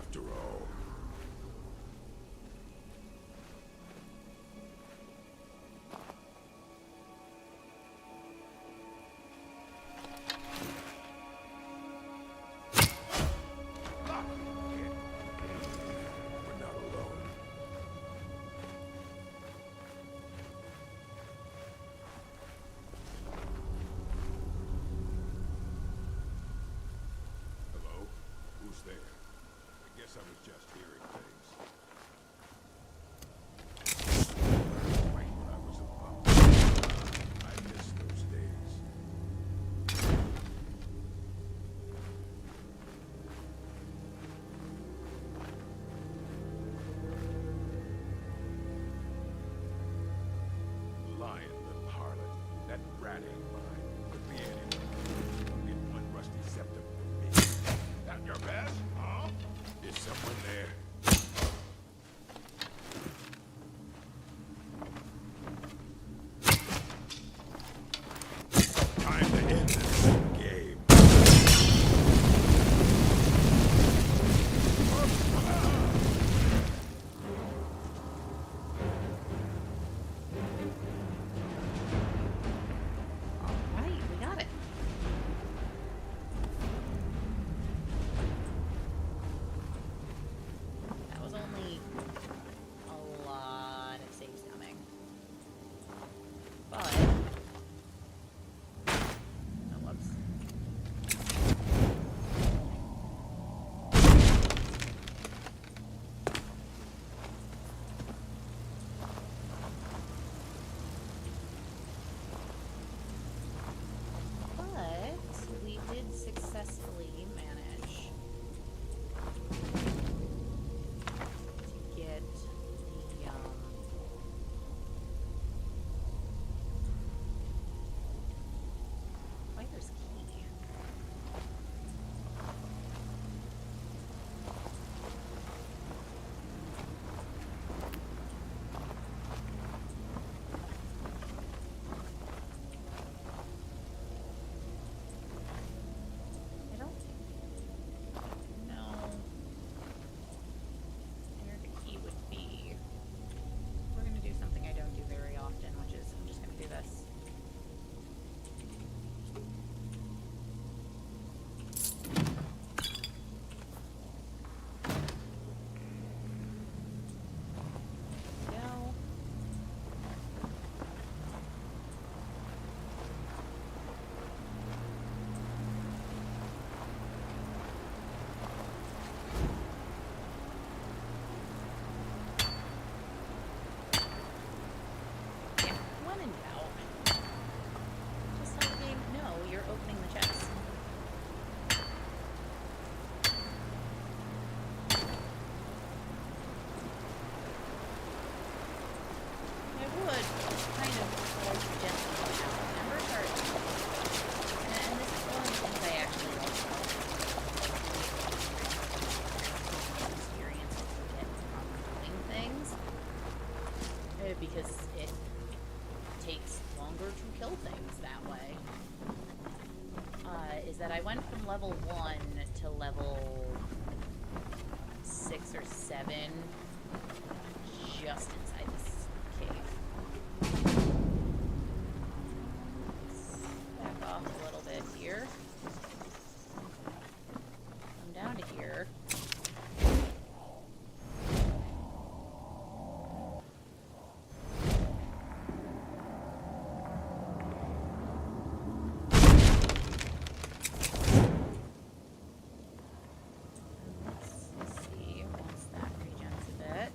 after all. We're not alone. Hello? Who's there? I guess I was just hearing things. Right when I was about to. I miss those days. Lying little harlot. That rat ain't mine. Could be anyone. Get one rusty septum from me. That your best? Huh? Is someone there? Time to end this game. Alright, we got it. That was only a lot of saves coming. But... Oh, whoops. But we did successfully manage to get the fighter's key. I don't know where the key would be. We're gonna do something I don't do very often, which is I'm just gonna do this. Go. Yeah, when in doubt, just tell the game, no, you're opening the chest. I would kind of like gently point out, never start, and this is one of the things I actually like about experience that you get from doing things, because it takes longer to kill things that way. Is that I went from level 1 to level 6 or 7 just inside this cave. Let's back off a little bit here. Come down to here. Let's see, once that regens a bit.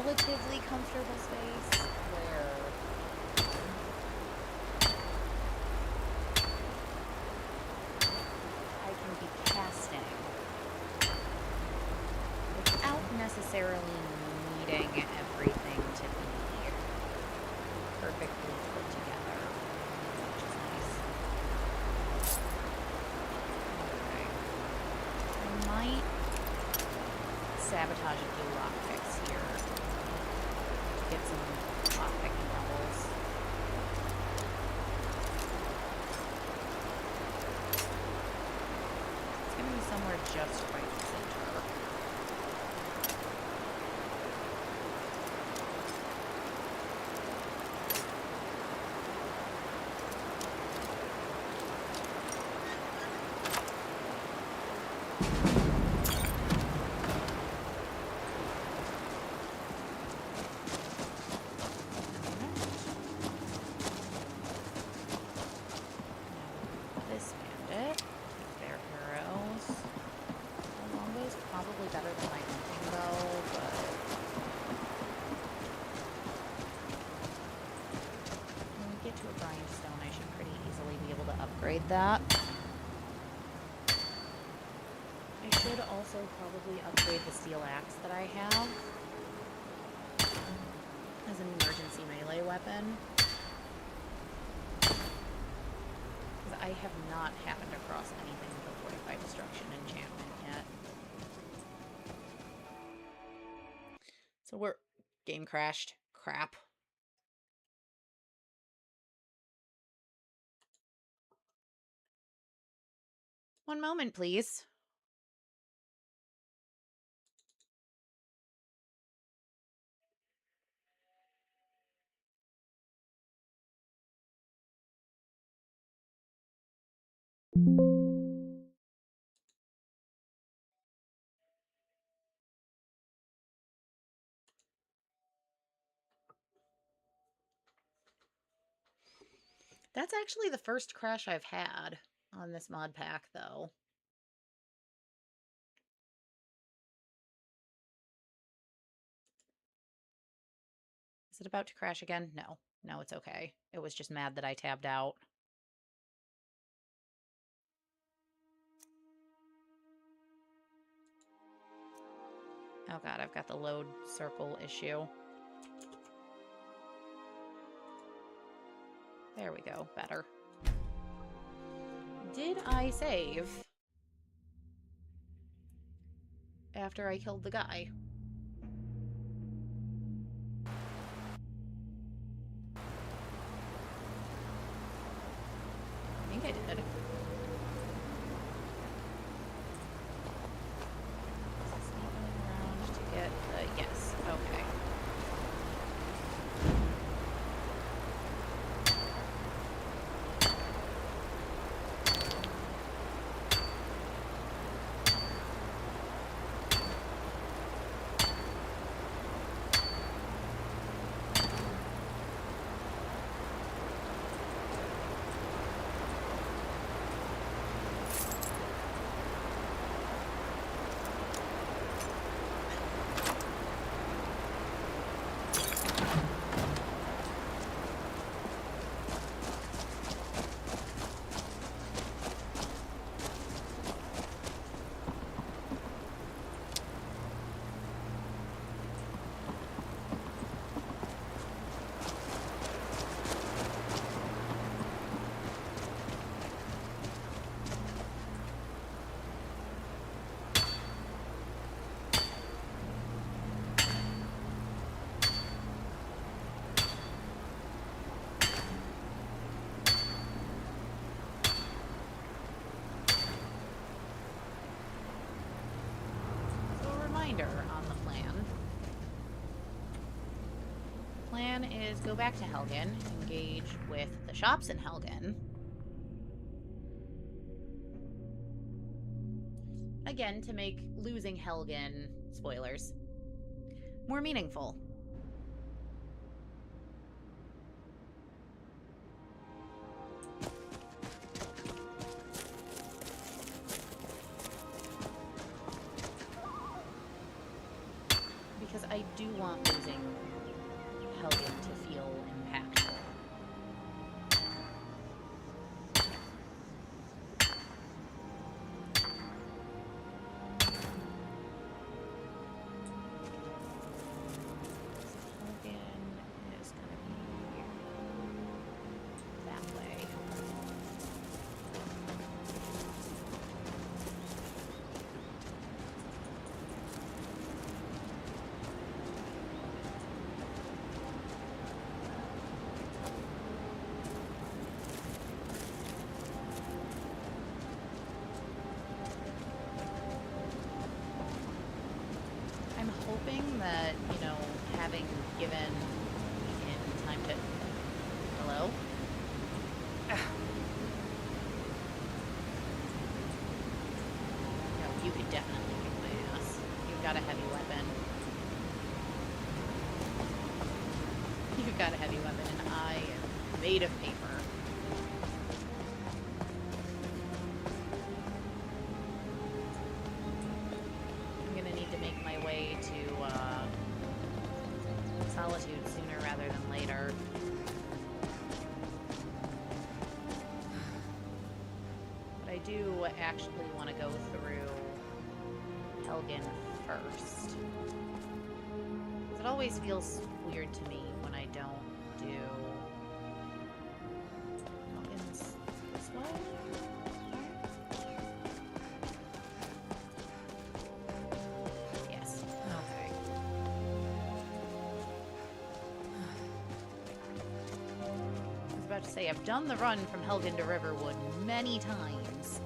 relatively comfortable space where I can be casting without necessarily needing everything to be perfectly put together, which is nice. Okay. I might sabotage a few lockpicks here. Get some lockpicking levels. It's gonna be somewhere just right in the center. This bandit, their arrows. The longbow's probably better than my hunting bow, but when we get to a grindstone, I should pretty easily be able to upgrade that. I should also probably upgrade the steel axe that I have as an emergency melee weapon. Because I have not happened across anything with a fortified destruction enchantment yet. So we're... game crashed. Crap. One moment, please. That's actually the first crash I've had on this mod pack, though. Is it about to crash again? No. No, it's okay. It was just mad that I tabbed out. Oh god, I've got the load circle issue. There we go. Better. Did I save after I killed the guy? I think I did. Sneaking around to get the... yes. Okay. On the plan. Plan is go back to Helgen, engage with the shops in Helgen. Again, to make losing Helgen, spoilers, more meaningful. Because I do want losing Helgen to feel impactful. Hoping that, you know, having given in time to... Hello? No, you could definitely kick my ass. You've got a heavy weapon. You've got a heavy weapon, and I am made of paper. Solitude sooner rather than later. But I do actually want to go through Helgen first. Because it always feels weird to me when I don't do Helgen's this way. Yes. Okay. About to say, I've done the run from Helgen to Riverwood many times.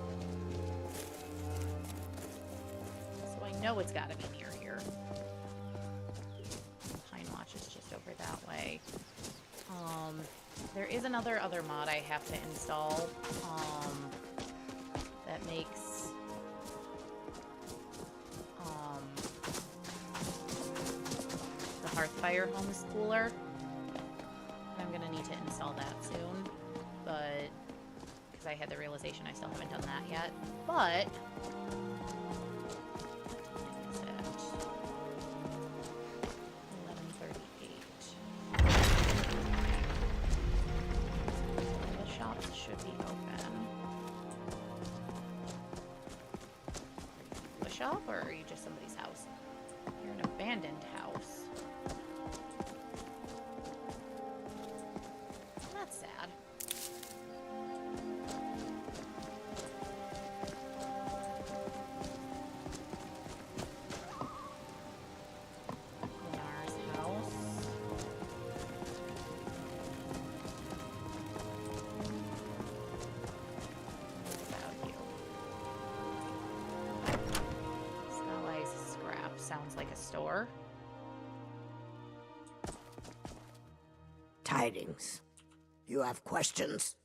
So I know it's gotta be near here. Pine Watch is just over that way. There is another mod I have to install, that makes, the Hearthfire homeschooler. I'm gonna need to install that soon, but because I had the realization I still haven't done that yet. But what time is it? 11:38. The shops should be open. Are you a shop, or are you just somebody's house? You're an abandoned house. That's sad. Lunar's house. What about you? Skyline's scrap sounds like a store. Tidings. You have questions?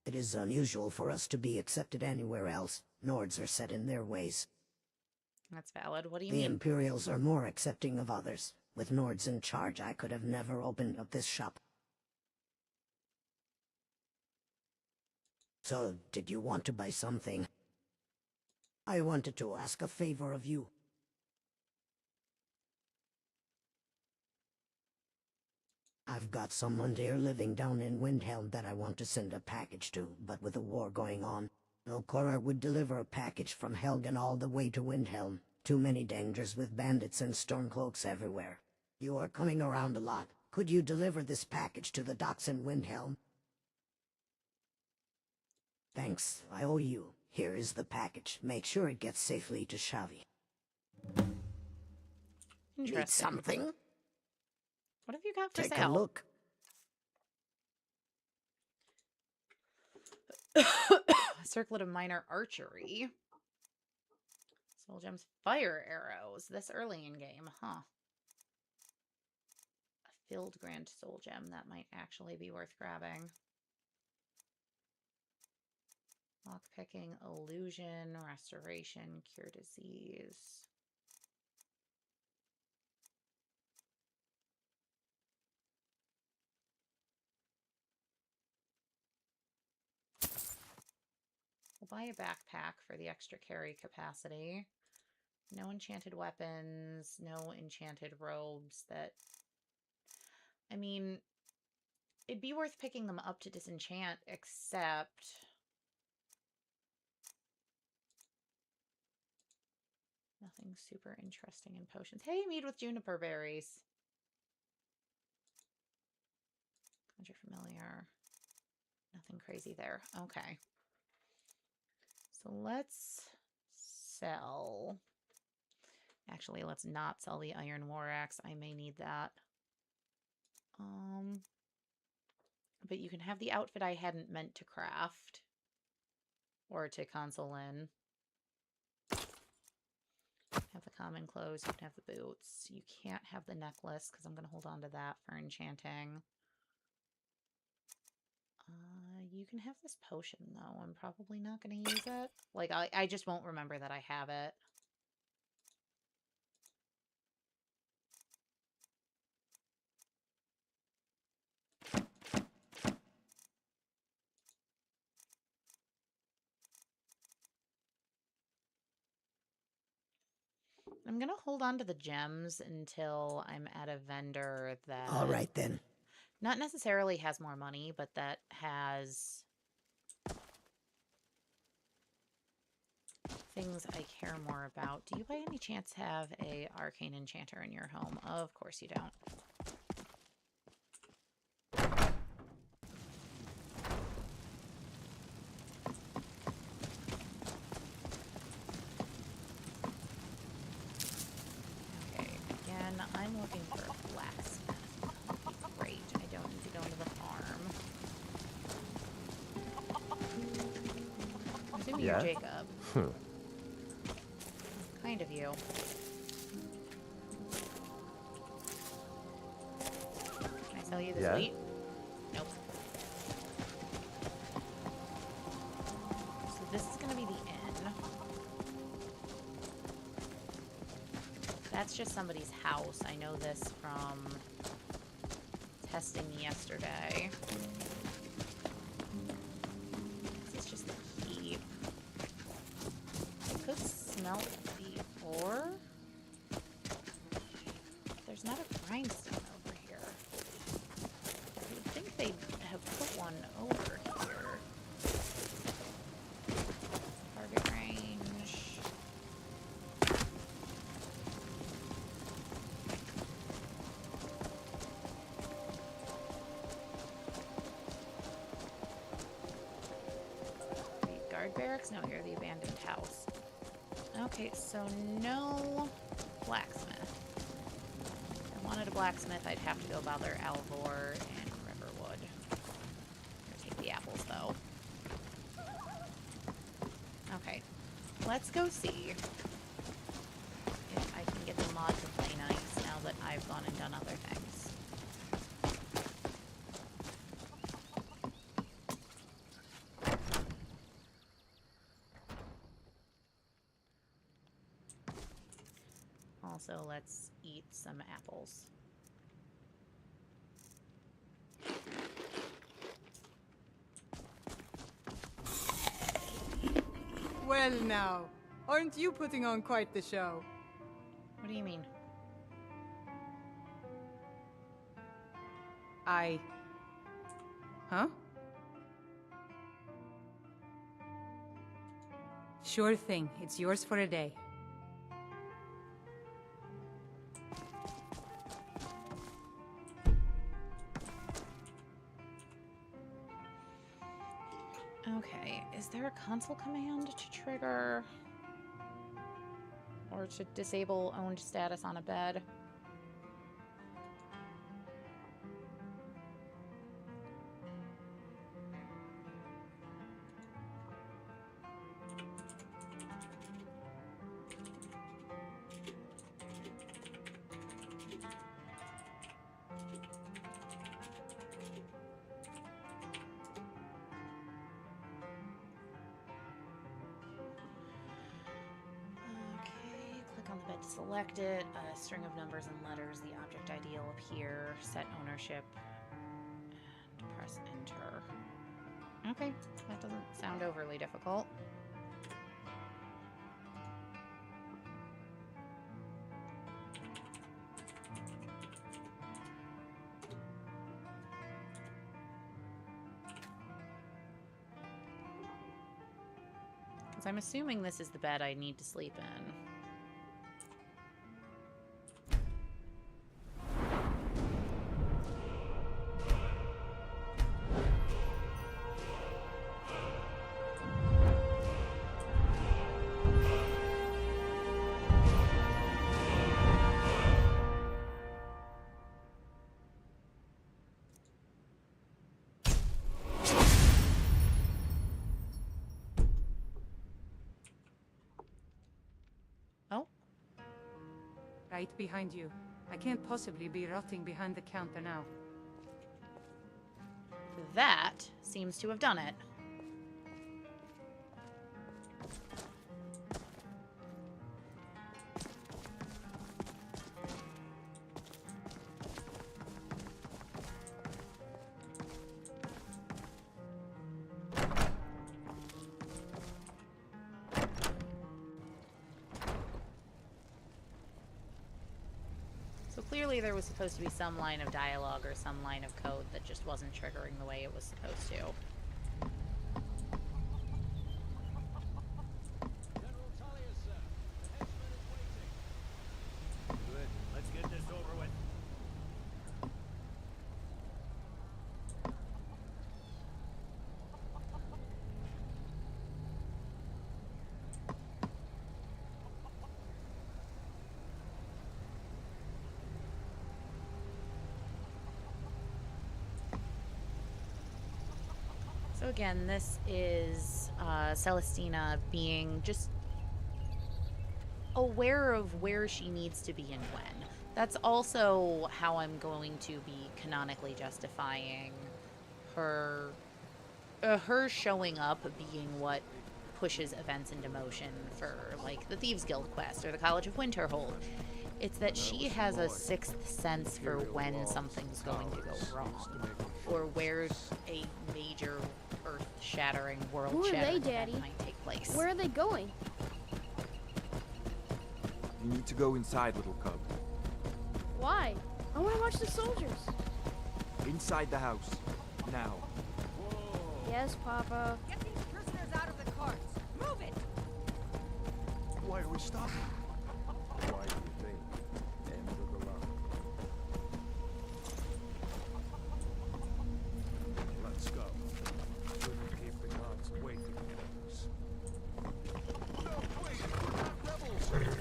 It is unusual for us to be accepted anywhere else. Nords are set in their ways. That's valid. What do you The mean? Imperials are more accepting of others. With Nords in charge, I could have never opened up this shop. So, did you want to buy something? I wanted to ask a favor of you. I've got someone dear living down in Windhelm that I want to send a package to, but with the war going on, no courier would deliver a package from Helgen all the way to Windhelm. Too many dangers with bandits and stormcloaks everywhere. You are coming around a lot. Could you deliver this package to the docks in Windhelm? Thanks, I owe you. Here is the package. Make sure it gets safely to Shavi. Need Interesting. something? What have you got for Take sale? a look. Circlet of Minor Archery. Soul Gems Fire Arrows. This early in game, huh? A Filled Grand Soul Gem. That might actually be worth grabbing. Lockpicking, Illusion, Restoration, Cure Disease. We'll buy a backpack for the extra carry capacity. No enchanted weapons, no enchanted robes that... I mean, it'd be worth picking them up to disenchant, except... Nothing super interesting in potions. Hey, mead with juniper berries. Conjure familiar. Nothing crazy there. Okay. So let's sell. Actually, let's not sell the iron war axe. I may need that. But you can have the outfit I hadn't meant to craft. Or to console in. Have the common clothes, you can have the boots. You can't have the necklace, because I'm going to hold on to that for enchanting. You can have this potion, though. I'm probably not going to use it. Like, I just won't remember that I have it. I'm going to hold on to the gems until I'm at a vendor that... All right, then. Not necessarily has more money, but that has... things I care more about. Do you by any chance have a arcane enchanter in your home? Of course you don't. Okay, again, I'm looking for a blacksmith. Great, I don't need to go into the farm. I'm assuming you're Jacob. Kind of you. Can I sell you this wheat? Nope. So this is gonna be the inn. That's just somebody's house. I know this from testing yesterday. This is just the keep. I could smell it. Or there's not a grindstone over here. I would think they'd have put one over here. Target range. Wait, guard barracks? No, you're the abandoned house. Okay, so no blacksmith. If I wanted a blacksmith, I'd have to go bother Alvor and Riverwood. I'll take the apples, though. Okay, let's go see if I can get the mod to play nice now that I've gone and done other things. Also, let's eat some apples. Well now, aren't you putting on quite the show? What do you mean? Huh? Sure thing. It's yours for a day. Okay, is there a console command to trigger or to disable owned status on a bed? Select it, a string of numbers and letters, the object ID will appear, set ownership, and press enter. Okay, that doesn't sound overly difficult. So I'm assuming this is the bed I need to sleep in. Oh, Right behind you. I can't possibly be rotting behind the counter now. that seems to have done it. So clearly there was supposed to be some line of dialogue or some line of code that just wasn't triggering the way it was supposed to. General Tullius, sir. The henchman is waiting. Good. Let's get this over with. So again, this is Celestina being just aware of where she needs to be and when. That's also how I'm going to be canonically justifying her her showing up being what pushes events into motion for like the Thieves Guild quest or the College of Winterhold. It's that she has a sixth sense for when something's going to go wrong or where a major earth-shattering, Who are they, world-shattering Daddy? event might take place. Where are they going? You need to go inside, little cub. Why? I want to watch the soldiers. Inside the house. Now. Yes, Papa. Get these prisoners out of the carts. Move it! Why are we stopping? Why do you think? End of the line. Let's go. Shouldn't keep the cops waiting for us. No, wait! We're not rebels!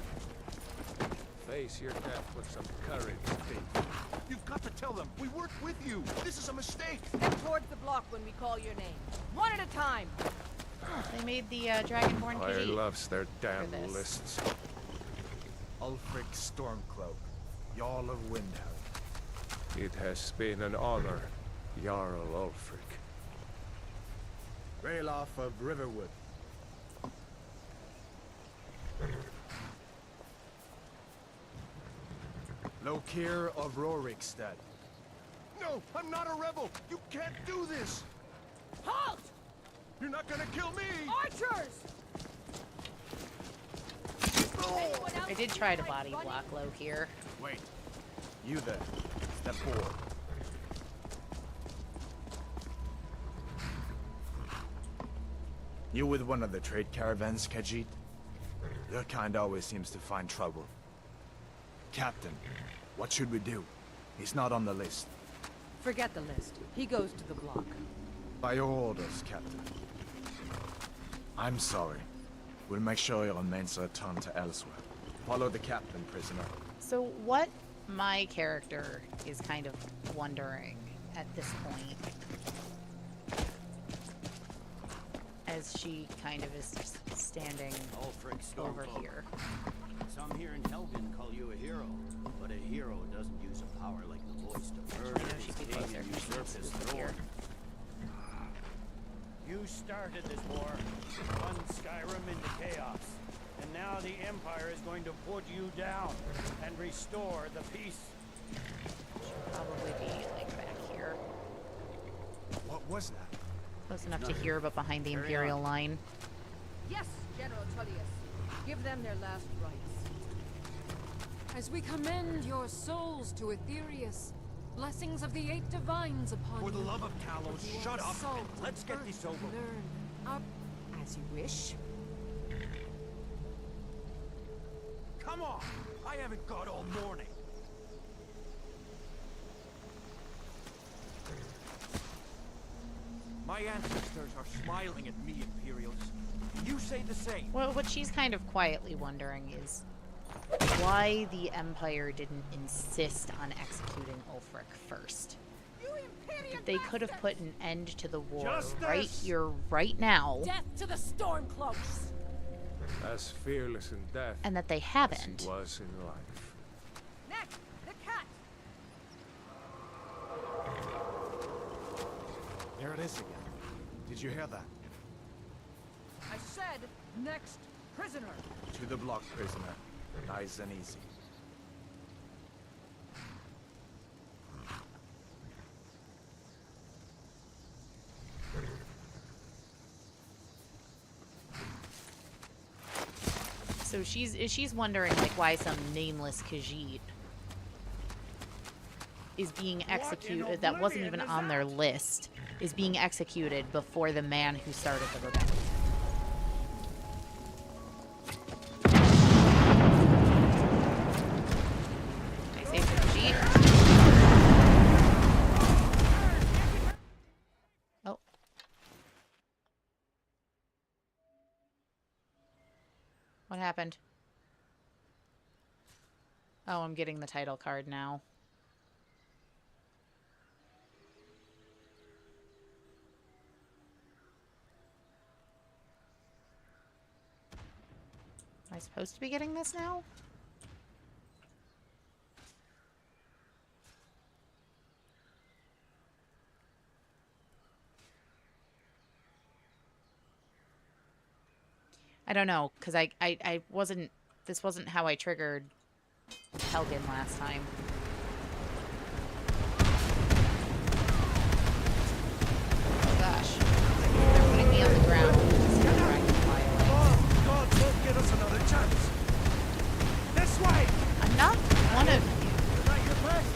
Face your death with some courage, thief. You've got to tell them we weren't with you. This is a mistake. Step towards the block when we call your name. One at a time. They made the Dragonborn Fire Khajiit. loves their damn this. lists. Ulfric Stormcloak, Jarl of Windhelm. It has been an honor, Jarl Ulfric. Ralof of Riverwood. Lokir of Rorikstead. No, I'm not a rebel. You can't do this. Halt! You're not gonna kill me. Archers! Anyone else I did see try to my body buddy? block Loke here. Wait. You there. Step forward. You with one of the trade caravans, Khajiit? Your kind always seems to find trouble. Captain, what should we do? He's not on the list. Forget the list. He goes to the block. By your orders, Captain. I'm sorry. We'll make sure your remains are returned to elsewhere. Follow the captain, prisoner. So what my character is kind of wondering at this point, as she kind of is just standing Ulfric over Stormcloak. here. Some here in Helgen call you a hero, but a hero doesn't use a power like the voice to murder I know his she'd be king closer and if she usurp was his over here. throne. You started this war, run Skyrim into chaos, and now the Empire is going to put you down and restore the peace. Probably be like back here. What was that? Close enough to hear, but behind the Imperial line. Yes, General Tullius. Give them their last rites. As we commend your souls to Aetherius, blessings of the eight divines upon you. For the love of Talos, You shut are up salt and let's of get earth this over with. Learn up as you wish. Come on! I haven't got all morning. My ancestors are smiling at me, Imperials. You say the same. Well, what she's kind of quietly wondering is why the Empire didn't insist on executing Ulfric first. They could have put an end to the war right here, right now. Death to the Stormcloaks! As fearless in death And that they as haven't. he was in life. Next, the cat. There it is again. Did you hear that? I said, next prisoner. To the block, prisoner. Nice and easy. So she's wondering like why some nameless Khajiit is being executed that wasn't even on their list is being executed before the man who started the rebellion. Can I say Khajiit? Oh. What happened? Oh, I'm getting the title card now. Am I supposed to be getting this now? I don't know, because I wasn't... This wasn't how I triggered Helgen last time. Oh gosh. They're putting me on the ground. Oh, God, don't give us another chance. This way! I'm not one of you. Is that your best?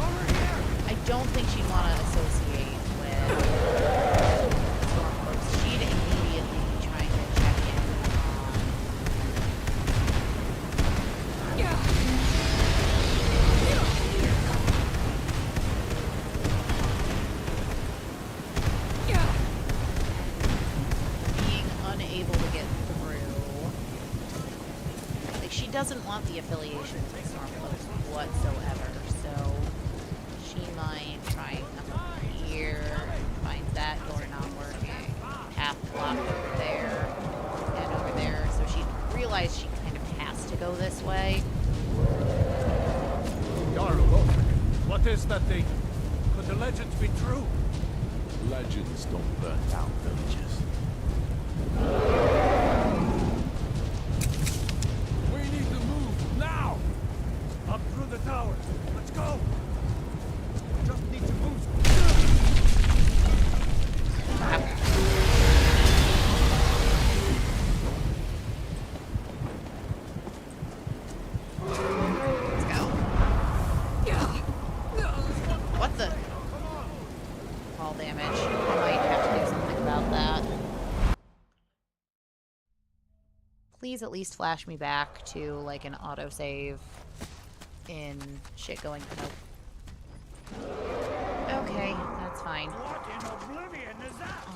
Over here! I don't think she'd want to associate with Stormcloaks. She'd immediately be trying to check in on... being unable to get through. Like, she doesn't want the affiliations with Stormcloaks whatsoever, so she might try and come up here, find that door not working, path blocked over there, and over there, so she realized she kind of has to go this way. Jarl Ulfric, what is that thing? Could the legends be true? Legends don't burn down villages. We need to move now! Up through the tower. Let's go! Just need to move. Let's go. What the? Fall damage. I might have to do something about that. Please at least flash me back to like an autosave in shit going. Nope. Okay, that's fine. What in oblivion is that?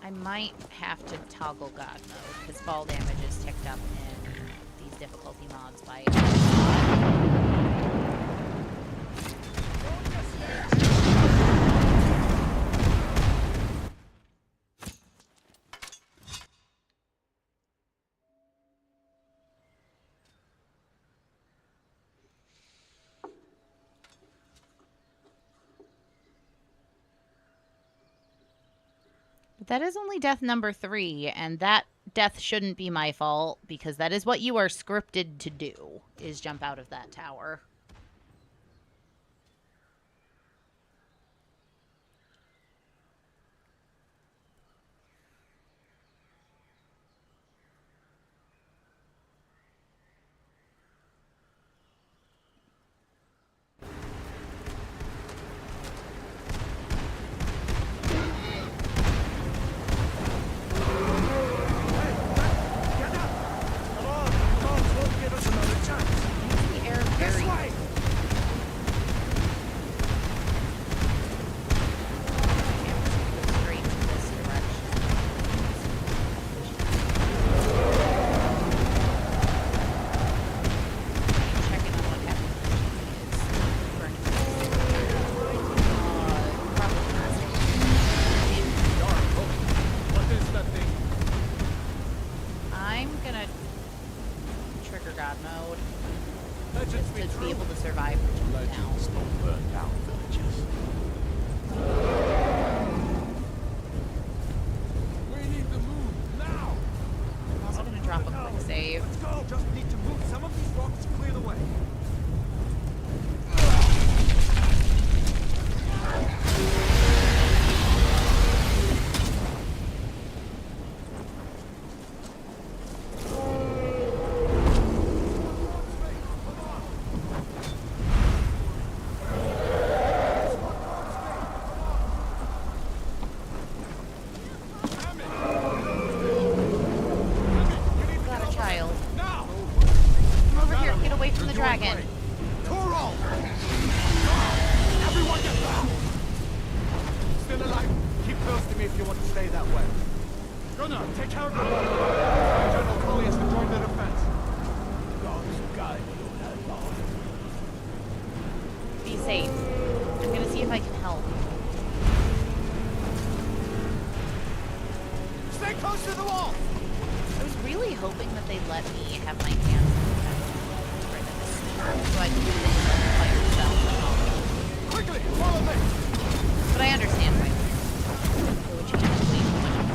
I might have to toggle God mode because fall damage is ticked up in these difficulty mods by a lot. But that is only death number 3, and that death shouldn't be my fault, because that is what you are scripted to do, is jump out of that tower. God mode. Legends Just be to true. be able to survive for just now. Legends don't burn down villages. We need to move now. I'm also going to drop a quick save. Let's go. Just need to move some of these rocks to clear the way. Got a child. Come over here. Get away from the dragon. Toro! Everyone get back! Still alive? Keep close to me if you want to stay that way. Gunnar, take care of the boat. General Tullius to join the defense. Be safe. I'm going to see if I can help. Stay close to the wall! I was really hoping that they'd let me have my hands for this, so I could do things by yourself. Quickly, follow me! But I understand why. It would change way too much of this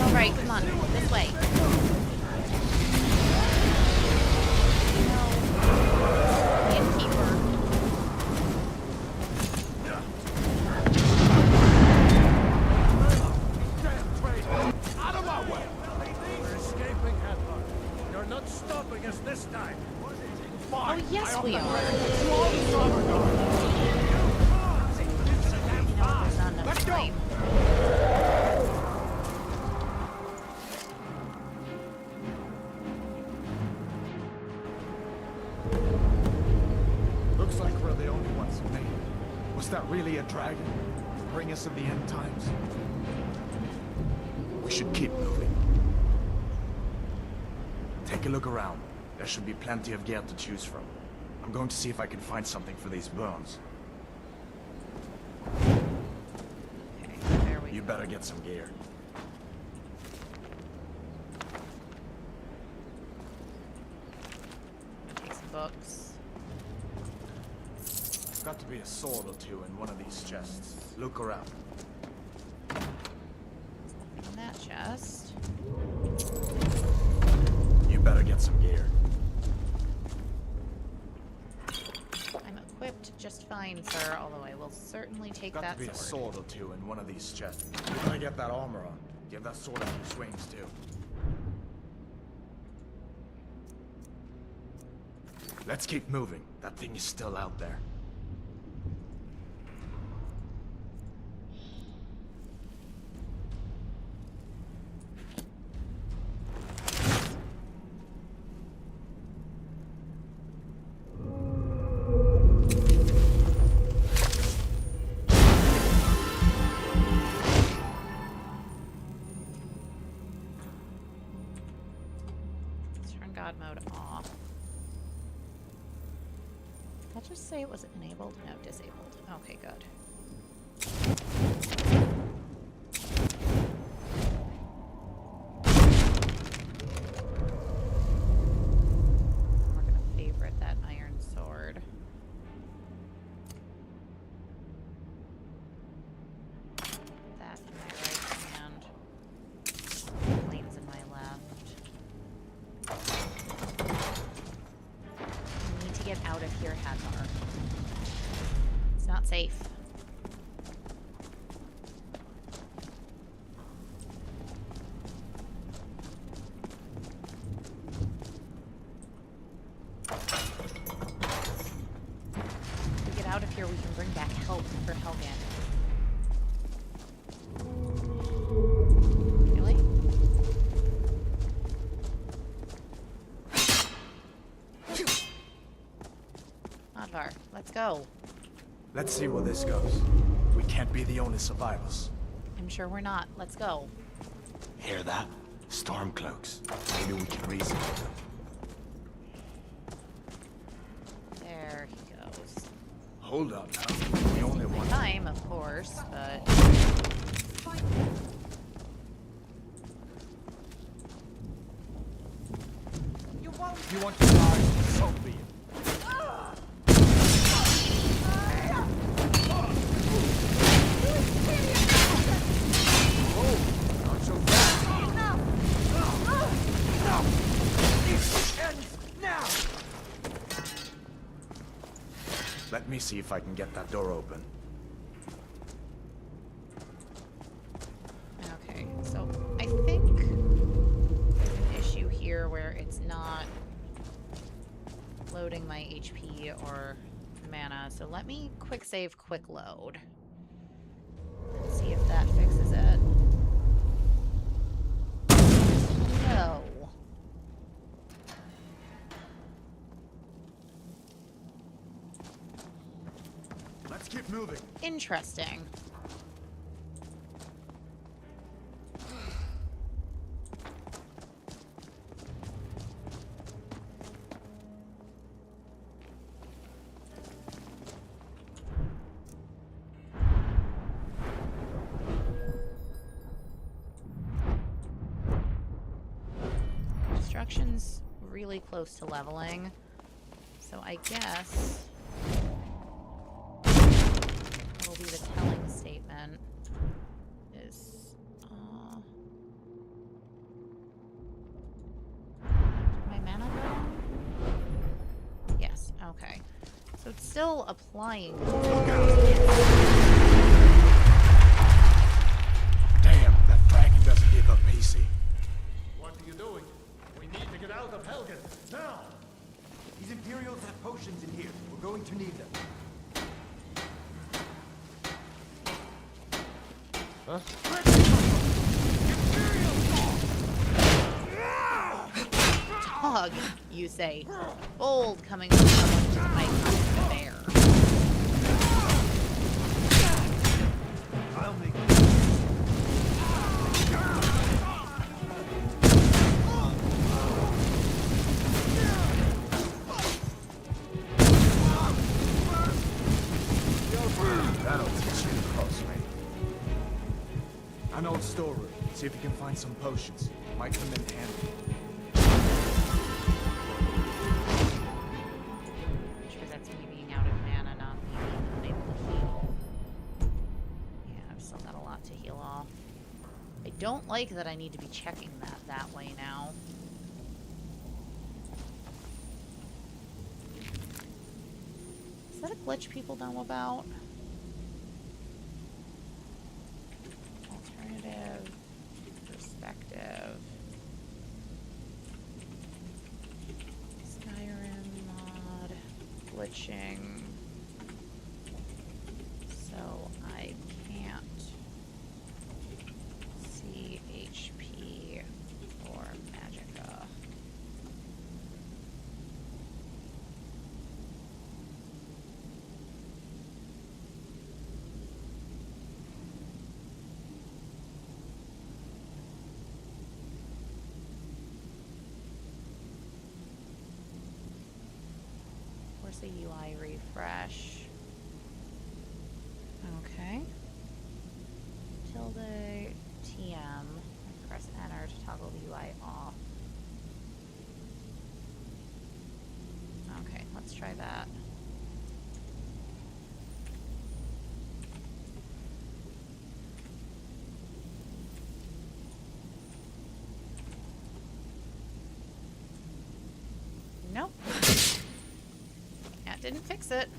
Alright, come on. This way. No. Innkeeper. Out of my way! We're escaping, Hadlar. You're not stopping us this time. Oh, yes, we are. You know, there's not enough Let's go. time. Looks like we're the only ones who made it. Was that really a dragon? Bring us of the end times? We should keep moving. Take a look around. There should be plenty of gear to choose from. I'm going to see if I can find something for these burns. Okay, there we You go. better get some gear. Take some books. There's got to be a sword or two in one of these chests. Look around. In that chest. You better get some gear. I'm equipped just fine, sir, although I will certainly take Got that to be a sword. sword or two in one of these chests. You better get that armor on. Give that sword a few swings too. Let's keep moving. That thing is still out there. Let's turn God mode off. Did that just say it was enabled? No, disabled. Okay, good. We're gonna favorite that iron sword. That in my right hand. Flames in my left. I need to get out of here, Hadlar. It's not safe. If we get out of here, we can bring back help for Helgen. Really? Advar, let's go. Let's see where this goes. We can't be the only survivors. I'm sure we're not. Let's go. Hear that? Stormcloaks. Maybe we can reason with them. There he goes. Hold up now. We only want Time, of course, but If you want to die, so be it. Oh, not so fast. No! This ends now! Let me see if I can get that door open. Okay, so I think there's an issue here where it's not loading my HP or mana. So let me quick save, quick load. See if that fixes it. No. Let's keep moving. Interesting. Construction's really close to leveling, so I guess that'll be the telling statement. Is did my mana go down? Yes. Okay. So it's still applying. Damn, that dragon doesn't give up easy. What are you doing? We need to get out of Helgen, now! These Imperials have potions in here. We're going to need them. Huh? Dog, you say. Bold coming from someone who might come to bear. I'll make That'll teach you to cross me. An old storeroom. See if you can find some potions. Might come in handy. I'm sure that's me being out of mana, not me being unable to heal. Yeah, I've still got a lot to heal off. I don't like that I need to be checking that way now. Is that a glitch people know about? Alternative perspective. Skyrim mod. Glitching. So I can't see HP or magicka. Force a UI refresh. Okay. Tilde TM. And press enter to toggle the UI off. Okay, let's try that. Nope. That didn't fix it.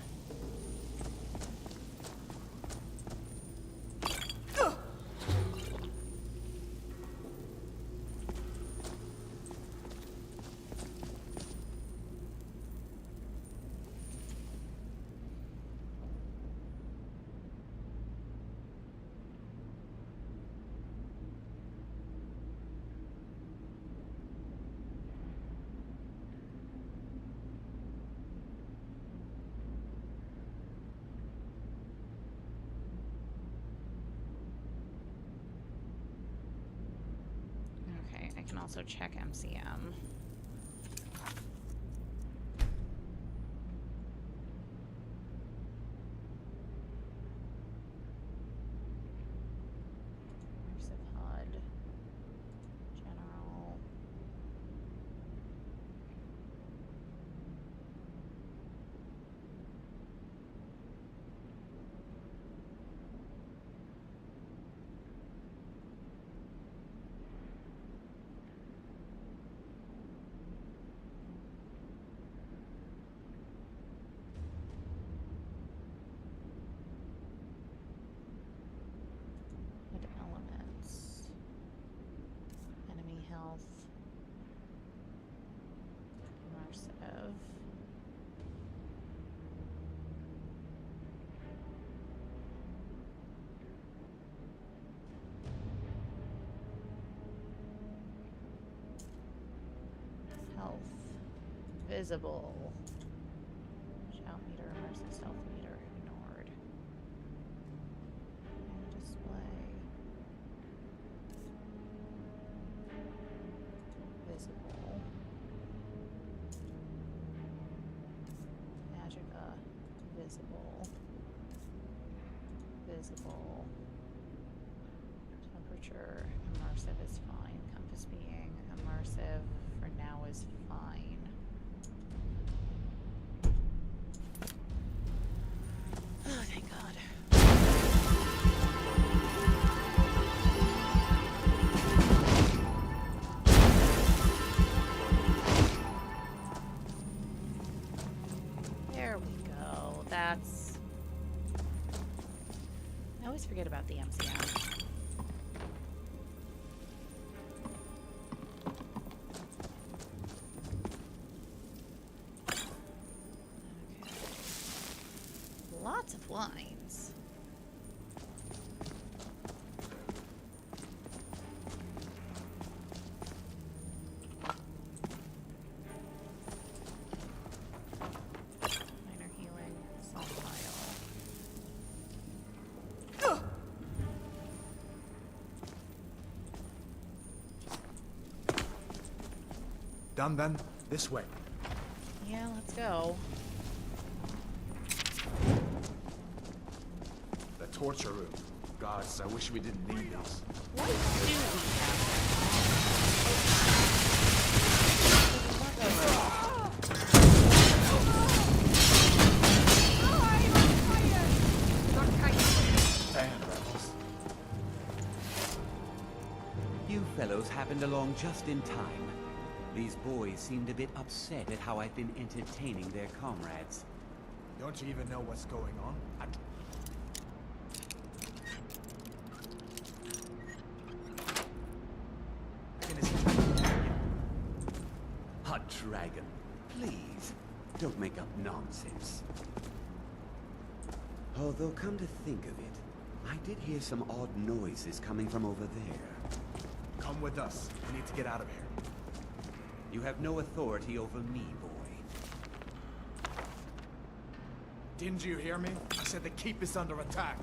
Okay, I can also check MCM. Visible. Shout meter, immersive stealth meter, ignored. And display. Visible. Magica. Visible. Visible. Temperature. Immersive is fine. Compass being immersive for now is fine. Oh, thank God. There we go. That's... I always forget about the MCM. Lots of lines. Minor healing, salt vial. Done then? This way. Yeah, let's go. The torture room. Gods, I wish we didn't need this. What do we have? Damn, rebels. You fellows happened along just in time. These boys seemed a bit upset at how I've been entertaining their comrades. Don't you even know what's going on? A dragon. Please, don't make up nonsense. Although, come to think of it, I did hear some odd noises coming from over there. Come with us. We need to get out of here. You have no authority over me, boy. Didn't you hear me? I said the keep is under attack.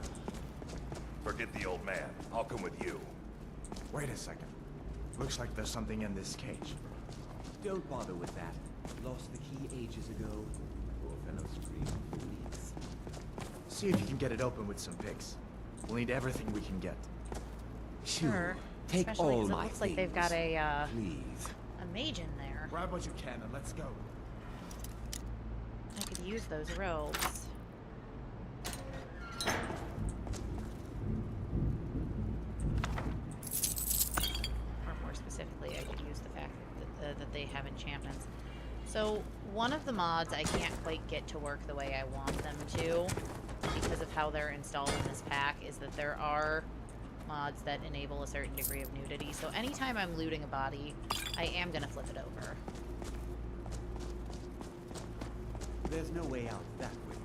Forget the old man. I'll come with you. Wait a second. Looks like there's something in this cage. Don't bother with that. Lost the key ages ago. Poor fellow screamed for weeks. See if you can get it open with some picks. We'll need everything we can get. Sure. Take Especially all 'cause it my looks like they've got things, a please. mage in there. Grab what you can and let's go. I could use those robes. Or more specifically, I could use the fact that they have enchantments. So, one of the mods I can't quite get to work the way I want them to, because of how they're installed in this pack, is that there are mods that enable a certain degree of nudity. So anytime I'm looting a body, I am gonna flip it over. There's no way out that way.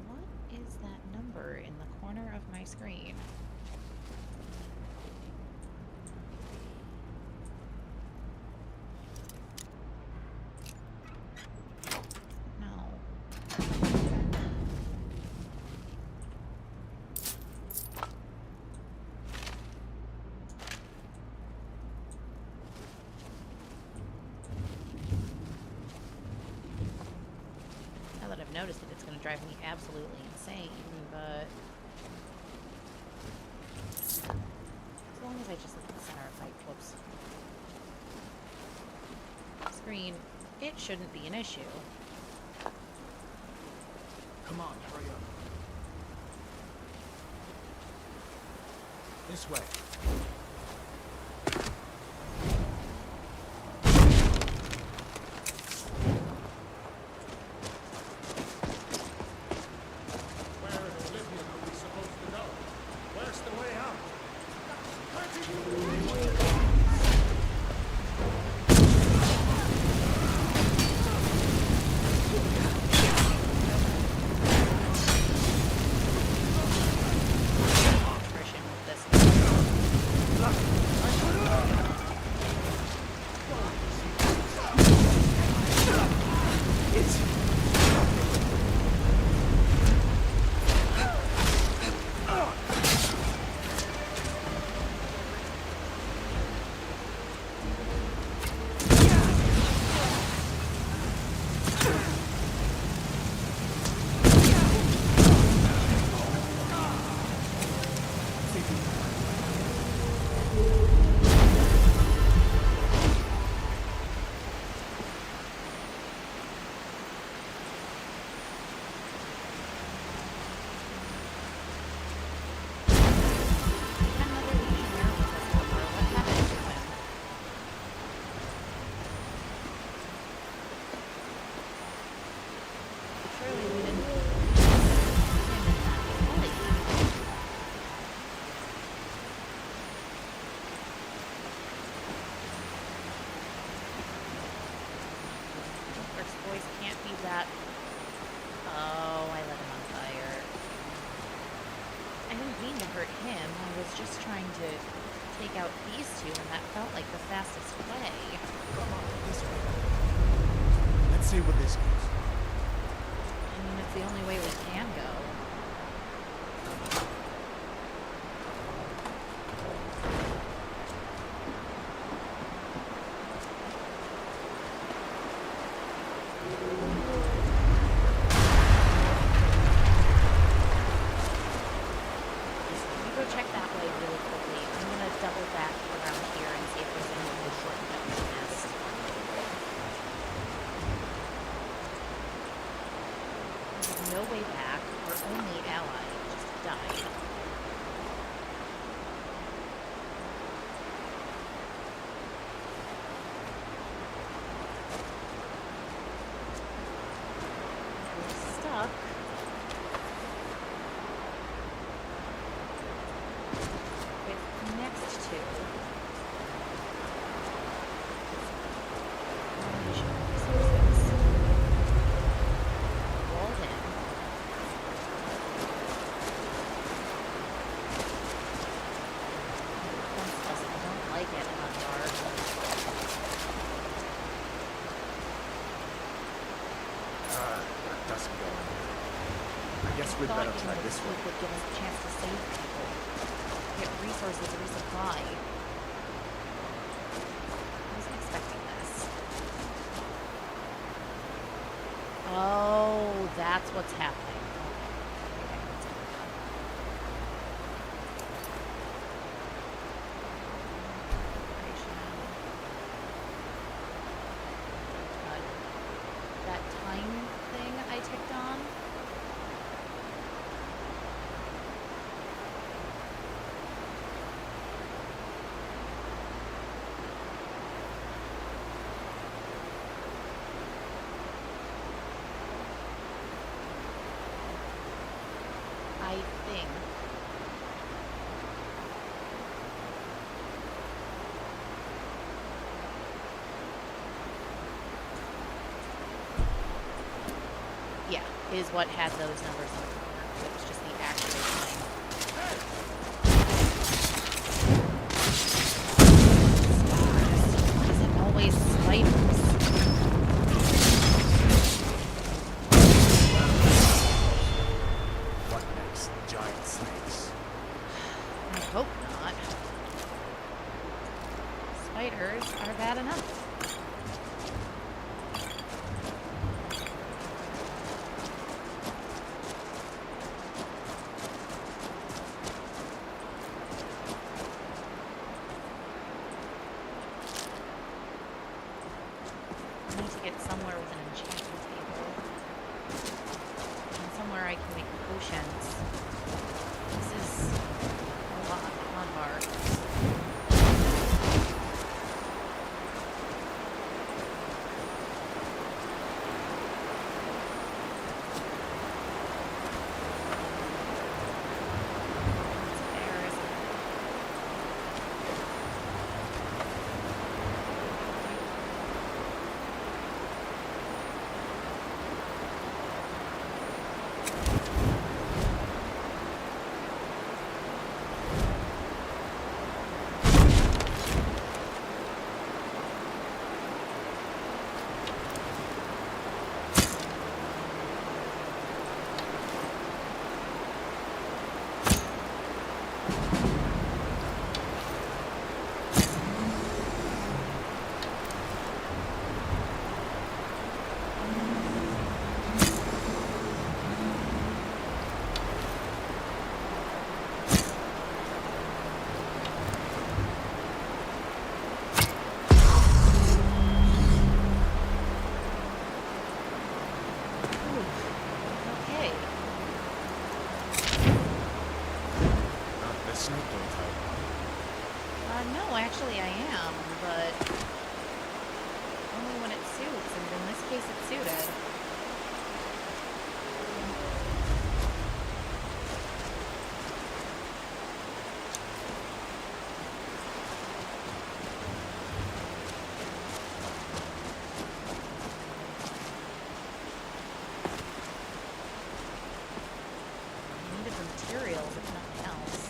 What is that number in the corner of my screen? Noticed it, it's going to drive me absolutely insane, but as long as I just look at the center of my screen, it shouldn't be an issue. Come on, hurry up. This way. hurt him. I was just trying to take out these two, and that felt like the fastest way. Come on, this way. Let's see what this goes. I mean, it's the only way we can go. You go check that way really quickly. I'm gonna double back around here and see if there's any other shortcut we missed. There's no way back. Our only ally just died. We're stuck. With next to resources. Walden. I don't like it in that dark. That doesn't go in here. I guess we'd better try this We way. could give us a chance to save people. Get resources to resupply. I wasn't expecting this. Oh, that's what's happening. Okay, what's happening? That time thing I ticked on. I think. Yeah, is what had those numbers on it. It was just the actual time. Stars. Is it always spiders? What next? Giant snakes. I hope not. Spiders are bad enough. I need to get somewhere with an enchanting table. And somewhere I can make potions. This is a lot on bar. No, actually I am, but only when it suits, and in this case it suited. I needed the materials, if nothing else.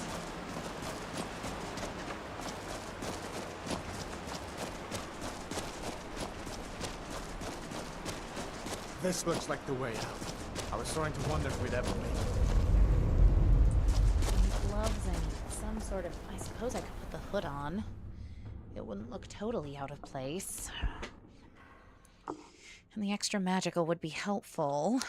This looks like the way out. I was starting to wonder if we'd ever make it. Gloves and some sort of... I suppose I could put the hood on. It wouldn't look totally out of place. And the extra magical would be helpful.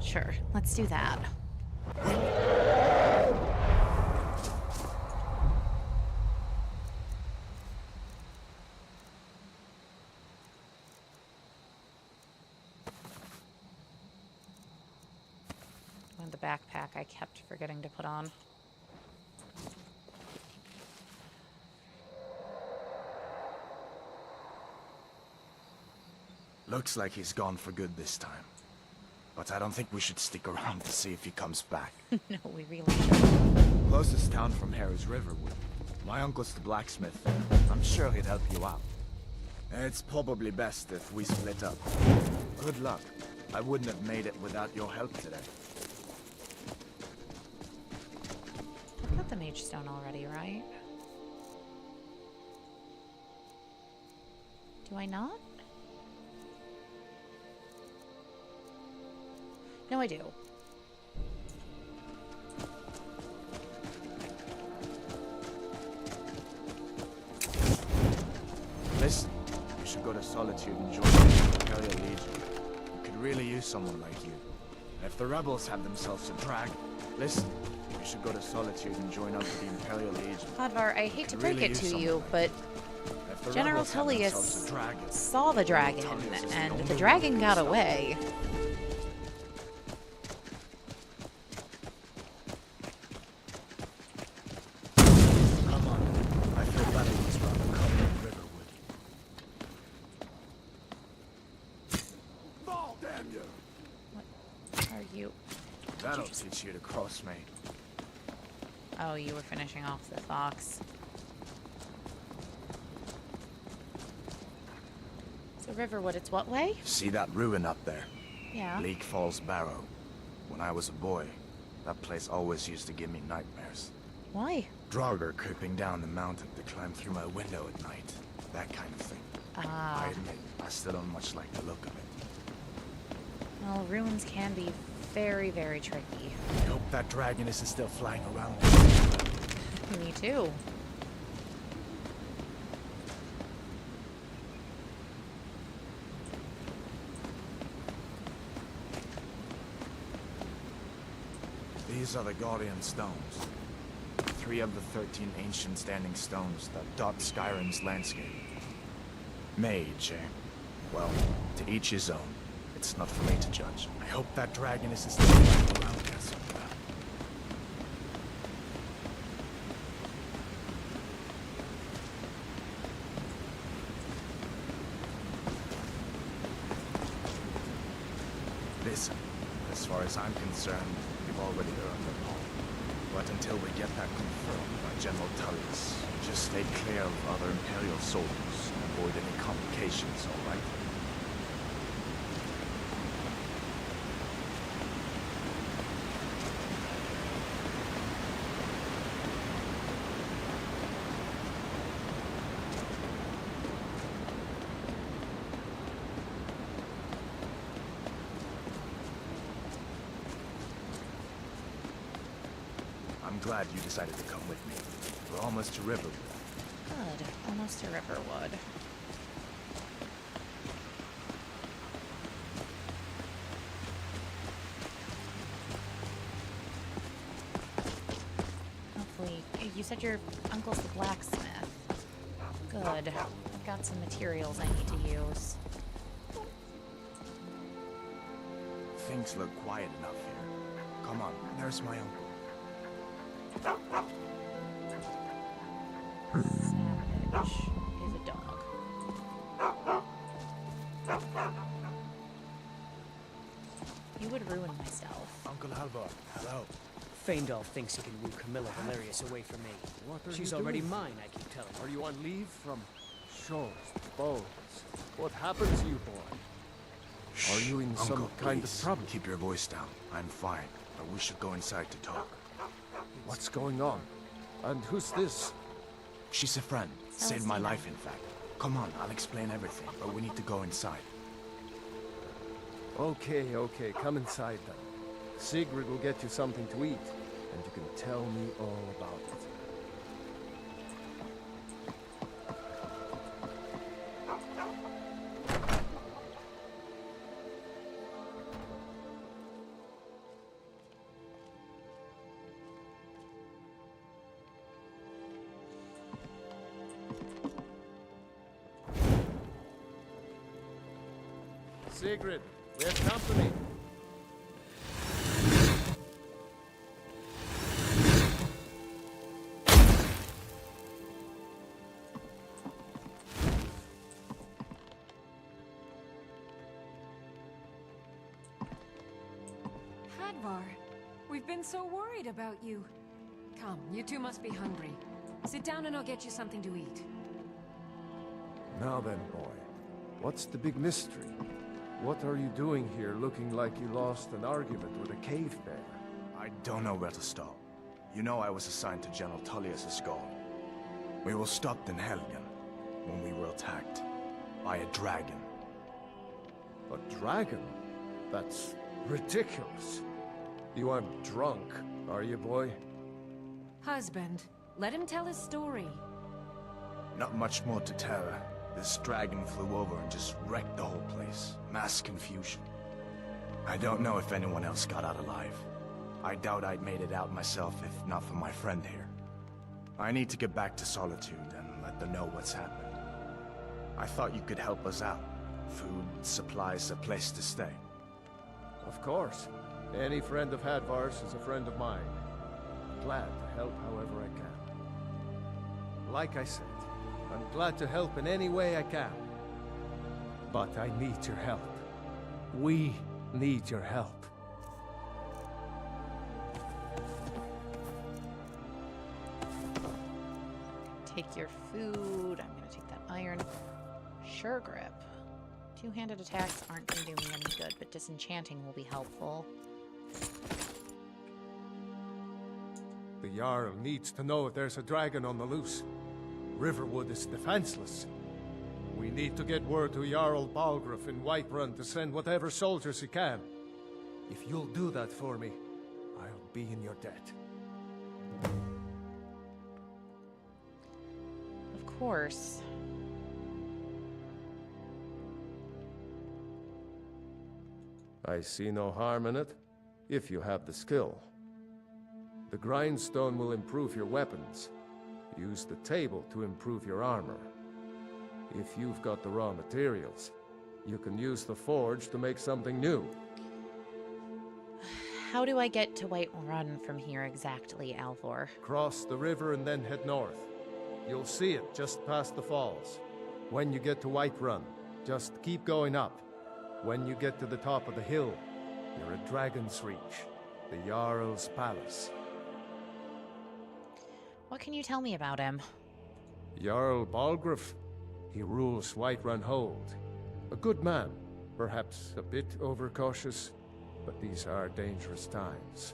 Sure, let's do that. And the backpack I kept forgetting to put on. Looks like he's gone for good this time. But I don't think we should stick around to see if he comes back. No, we really shouldn't. Closest town from here is Riverwood. My uncle's the blacksmith there. I'm sure he'd help you out. It's probably best if we split up. Good luck. I wouldn't have made it without your help today. I've got the mage stone already, right? Do I not? No, I do. Listen, you should go to Solitude and join the Imperial Legion. We could really use someone like you. And if the rebels have themselves a dragon, listen, you should go to Solitude and join up with the Imperial Legion. Hadvar, I hate to break it to you, but General Tullius saw the dragon, and the dragon got away. That'll teach you to cross me. Oh, you were finishing off the fox. So Riverwood, it's what way? See that ruin up there? Yeah. Bleak Falls Barrow. When I was a boy, that place always used to give me nightmares. Why? Draugr creeping down the mountain to climb through my window at night. That kind of thing. Ah. I admit, I still don't much like the look of it. Well, ruins can be very, very tricky. I hope that dragon isn't still flying around. Me too. These are the Guardian Stones. 3 of the 13 ancient standing stones that dot Skyrim's landscape. Mage, eh? Well, to each his own. It's not for me to judge. I hope that dragon isn't still flying around here somewhere. Listen, as far as I'm concerned, we've already earned the palm. But until we get that confirmed by General Tullius, just stay clear of other Imperial soldiers and avoid any complications, all right? I'm glad you decided to come with me. We're almost to Riverwood. Good. Almost to Riverwood. Hopefully. You said your uncle's the blacksmith. Good. I've got some materials I need to use. Things look quiet enough here. Come on, there's my uncle. Savage is a dog. You would ruin myself. Uncle Halvar, hello. Feindal thinks he can woo Camilla Valerius away from me. She's already mine, I keep telling him. Are you on leave from shores, bows? What happened to you, boy? Are you in Uncle, some kind of please, trouble? keep your voice down. I'm fine, but we should go inside to talk. What's going on? And who's this? She's a friend. Saved my life, in fact. Come on, I'll explain everything, but we need to go inside. Okay, come inside then. Sigrid will get you something to eat, and you can tell me all about it. Sigrid, we have company. Hadvar, we've been so worried about you. Come, you two must be hungry. Sit down and I'll get you something to eat. Now then, boy, what's the big mystery? What are you doing here looking like you lost an argument with a cave bear? I don't know where to start. You know I was assigned to General Tullius' guard. We were stopped in Helgen when we were attacked by a dragon. A dragon? That's ridiculous. You aren't drunk, are you, boy? Husband, let him tell his story. Not much more to tell. This dragon flew over and just wrecked the whole place. Mass confusion. I don't know if anyone else got out alive. I doubt I'd made it out myself if not for my friend here. I need to get back to Solitude and let them know what's happened. I thought you could help us out. Food, supplies, a place to stay. Of course. Any friend of Hadvar's is a friend of mine. Glad to help however I can. Like I said, I'm glad to help in any way I can. But I need your help. We need your help. Take your food. I'm gonna take that iron. Sure grip. Two-handed attacks aren't gonna do me any good, but disenchanting will be helpful. The Jarl needs to know if there's a dragon on the loose. Riverwood is defenseless. We need to get word to Jarl Balgruuf in Whiterun to send whatever soldiers he can. If you'll do that for me, I'll be in your debt. Of course. I see no harm in it, if you have the skill. The grindstone will improve your weapons. Use the table to improve your armor. If you've got the raw materials, you can use the forge to make something new. How do I get to Whiterun from here exactly, Alvor? Cross the river and then head north. You'll see it just past the falls. When you get to Whiterun, just keep going up. When you get to the top of the hill, you're at Dragon's Reach, the Jarl's palace. What can you tell me about him? Jarl Balgruuf. He rules Whiterun Hold. A good man, perhaps a bit overcautious, but these are dangerous times.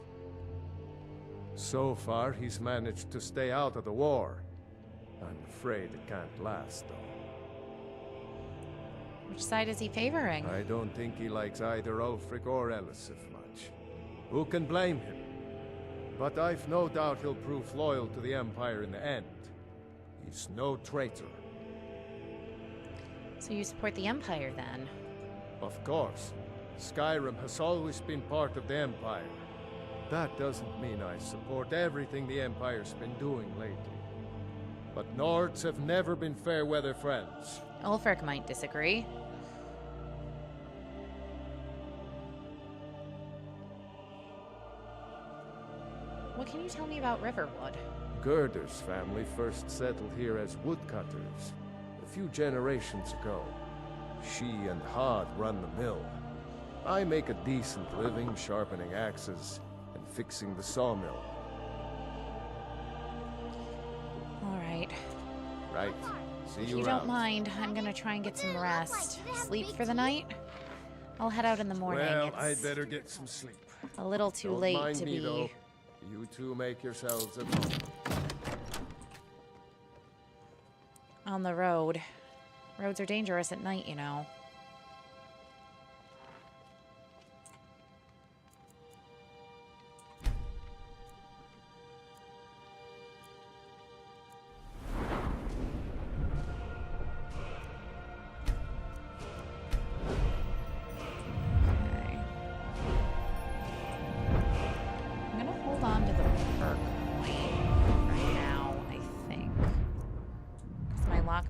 So far, he's managed to stay out of the war. I'm afraid it can't last, though. Which side is he favoring? I don't think he likes either Ulfric or Elisif much. Who can blame him? But I've no doubt he'll prove loyal to the Empire in the end. He's no traitor. So you support the Empire, then? Of course. Skyrim has always been part of the Empire. That doesn't mean I support everything the Empire's been doing lately. But Nords have never been fair-weather friends. Ulfric might disagree. What can you tell me about Riverwood? Gerder's family first settled here as woodcutters a few generations ago. She and Hod run the mill. I make a decent living sharpening axes and fixing the sawmill. All right. Right. See If you you around. don't mind, I'm gonna try and get some rest. Sleep for the night? I'll head out in the morning. Well, It's I'd better get some sleep. a little too Don't late mind to me, be... though. You two make yourselves at home. on the road. Roads are dangerous at night, you know.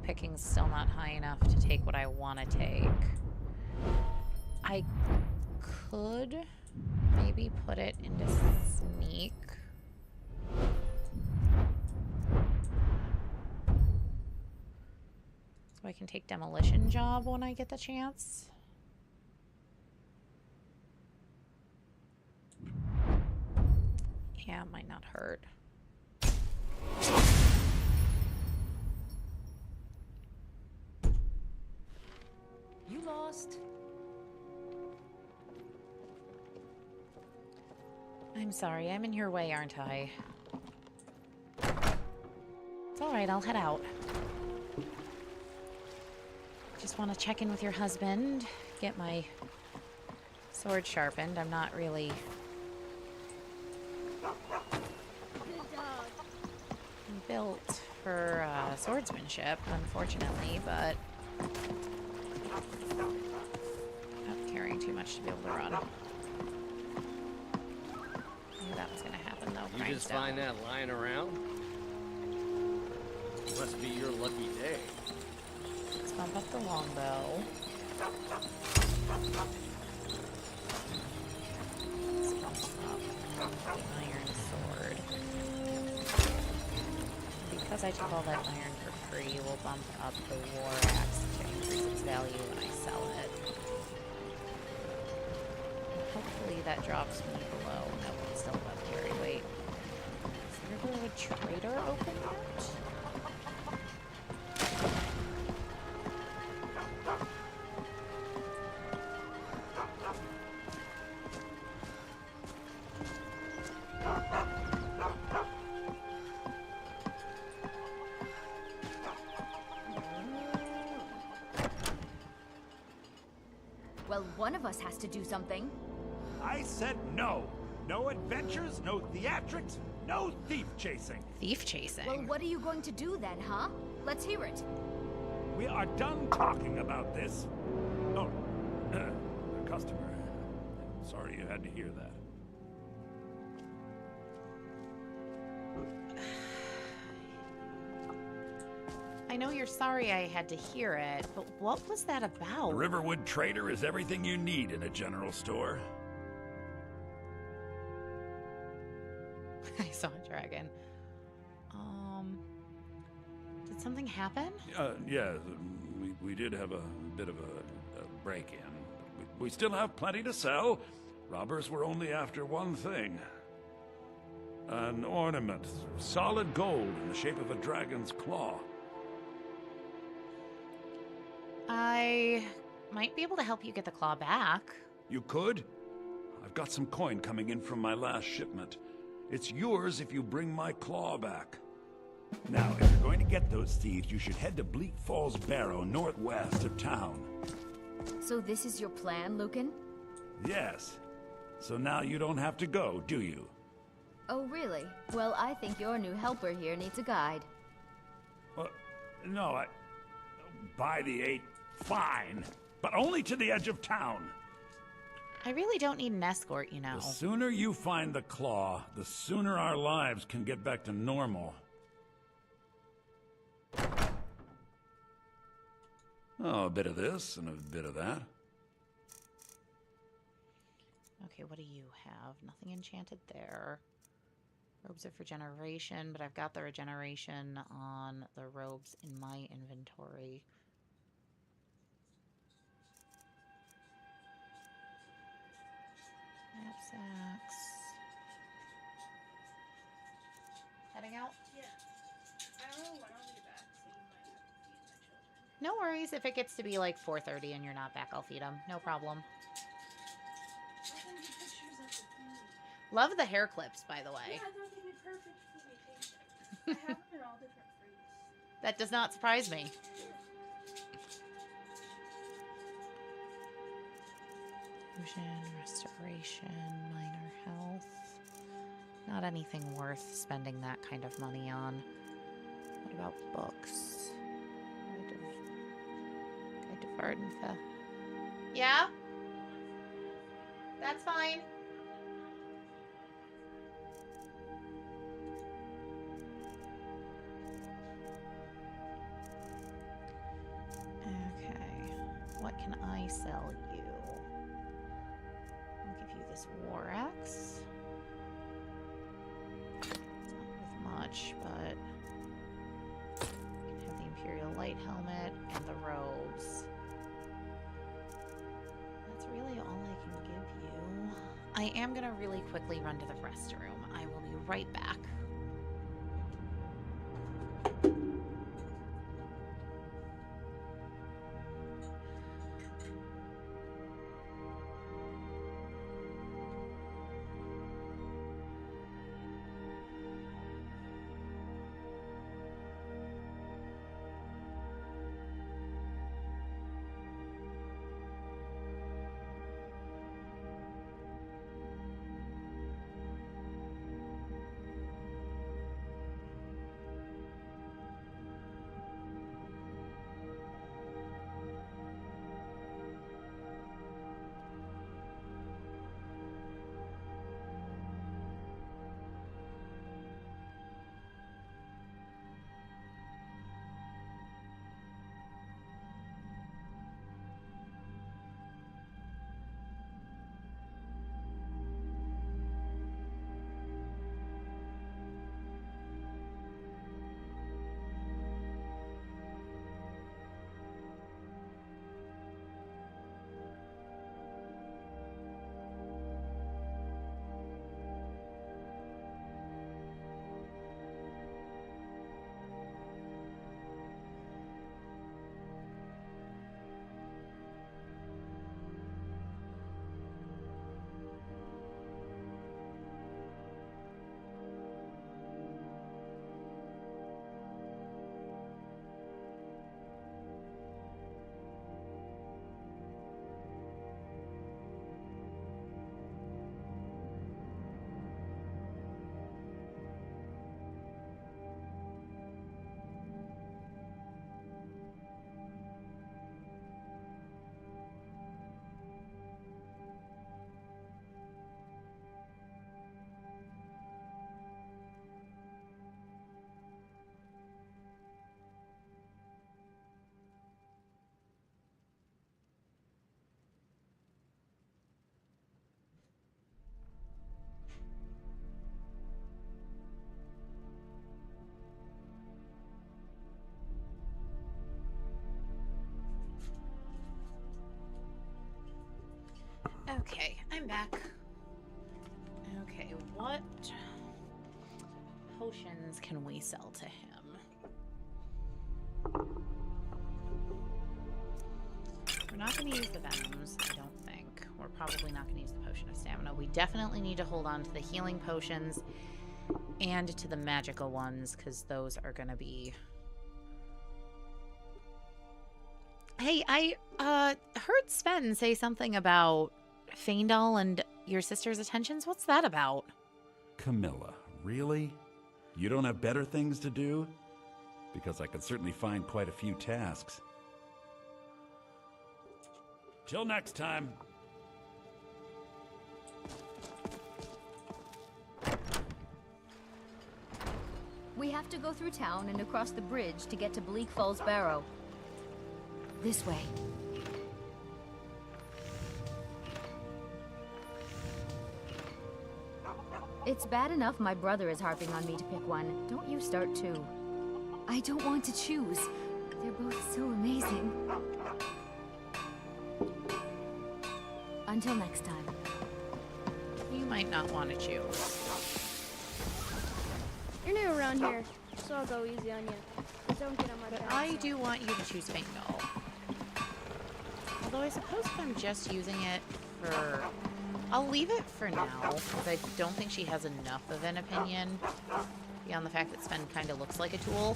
Picking's still not high enough to take what I want to take. I could maybe put it into sneak. So I can take demolition job when I get the chance. Yeah, it might not hurt. You lost. I'm sorry, I'm in your way, aren't I? It's alright, I'll head out. Just want to check in with your husband, get my sword sharpened. I'm not really built for swordsmanship, unfortunately, but not carrying too much to be able to run. Knew that was going to happen, though. You just find that lying around? Must be your lucky day. Let's bump up the longbow. Let's bump up the iron sword. Because I took all that iron for free, we'll bump up the war axe to increase its value when I sell it. Hopefully that drops me below. Nope, it's still above carry weight. Is there a trader open yet? Well, one of us has to do something. I said no. No adventures, no theatrics, no thief chasing. Thief chasing? Well, what are you going to do then, huh? Let's hear it. We are done talking about this. Oh, a customer. Sorry you had to hear that. I know you're sorry I had to hear it, but what was that about? The Riverwood Trader is everything you need in a general store. I saw a dragon. Did something happen? Yeah, we did have a bit of a break-in. We still have plenty to sell. Robbers were only after one thing. An ornament, solid gold in the shape of a dragon's claw. I might be able to help you get the claw back. You could? I've got some coin coming in from my last shipment. It's yours if you bring my claw back. Now, if you're going to get those thieves, you should head to Bleak Falls Barrow, northwest of town. So this is your plan, Lucan? Yes. So now you don't have to go, do you? Oh, really? Well, I think your new helper here needs a guide. No, by the 8, fine. But only to the edge of town. I really don't need an escort, you know. The sooner you find the claw, the sooner our lives can get back to normal. Oh, a bit of this and a bit of that. Okay, what do you have? Nothing enchanted there. Robes are for regeneration, but I've got the regeneration on the robes in my inventory. Knapsacks. Heading out? Yeah. I don't know when I'll be back, so you might have to feed my children. No worries. If it gets to be like 4:30 and you're not back, I'll feed them. No problem. I can get pictures of the food. Love the hair clips, by the way. Yeah, I thought they'd be perfect for vacation. I have them in all different fruits. That does not surprise me. Fusion, restoration, minor health. Not anything worth spending that kind of money on. What about books? Guide to Vardenfell. Yeah? That's fine. Okay. What can I sell you? I'll give you this war axe. It's not worth much, but you can have the Imperial Light Helmet and the robes. That's really all I can give you. I am gonna really quickly run to the restroom. I will be right back. Okay, I'm back. Okay, what potions can we sell to him? We're not going to use the venoms, I don't think. We're probably not going to use the potion of stamina. We definitely need to hold on to the healing potions and to the magical ones, because those are going to be... Hey, I heard Sven say something about Faendal and your sister's attentions. What's that about? Camilla, really? You don't have better things to do? Because I could certainly find quite a few tasks. Till next time. We have to go through town and across the bridge to get to Bleak Falls Barrow. This way. It's bad enough my brother is harping on me to pick one. Don't you start too. I don't want to choose. They're both so amazing. Until next time. You might not want to choose. You're new around here, so I'll go easy on you. Don't get on my But bad I side. do want you to choose Faendal. Although I suppose if I'm just using it for... I'll leave it for now, because I don't think she has enough of an opinion, beyond the fact that Sven kind of looks like a tool.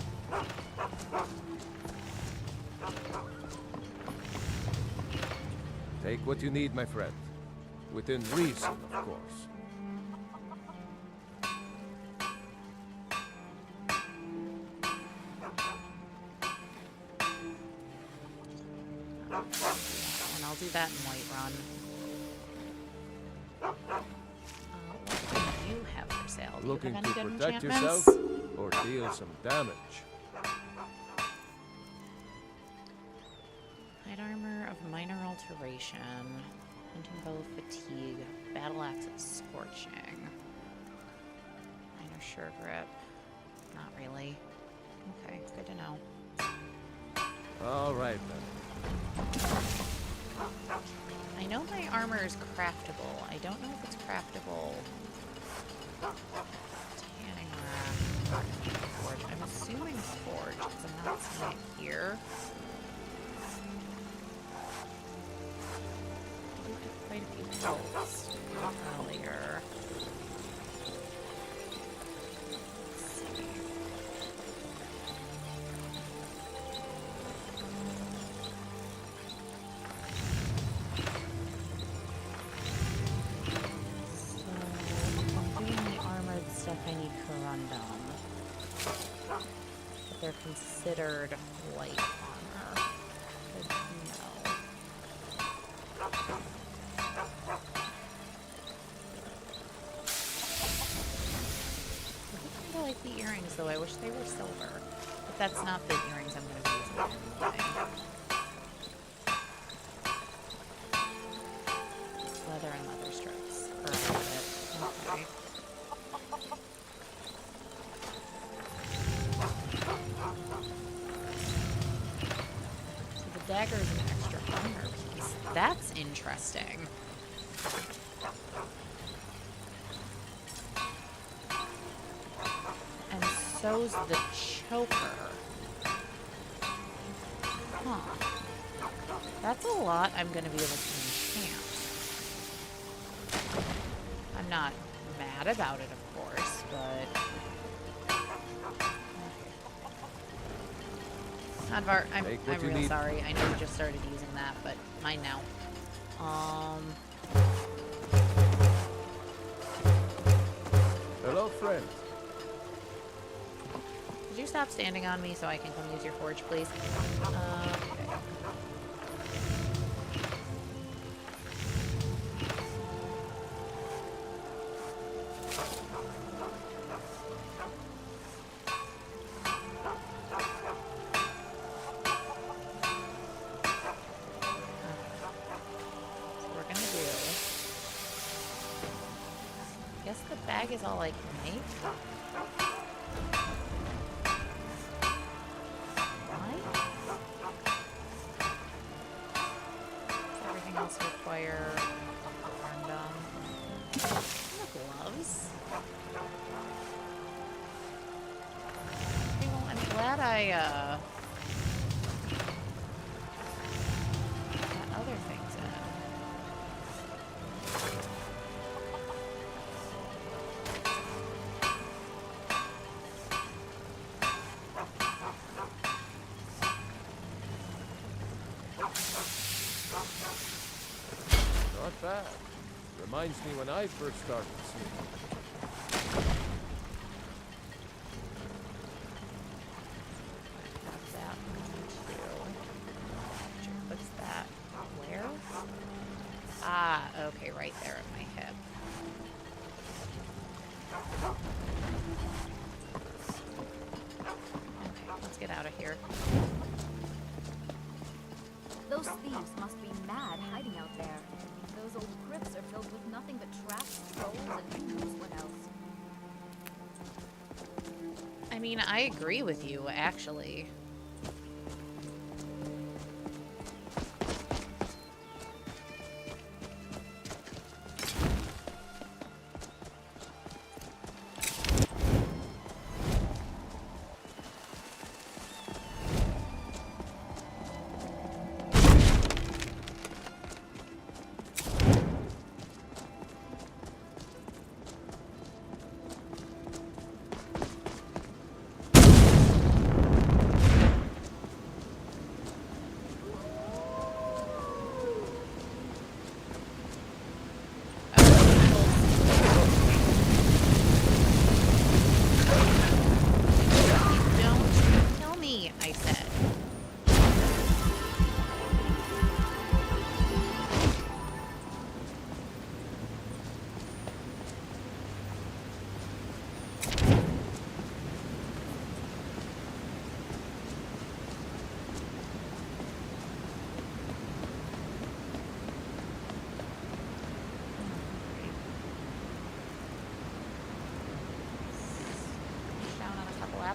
Take what you need, my friend. Within reason, of course. And I'll do that in Whiterun. What do you have for sale? Do Looking you to have any good protect enchantments? yourself or deal some damage? Light armor of minor alteration. Hunting bow of fatigue. Battle axe of scorching. Minor sure grip. Not really. Okay, good to know. All right, then. I know my armor is craftable. I don't know if it's craftable. Tanning rack. Forge. I'm assuming forge, because I'm not seeing it here. We had quite a few helps earlier. Let's see. Stuff I need corundum. But they're considered light armor. Good to know. I do kind of like the earrings though. I wish they were silver. But that's not the earrings I'm going to be using anyway. Leather and leather strips. For all of it. Okay. Dagger is an extra armor piece. That's interesting. And so's the choker. Huh. That's a lot I'm going to be able to enchant. I'm not mad about it, of course, but... Advar, I'm real sorry. I know you just started using that, but mine now. Hello, friend. Could you stop standing on me so I can come use your forge, please? Okay. Is all I can make. What? Everything else require corundum. Gloves. Okay, well, I'm glad I got other things in. Not bad. Reminds me when I first started sneaking. That one too. What's that? Where? Ah, okay, right there at my hip. Okay, let's get out of here. Those thieves must be mad hiding out there. Those old crypts are filled with nothing but traps, trolls, and who knows what else. I mean, I agree with you, actually.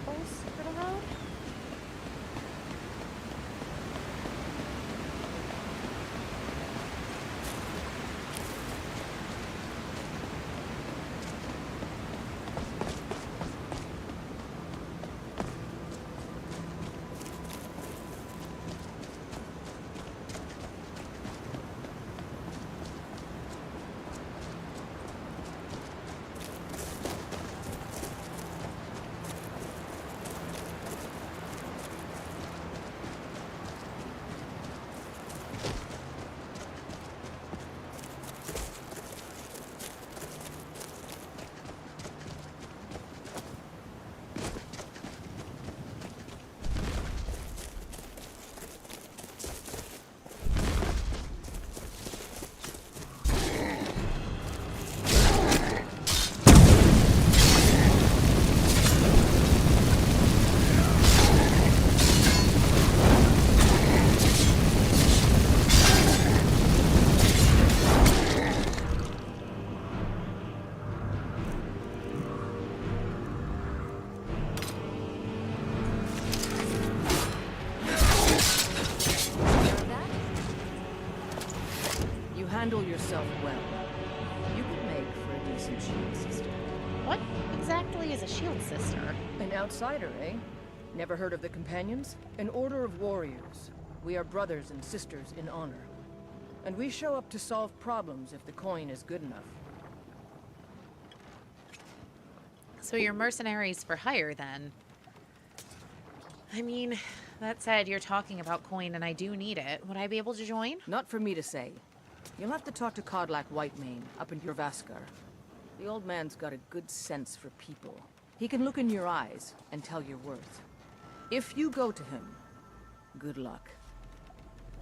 apples for the road? Handle yourself well. You could make for a decent shield sister. What exactly is a shield sister? An outsider, eh? Never heard of the Companions? An order of warriors. We are brothers and sisters in honor. And we show up to solve problems if the coin is good enough. So you're mercenaries for hire, then? I mean, that said, you're talking about coin and I do need it. Would I be able to join? Not for me to say. You'll have to talk to Kodlak Whitemane up in Jorvaskar. The old man's got a good sense for people. He can look in your eyes and tell your worth. If you go to him, good luck.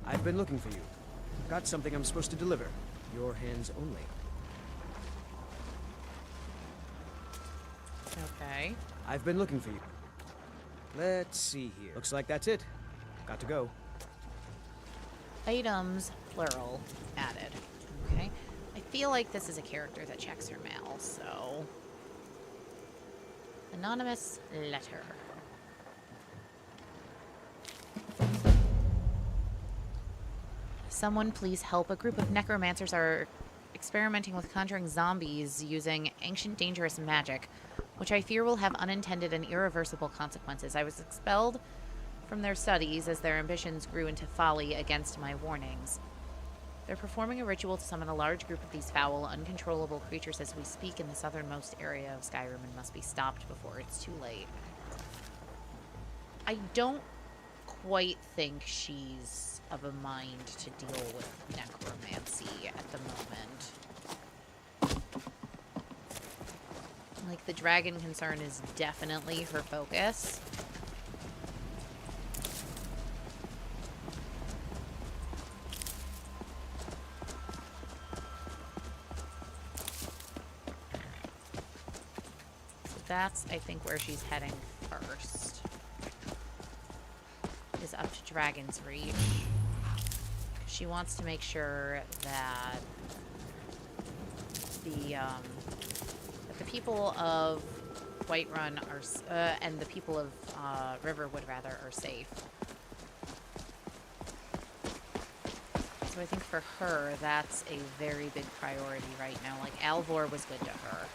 I've been looking for you. Got something I'm supposed to deliver. Your hands only. Okay. I've been looking for you. Let's see here. Looks like that's it. Got to go. Items, plural, added. Okay. I feel like this is a character that checks her mail, so... Anonymous letter. Someone please help. A group of necromancers are experimenting with conjuring zombies using ancient dangerous magic, which I fear will have unintended and irreversible consequences. I was expelled from their studies as their ambitions grew into folly against my warnings. They're performing a ritual to summon a large group of these foul, uncontrollable creatures as we speak in the southernmost area of Skyrim and must be stopped before it's too late. I don't quite think she's of a mind to deal with necromancy at the moment. Like, the dragon concern is definitely her focus. That's, I think, where she's heading first. Is up to Dragon's Reach. She wants to make sure that the people of Whiterun are, and the people of Riverwood, rather, are safe. So I think for her, that's a very big priority right now. Like, Alvor was good to her.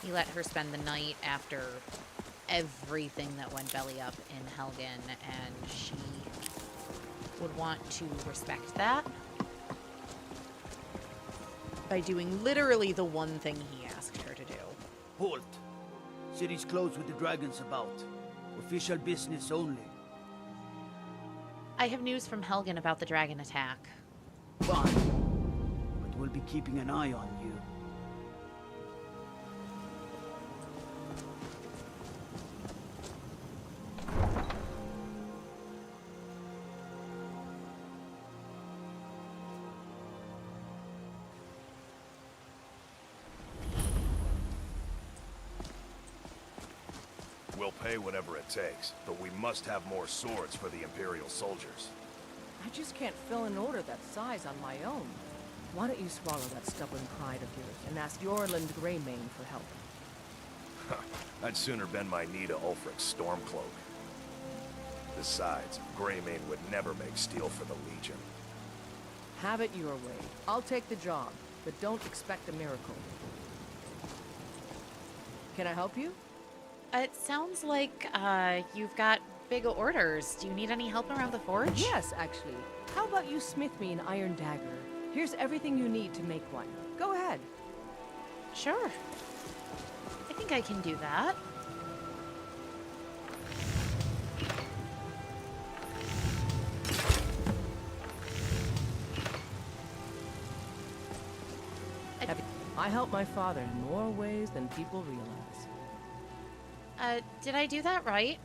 He let her spend the night after everything that went belly up in Helgen, and she would want to respect that by doing literally the one thing he asked her to do. Halt! City's closed with the dragons about. Official business only. I have news from Helgen about the dragon attack. Fine. But we'll be keeping an eye on you. We'll pay whatever it takes, but we must have more swords for the Imperial soldiers. I just can't fill an order that size on my own. Why don't you swallow that stubborn pride of yours and ask Yorland Greymane for help? I'd sooner bend my knee to Ulfric's Stormcloak. Besides, Greymane would never make steel for the Legion. Have it your way. I'll take the job, but don't expect a miracle. Can I help you? It sounds like you've got big orders. Do you need any help around the forge? Yes, actually. How about you smith me an iron dagger? Here's everything you need to make one. Go ahead. Sure. I think I can do that. I help my father in more ways than people realize. Did I do that right?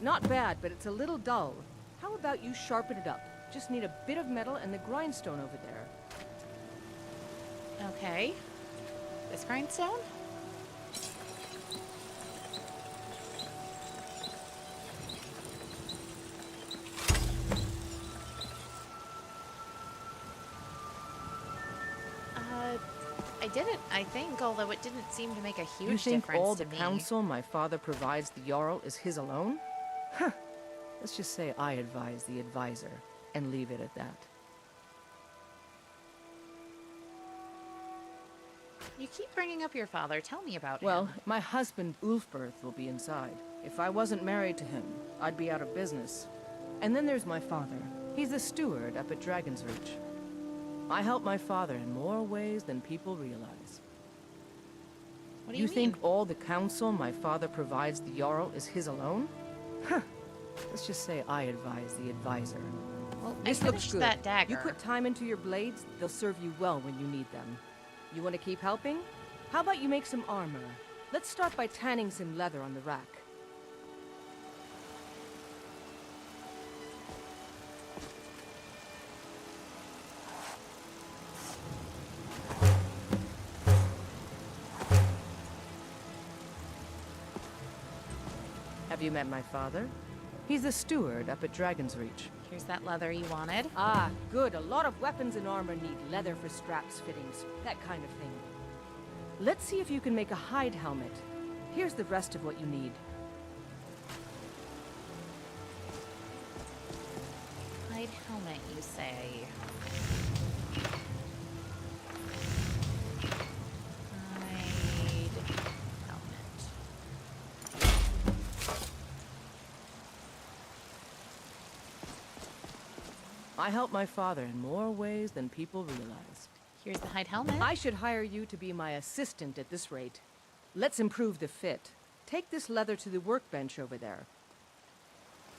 Not bad, but it's a little dull. How about you sharpen it up? Just need a bit of metal and the grindstone over there. Okay. This grindstone? I did it, I think, although it didn't seem to make a huge You think difference all to the me. counsel my father provides the Jarl is his alone? Huh. Let's just say I advise the advisor, and leave it at that. You keep bringing up your father. Tell me about Well, him. my husband, Ulfberth, will be inside. If I wasn't married to him, I'd be out of business. And then there's my father. He's the steward up at Dragon's Reach. I help my father in more ways than people realize. What do you mean? Think all the counsel my father provides the Jarl is his alone? Huh. Let's just say I advise the advisor. Well, This I looks finished good. that dagger. You put time into your blades, they'll serve you well when you need them. You want to keep helping? How about you make some armor? Let's start by tanning some leather on the rack. Have you met my father? He's the steward up at Dragon's Reach. Here's that leather you wanted. Ah, good. A lot of weapons and armor need leather for straps, fittings, that kind of thing. Let's see if you can make a hide helmet. Here's the rest of what you need. Hide helmet, you say? Hide helmet. I help my father in more ways than people realize. Here's the hide helmet. I should hire you to be my assistant at this rate. Let's improve the fit. Take this leather to the workbench over there.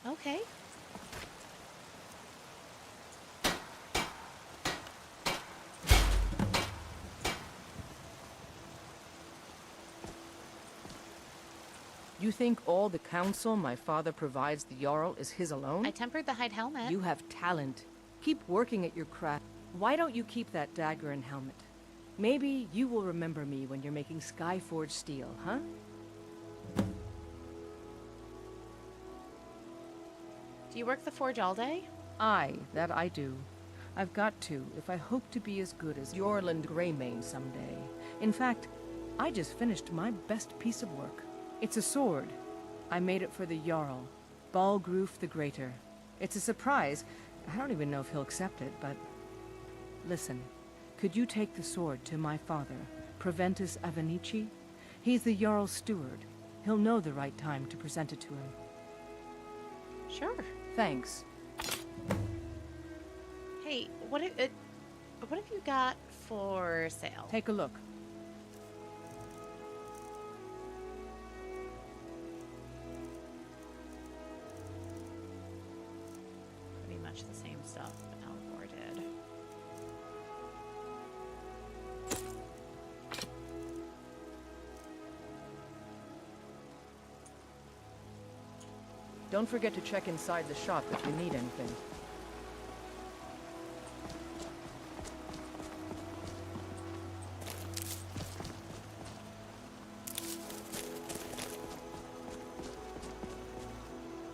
Okay. You think all the counsel my father provides the Jarl is his alone? I tempered the hide helmet. You have talent. Keep working at your craft. Why don't you keep that dagger and helmet? Maybe you will remember me when you're making Skyforged steel, huh? Do you work the forge all day? Aye, that I do. I've got to, if I hope to be as good as Jorland Greymane someday. In fact, I just finished my best piece of work. It's a sword. I made it for the Jarl, Balgruf the Greater. It's a surprise. I don't even know if he'll accept it, but... Listen, could you take the sword to my father, Proventus Avenici? He's the Jarl's steward. He'll know the right time to present it to him. Sure. Thanks. Hey, what have you got for sale? Take a look. Pretty much the same stuff Alvor did. Don't forget to check inside the shop if you need anything.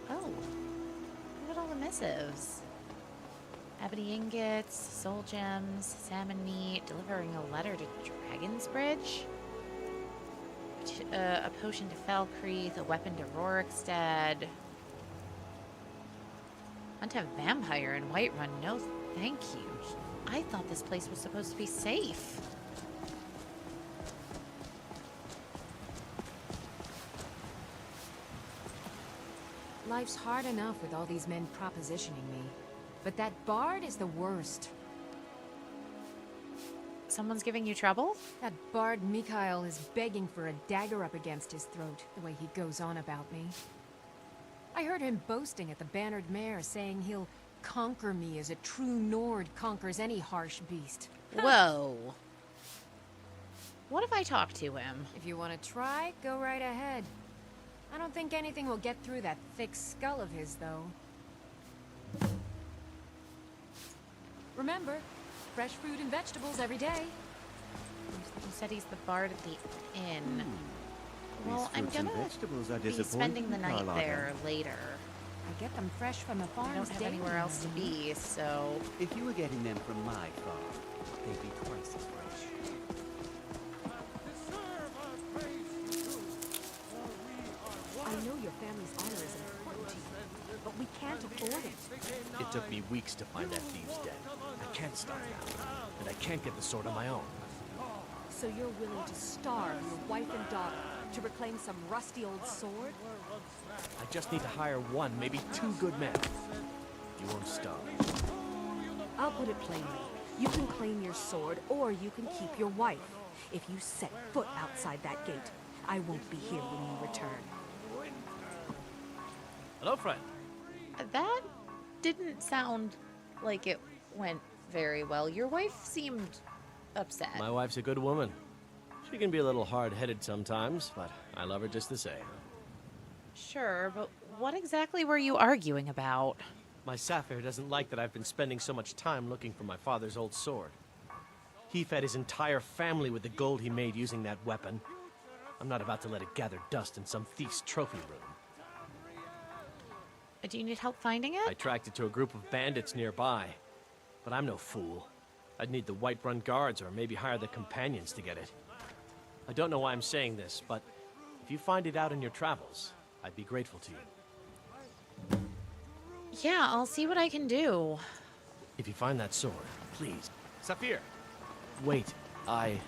Oh, look at all the missives. Ebony ingots, soul gems, salmon meat, delivering a letter to Dragon's Bridge. a potion to Falkreath, a weapon to Rorikstead. Want to have vampire in Whiterun? No, thank you. I thought this place was supposed to be safe. Life's hard enough with all these men propositioning me. But that bard is the worst. Someone's giving you trouble? That bard Mikhail is begging for a dagger up against his throat, the way he goes on about me. I heard him boasting at the Bannered Mare, saying he'll conquer me as a true Nord conquers any harsh beast. Whoa. What if I talk to him? If you want to try, go right ahead. I don't think anything will get through that thick skull of his, though. Remember, fresh fruit and vegetables every day. You said he's the bard at the inn. Well, I'm fruits and gonna vegetables are be spending the night Carlotta. there later. I get them fresh from the farms. I don't have anywhere else to be, so... If you were getting them from my farm, they'd be twice as fresh. I know your family's honor is important to you, but we can't afford it. It took me weeks to find that thieves' den. I can't stop now, and I can't get the sword on my own. So you're willing to starve your wife and daughter to reclaim some rusty old sword? I just need to hire one, maybe two good men. You won't starve. I'll put it plainly. You can claim your sword, or you can keep your wife. If you set foot outside that gate, I won't be here when you return. Hello, friend. That didn't sound like it went very well. Your wife seemed upset. My wife's a good woman. She can be a little hard-headed sometimes, but I love her just the same. Sure, but what exactly were you arguing about? My Sapphire doesn't like that I've been spending so much time looking for my father's old sword. He fed his entire family with the gold he made using that weapon. I'm not about to let it gather dust in some thief's trophy room. Do you need help finding it? I tracked it to a group of bandits nearby, but I'm no fool. I'd need the Whiterun guards or maybe hire the companions to get it. I don't know why I'm saying this, but if you find it out in your travels, I'd be grateful to you. Yeah, I'll see what I can do. If you find that sword, please. Saphir! Wait, I...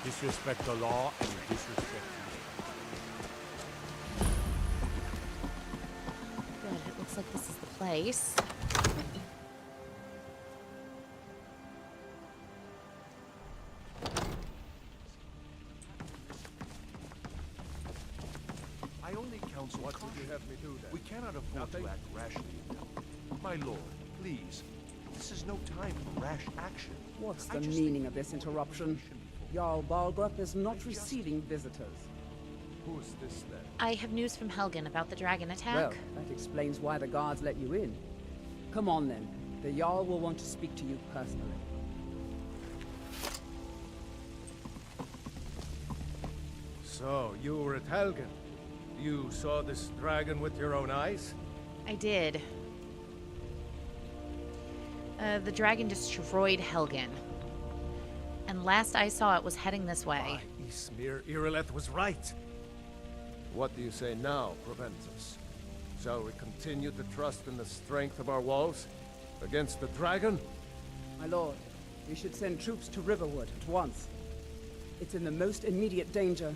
Disrespect the law and you disrespect me. Good, it looks like this is the place. I only counsel What would you have me do then? We cannot afford to act rashly. My lord, please. This is no time for rash action. What's the meaning of this interruption? Jarl Balgrup is not receiving visitors. Who's this then? I have news from Helgen about the dragon attack. Well, that explains why the guards let you in. Come on then. The Jarl will want to speak to you personally. So, you were at Helgen. You saw this dragon with your own eyes? I did. The dragon destroyed Helgen. And last I saw it was heading this way. Ismir Irileth was right. What do you say now, Proventus? Shall we continue to trust in the strength of our walls against the dragon? My lord, we should send troops to Riverwood at once. It's in the most immediate danger.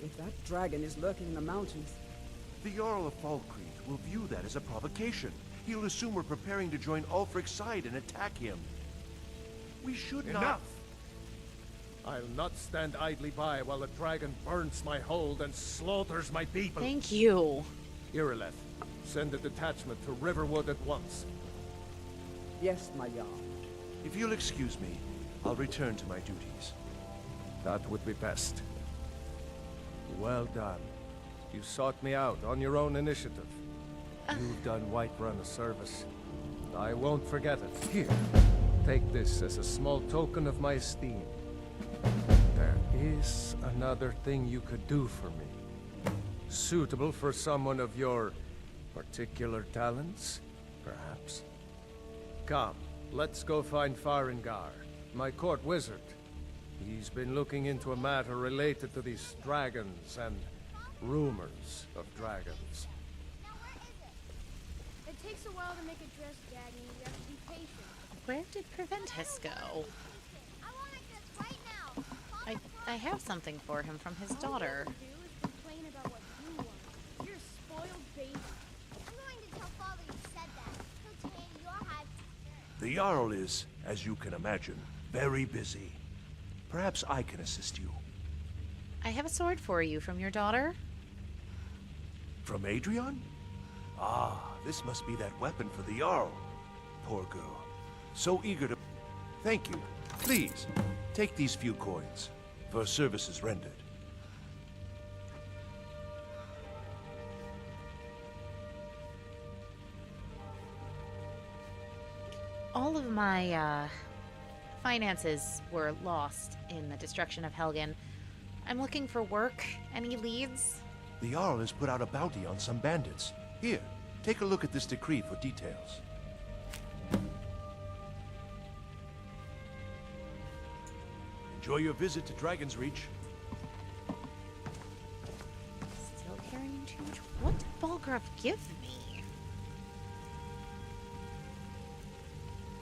If that dragon is lurking in the mountains... The Jarl of Falkreath will view that as a provocation. He'll assume we're preparing to join Ulfric's side and attack him. We should not... Enough! I'll not stand idly by while the dragon burns my hold and slaughters my people. Thank you. Irileth, send a detachment to Riverwood at once. Yes, my Jarl. If you'll excuse me, I'll return to my duties. That would be best. Well done. You sought me out on your own initiative. You've done Whiterun a service. I won't forget it. Here, take this as a small token of my esteem. There is another thing you could do for me. Suitable for someone of your particular talents, perhaps. Come, let's go find Farengar, my court wizard. He's been looking into a matter related to these dragons and rumors of dragons. It takes a while to make a dress, Daddy. You have to be patient. Where did Preventus go? I have something for him from his daughter. All you have to do is complain about what you want. You're a spoiled baby. I'm going to tell Father you said that. He'll tell you your hive. The Jarl is, as you can imagine, very busy. Perhaps I can assist you. I have a sword for you from your daughter. From Adrian? Ah, this must be that weapon for the Jarl. Poor girl. So eager to... Thank you. Please, take these few coins for services rendered. All of my, finances were lost in the destruction of Helgen. I'm looking for work. Any leads? The Jarl has put out a bounty on some bandits. Here, take a look at this decree for details. Enjoy your visit to Dragon's Reach. Still carrying too much. What did Balgraf give me?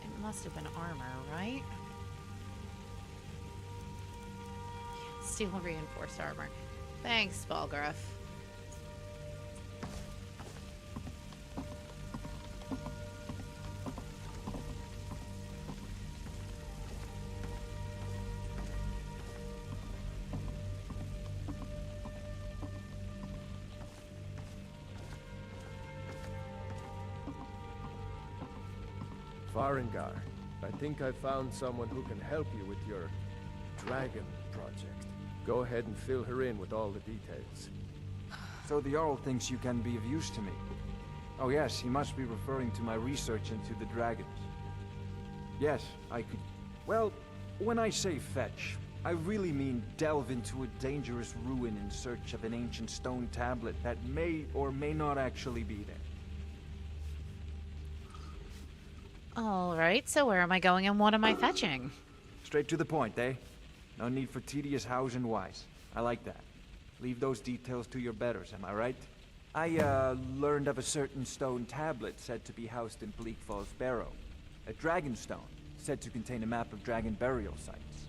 It must have been armor, right? Yeah, steel reinforced armor. Thanks, Balgraf. Farengar, I think I found someone who can help you with your dragon project. Go ahead and fill her in with all the details. So the Jarl thinks you can be of use to me. Oh yes, he must be referring to my research into the dragons. Yes, I could... Well, when I say fetch, I really mean delve into a dangerous ruin in search of an ancient stone tablet that may or may not actually be there. Alright, so where am I going and what am I fetching? Straight to the point, eh? No need for tedious hows and whys. I like that. Leave those details to your betters, am I right? I, learned of a certain stone tablet said to be housed in Bleak Falls Barrow. A dragon stone, said to contain a map of dragon burial sites.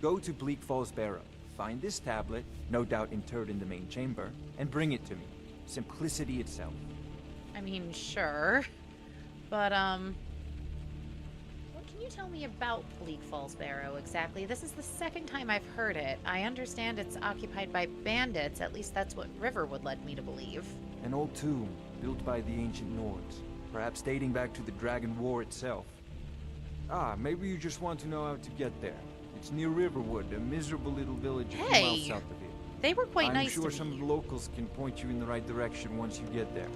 Go to Bleak Falls Barrow, find this tablet, no doubt interred in the main chamber, and bring it to me. Simplicity itself. I mean, sure. But, what can you tell me about Bleak Falls Barrow exactly? This is the second time I've heard it. I understand it's occupied by bandits, at least that's what Riverwood led me to believe. An old tomb, built by the ancient Nords, perhaps dating back to the Dragon War itself. Ah, maybe you just want to know how to get there. It's near Riverwood, a miserable little village a few miles south of here. They were quite nice to me. I'm sure some locals can point you in the right direction once you get there.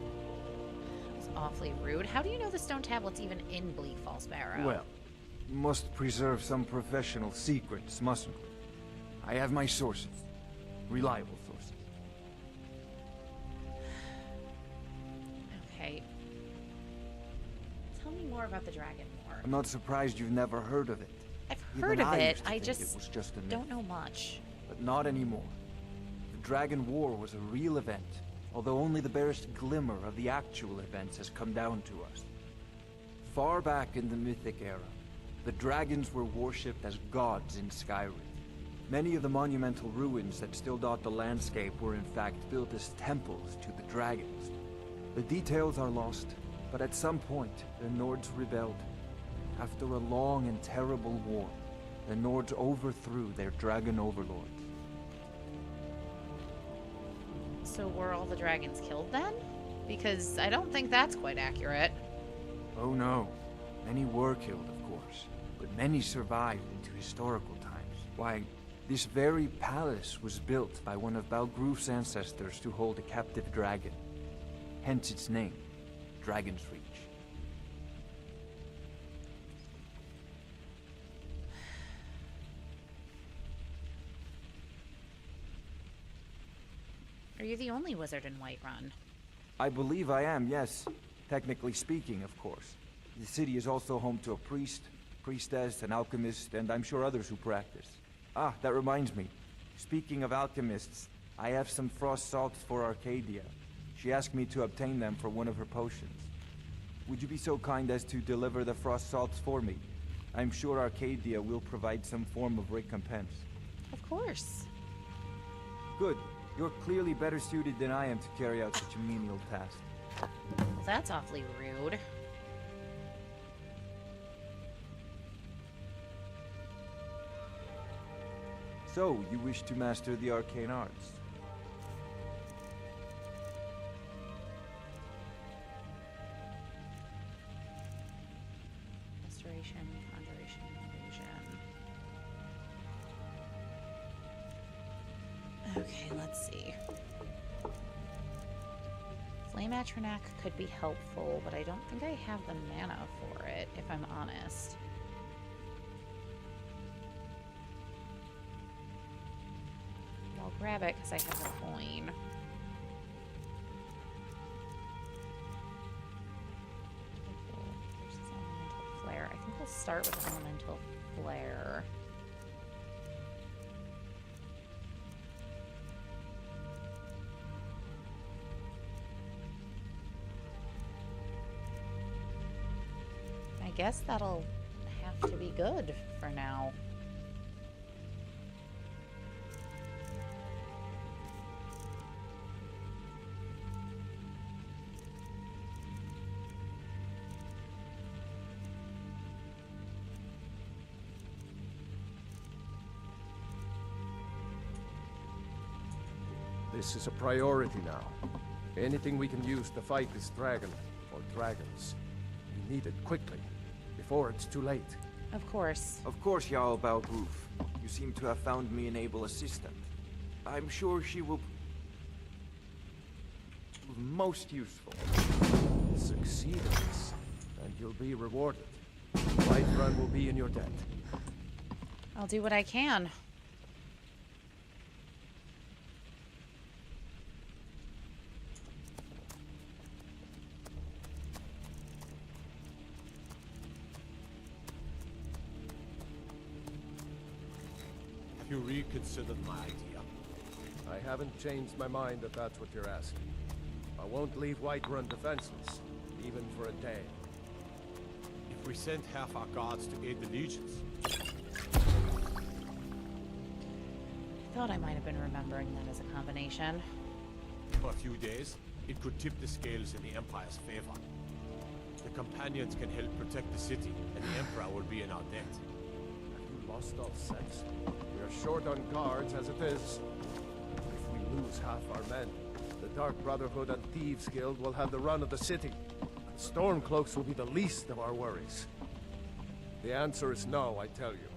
It's awfully rude. How do you know the stone tablet's even in Bleak Falls Barrow? Well, must preserve some professional secrets, mustn't we? I have my sources. Reliable sources. Okay. Tell me more about the Dragon War. I'm not surprised you've never heard of it. I've Even heard of I it, used to I think just it was just a myth. don't know much. But not anymore. The Dragon War was a real event, although only the barest glimmer of the actual events has come down to us. Far back in the Mythic era, the dragons were worshipped as gods in Skyrim. Many of the monumental ruins that still dot the landscape were in fact built as temples to the dragons. The details are lost, but at some point, the Nords rebelled. After a long and terrible war, the Nords overthrew their dragon overlords. So were all the dragons killed then? Because I don't think that's quite accurate. Oh no. Many were killed, of course, but many survived into historical times. Why, this very palace was built by one of Balgruf's ancestors to hold a captive dragon. Hence its name, Dragon's Reach. Are you the only wizard in Whiterun? I believe I am, yes. Technically speaking, of course. The city is also home to a priest, priestess, an alchemist, and I'm sure others who practice. Ah, that reminds me. Speaking of alchemists, I have some frost salts for Arcadia. She asked me to obtain them for one of her potions. Would you be so kind as to deliver the frost salts for me? I'm sure Arcadia will provide some form of recompense. Of course. Good. You're clearly better suited than I am to carry out such a menial task. Well, that's awfully rude. So, you wish to master the arcane arts? Restoration, conjuration, illusion. Okay, let's see. Flame Atronac could be helpful, but I don't think I have the mana for it, if I'm honest. I'll grab it because I have a coin. Versus Elemental Flare. I think I'll start with Elemental Flare. I guess that'll have to be good for now. This is a priority now. Anything we can use to fight this dragon, or dragons, we need it quickly, before it's too late. Of course. Of course, Jarl Balgruf. You seem to have found me an able assistant. I'm sure she will... most useful. Succeed in this, and you'll be rewarded. Whiterun will be in your debt. I'll do what I can. You reconsidered my idea. I haven't changed my mind if that's what you're asking. I won't leave Whiterun defenseless, even for a day. If we sent half our guards to aid the legions... I thought I might have been remembering that as a combination. For a few days, it could tip the scales in the Empire's favor. The companions can help protect the city, and the Emperor will be in our debt. Have you lost all sense? We are short on guards as it is. If we lose half our men, the Dark Brotherhood and Thieves Guild will have the run of the city. The Stormcloaks will be the least of our worries. The answer is no, I tell you.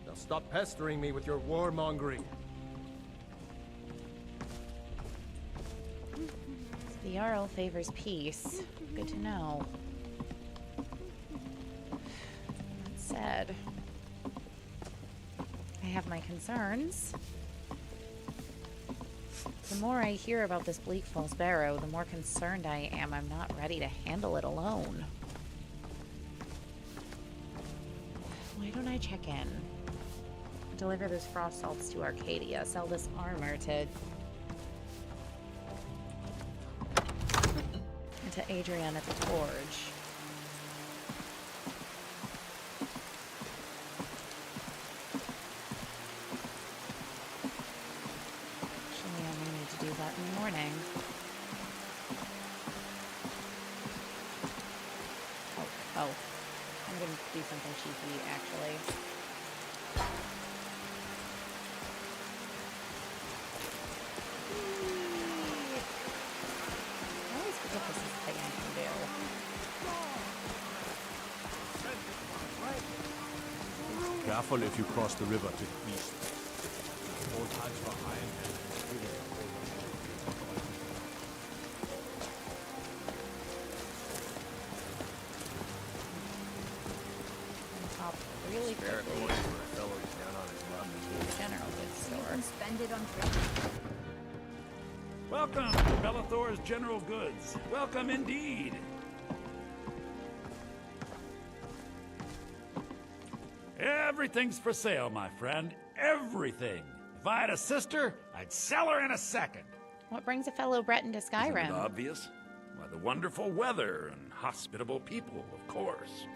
Now stop pestering me with your warmongering. The Jarl favors peace. Good to know. That said, I have my concerns. The more I hear about this Bleak Falls Barrow, the more concerned I am I'm not ready to handle it alone. Why don't I check in? Deliver those frost salts to Arcadia, sell this armor to Adrian at the forge. Actually, I may need to do that in the morning. Oh. I'm gonna do something cheeky, actually. Careful if you cross the river to the east. All hands for iron and Hop really quickly. General goods store. You can spend it on trade. Welcome to Bellathor's General Goods. Welcome indeed. Everything's for sale, my friend. Everything. If I had a sister, I'd sell her in a second. What brings a fellow Breton to Isn't Skyrim? it obvious? Why, the wonderful weather and hospitable people, of course.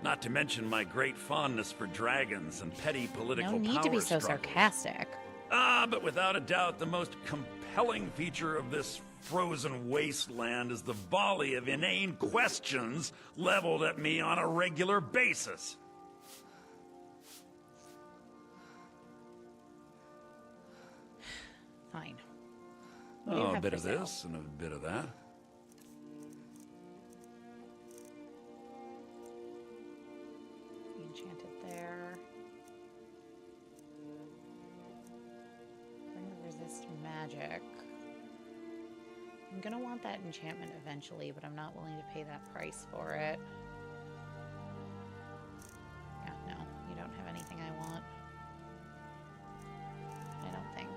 Not to mention my great fondness for dragons and petty political No need power to be so struggles. sarcastic. But without a doubt, the most compelling feature of this frozen wasteland is the volley of inane questions leveled at me on a regular basis. Fine. What do you Oh, a have bit for of sale? this and a bit of that. Enchanted there. Bring the resist magic. I'm gonna want that enchantment eventually, but I'm not willing to pay that price for it. Yeah, no, you don't have anything I want. I don't think.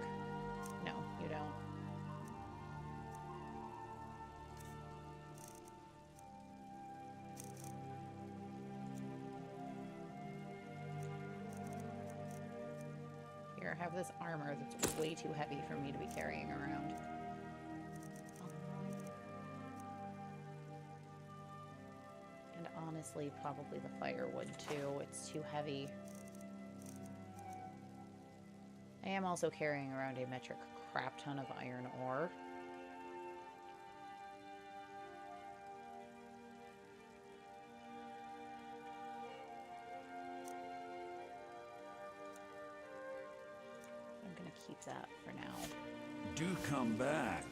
No, you don't. Here, have this armor that's way too heavy for me to be carrying around. And honestly, probably the firewood too. It's too heavy. I am also carrying around a metric crap ton of iron ore. I'm gonna keep that for now. Do come back.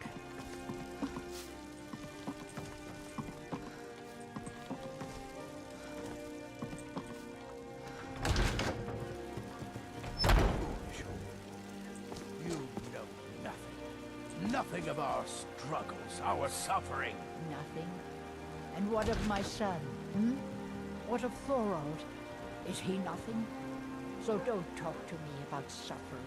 You know nothing. Nothing of our struggles, our suffering. Nothing. And what of my son, hmm? What of Thorold? Is he nothing? So don't talk to me about suffering.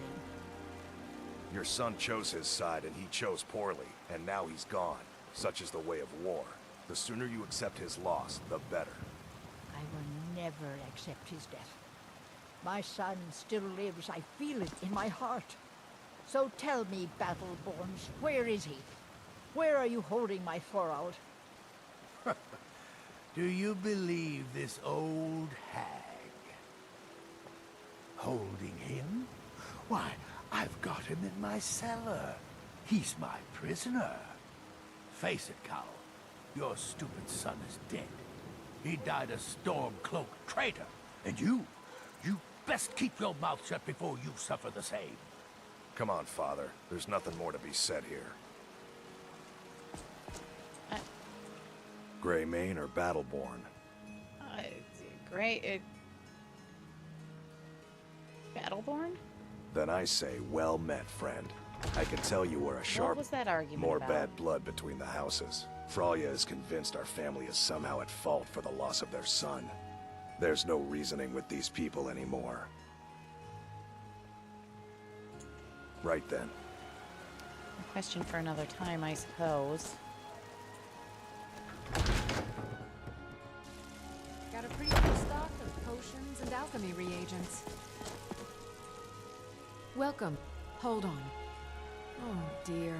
Your son chose his side, and he chose poorly, and now he's gone. Such is the way of war. The sooner you accept his loss, the better. I will never accept his death. My son still lives. I feel it in my heart. So tell me, Battleborns, where is he? Where are you holding my Thorold? Do you believe this old hag? Holding him? Why, I've got him in my cellar. He's my prisoner. Face it, Cal. Your stupid son is dead. He died a storm-cloaked traitor. And you best keep your mouth shut before you suffer the same. Come on, Father. There's nothing more to be said here. Greymane or Battleborn? Great. Battleborn? Then I say, well met, friend. I can tell you were a sharp... What was that argument More about? bad blood between the houses. Fralia is convinced our family is somehow at fault for the loss of their son. There's no reasoning with these people anymore. Right then. A question for another time, I suppose. Got a pretty good stock of potions and alchemy reagents. Welcome. Hold on. Oh dear.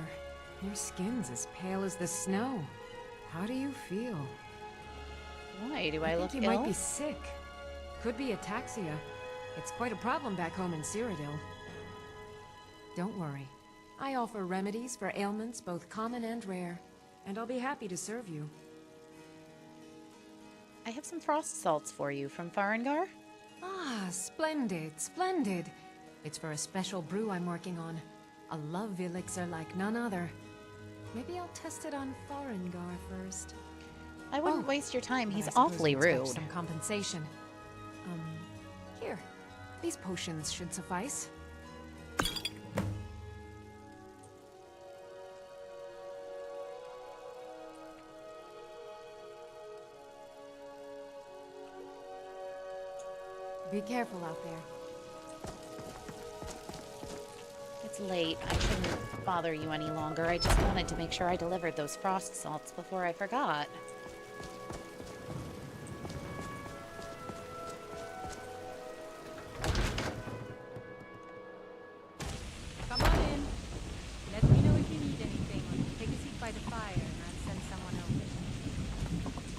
Your skin's as pale as the snow. How do you feel? Why? Do I look think ill? you might be sick. Could be ataxia. It's quite a problem back home in Cyrodiil. Don't worry. I offer remedies for ailments both common and rare, and I'll be happy to serve you. I have some frost salts for you from Farengar. Ah, splendid, splendid. It's for a special brew I'm working on. A love elixir like none other. Maybe I'll test it on Farengar first. I wouldn't waste your time. But He's I suppose awfully we'll touch rude. Some compensation. Here. These potions should suffice. Be careful out there. It's late. I shouldn't bother you any longer. I just wanted to make sure I delivered those frost salts before I forgot.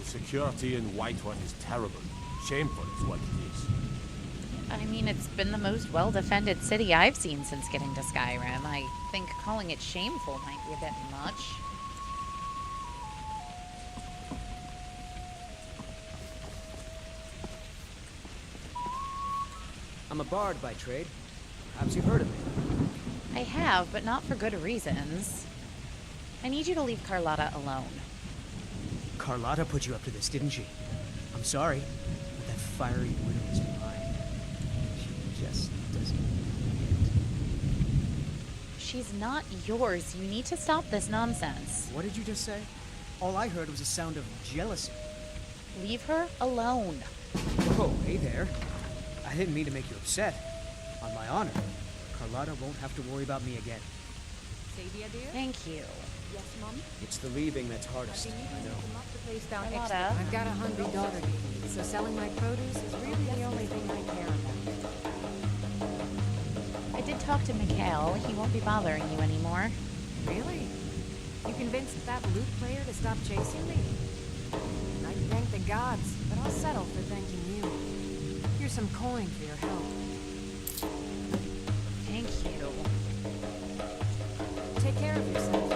Security in Whiterun is terrible. Shameful is what it is. I mean, it's been the most well-defended city I've seen since getting to Skyrim. I think calling it shameful might be a bit much. I'm a bard by trade. Perhaps you've heard of me. I have, but not for good reasons. I need you to leave Carlotta alone. Carlotta put you up to this, didn't she? I'm sorry, but that fiery widow is mine. She just doesn't get it. She's not yours. You need to stop this nonsense. What did you just say? All I heard was a sound of jealousy. Leave her alone. Oh, hey there. I didn't mean to make you upset. On my honor, Carlotta won't have to worry about me again. Sadia, dear? Thank you. Yes, Mom? It's the leaving that's hardest, I know. Carlotta? I've got a hungry daughter to feed, so selling my produce is really the only thing I care about. I did talk to Mikhail. He won't be bothering you anymore. Really? You convinced that loot player to stop chasing me? I thank the gods, but I'll settle for thanking you. Here's some coin for your help. Thank you. Take care of yourself.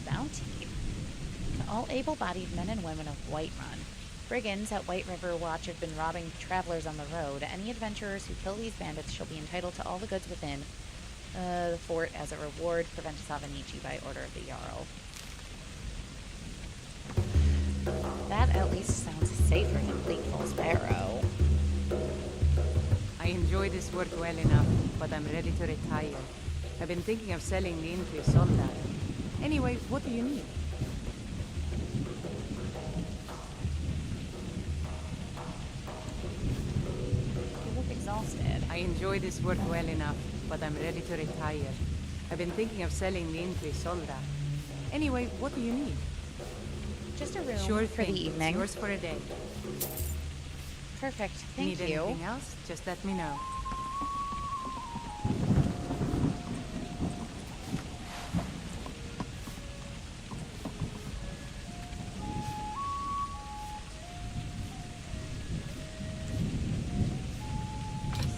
Bounty. To all able-bodied men and women of Whiterun. Brigands at White River Watch have been robbing travelers on the road. Any adventurers who kill these bandits shall be entitled to all the goods within the fort as a reward. Prevent Savanichi by order of the Jarl. That at least sounds safer than Fleet Falls Barrow. I enjoy this work well enough, but I'm ready to retire. I've been thinking of selling the Infri Soldar. Anyway, what do you need? You look exhausted. I enjoy this work well enough, but I'm ready to retire. I've been thinking of selling the Infri Soldar. Anyway, what do you need? Just a room Sure for thing. the evening. It's yours for a day. Perfect. Thank Need you. anything else? Just let me know.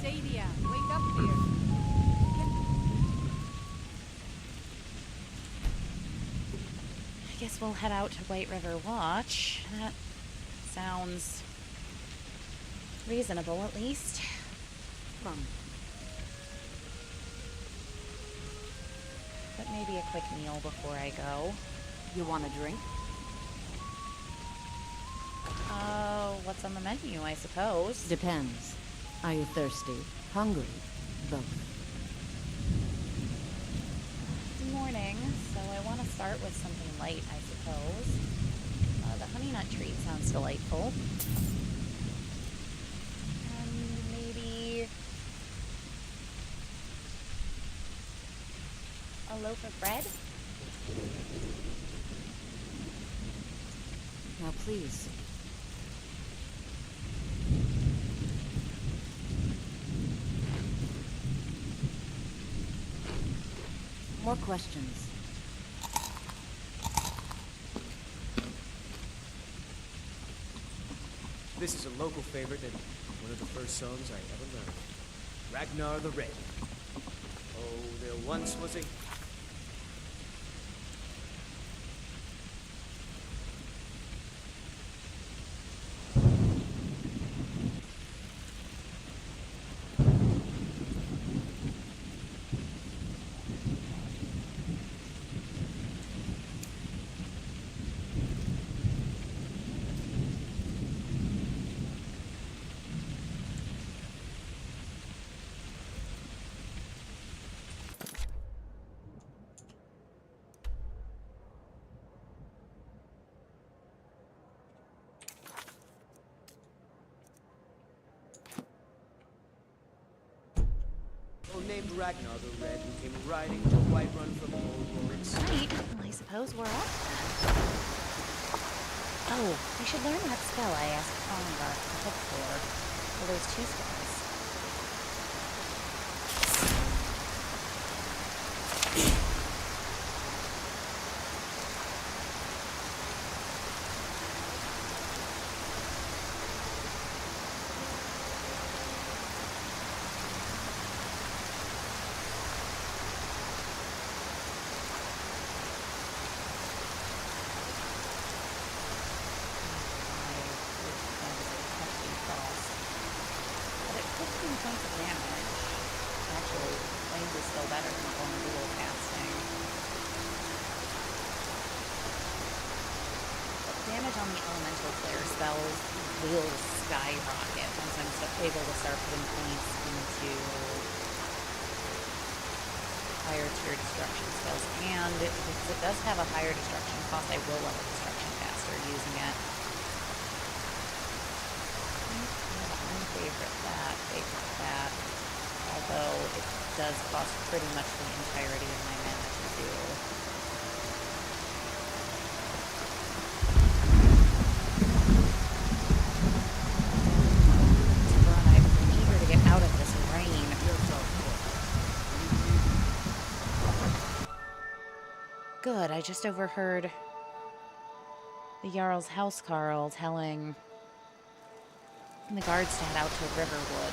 Sadia, wake up, dear. I guess we'll head out to White River Watch. That sounds reasonable, at least. Mom. But maybe a quick meal before I go. You want a drink? What's on the menu, I suppose? Depends. Are you thirsty? Hungry? Both. It's morning, so I want to start with something light, I suppose. The honey nut treat sounds delightful. And maybe a loaf of bread? Now please. More questions. This is a local favorite and one of the first songs I ever learned. Ragnar the Red. Oh, there once was a... named Ragnar the Red, who came riding to Whiterun from the old Roaring Sea. Right. Well, I suppose we're up then. Oh, we should learn that spell I asked Krongar to hook for. Well, there's two spells. Flames is still better than going dual casting. But damage on the elemental flare spells will skyrocket once I'm able to start putting points into higher tier destruction spells. And because it does have a higher destruction cost, I will level destruction faster using it. Favorite that, although it does cost pretty much the entirety of my mana to do. I'm eager to get out of this rain. Good, I just overheard the Jarl's housecarl telling the guards to head out to Riverwood.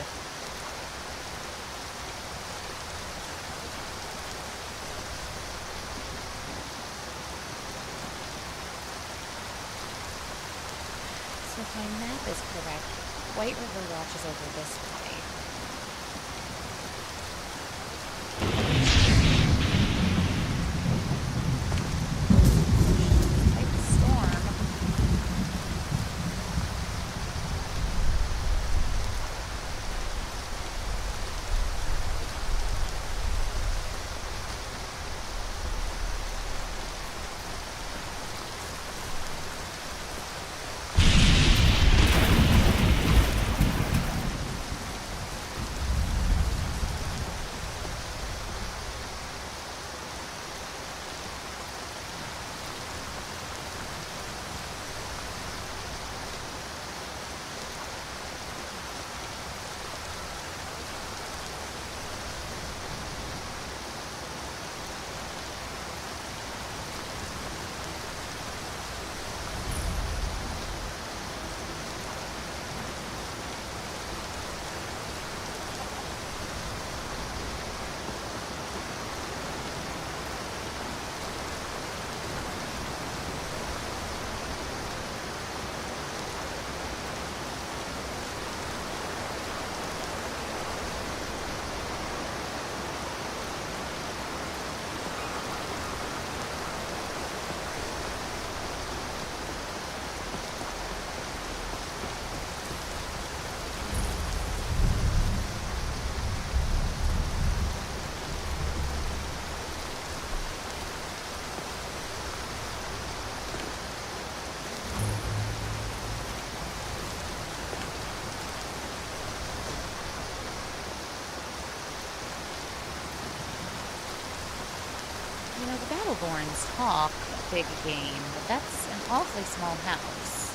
So if my map is correct, White River watches over this way. You know, the Battleborns talk a big game, but that's an awfully small house.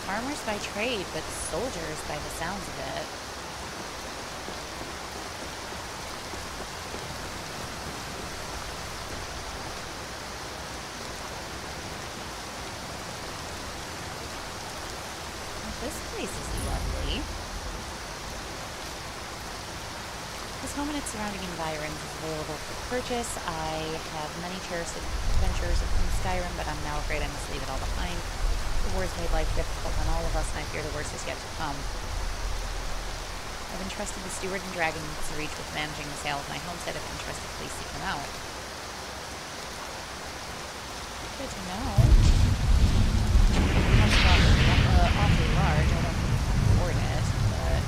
Farmers by trade, but soldiers by the sounds of it. Well, this place is lovely. This home and its surrounding environs is available for purchase. I have many cherished adventures in Skyrim, but I'm now afraid I must leave it all behind. The wars made life difficult on all of us, and I fear the worst is yet to come. I've entrusted the Steward and Dragon's Reach with managing the sale of my homestead. If interested, please seek them out. Good to know. It's awfully large. I don't think I can afford it, but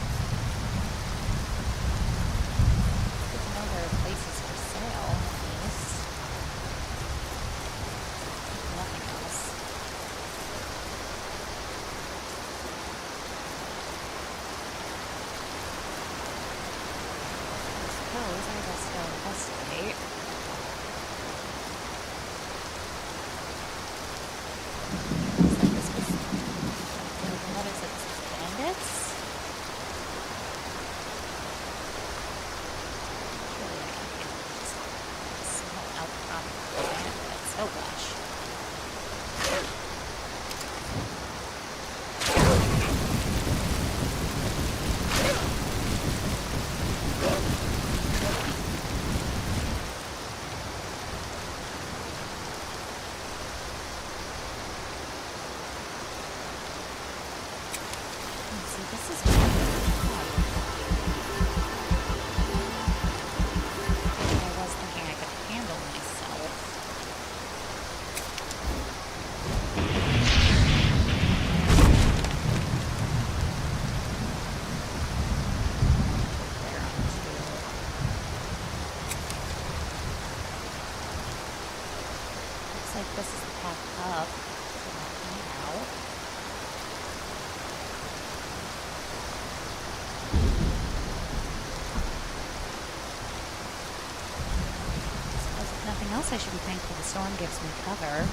there are places for sale, at least. Nothing else. I suppose I just go investigate. What is it? This was bandits? Oh gosh. this is the path up. Now. Suppose if nothing else, I should be thankful the storm gives me cover.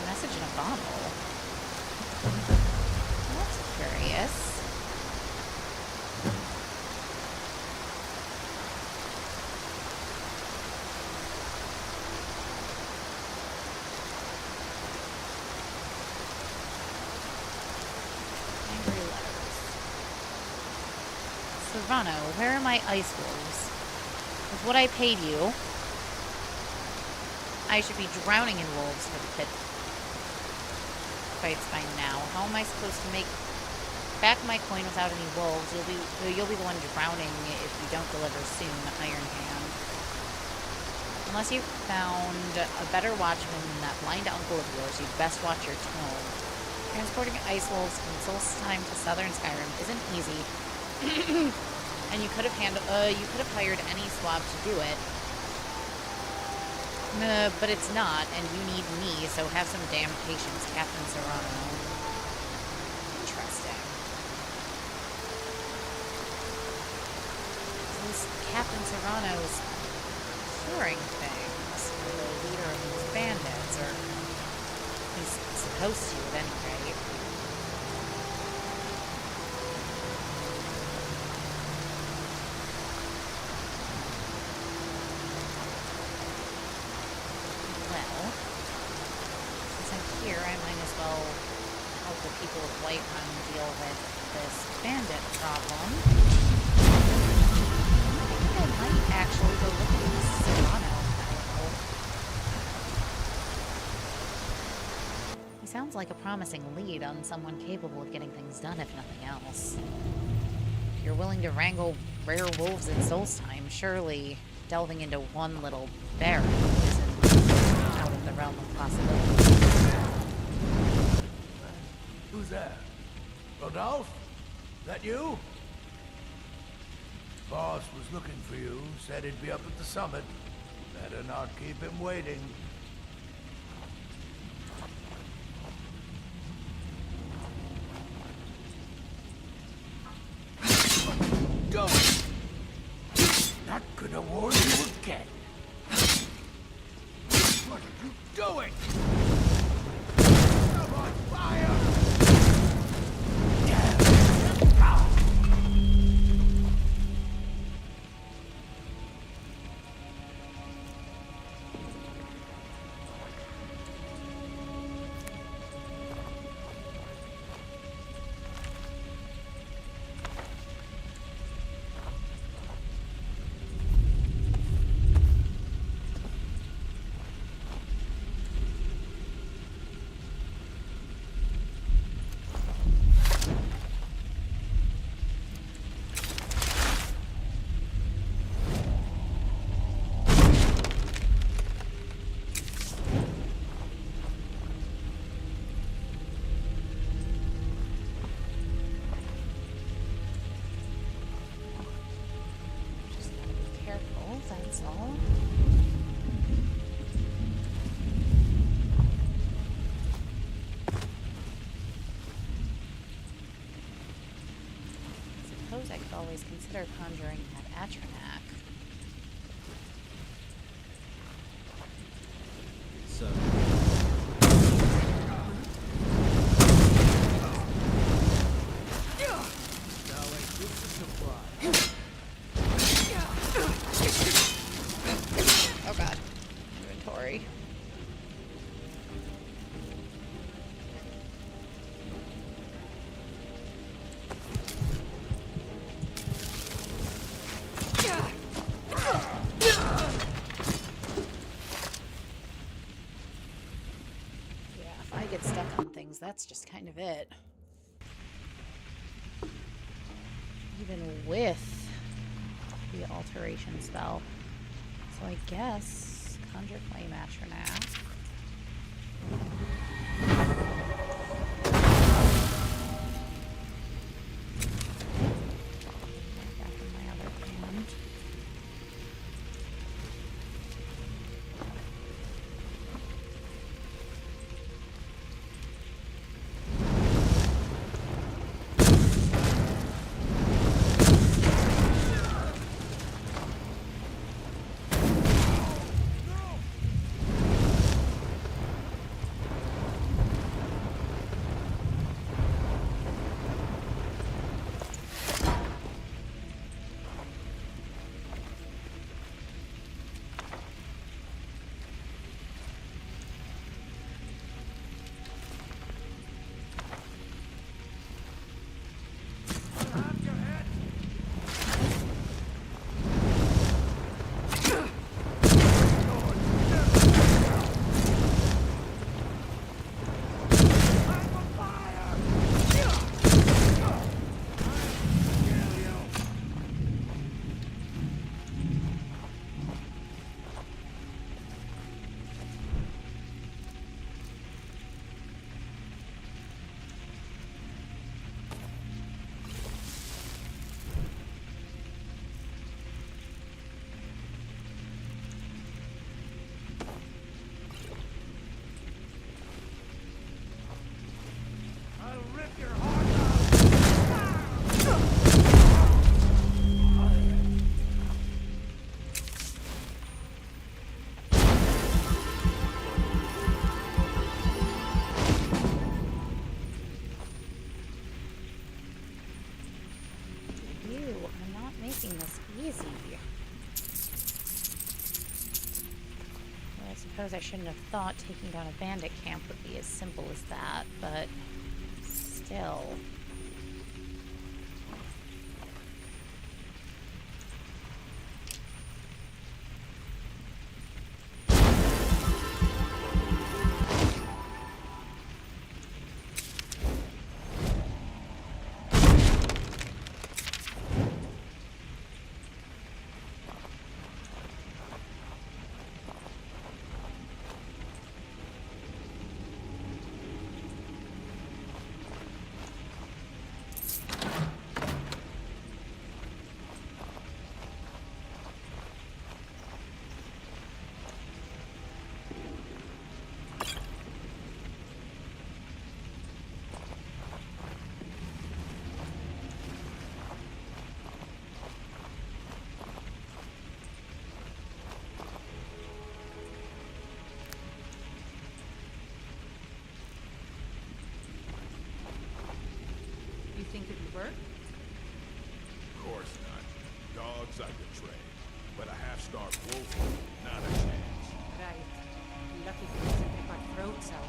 Message in a bottle. That's curious. Angry letters. Serrano, where are my ice wolves? With what I paid you, I should be drowning in wolves for the pit fights by now. How am I supposed to make back my coin without any wolves? You'll be the one drowning if you don't deliver soon, Iron Hand. Unless you found a better watchman than that blind uncle of yours, you'd best watch your tone. Transporting ice wolves from Solstheim to southern Skyrim isn't easy, and you could have hired any swab to do it. But it's not, and you need me, so have some damn patience, Captain Serrano. Interesting. This Captain Serrano's curing things for the leader of these bandits, or he's supposed to at any rate. Here, I might as well help the people of Whiterun deal with this bandit problem. I think I might actually go look at this Serrano fellow. He sounds like a promising lead on someone capable of getting things done, if nothing else. If you're willing to wrangle rare wolves in Solstheim, surely delving into one little barren isn't out of the realm of possibility. Who's that? Rodolphe? That you? Boss was looking for you, said he'd be up at the summit. Better not keep him waiting. Go! Not gonna warn you again. What are you doing? I'm on fire! all? I suppose I could always consider conjuring that Atronak. So... Oh god. Inventory. Yeah, if I get stuck on things, that's just kind of it. Even with the alteration spell. So I guess conjure flame Atronak. Back in my other hand. This easy. Well, I suppose I shouldn't have thought taking down a bandit camp would be as simple as that, but still. You think it would work? Of course not. Dogs I could train, but a half-starved wolf, not a chance. Right. Lucky for us to rip our throats out.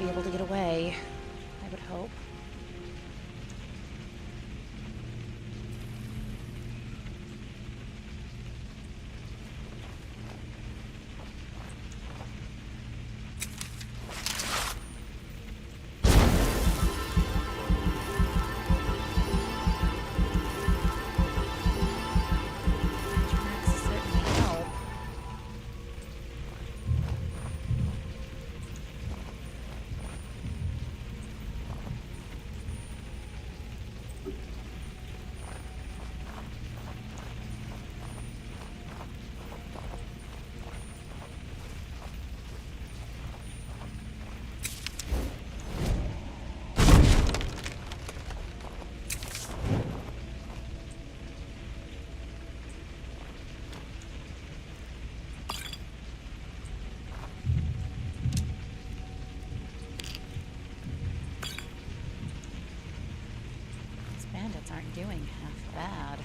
be able to get away. I would hope. Bandits aren't doing half bad.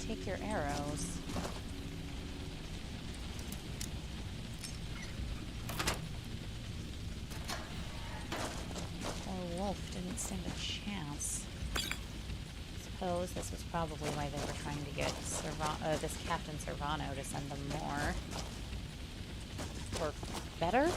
Take your arrows. Poor wolf didn't stand a chance. Suppose this was probably why they were trying to get this Captain Servano to send them more. Or better?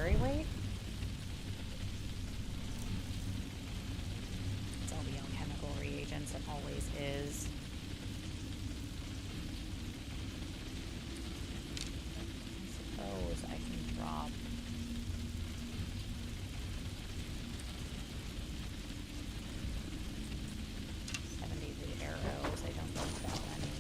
carry weight? It's all the own chemical reagents, it always is. I suppose I can drop. Arrows, I don't need that many.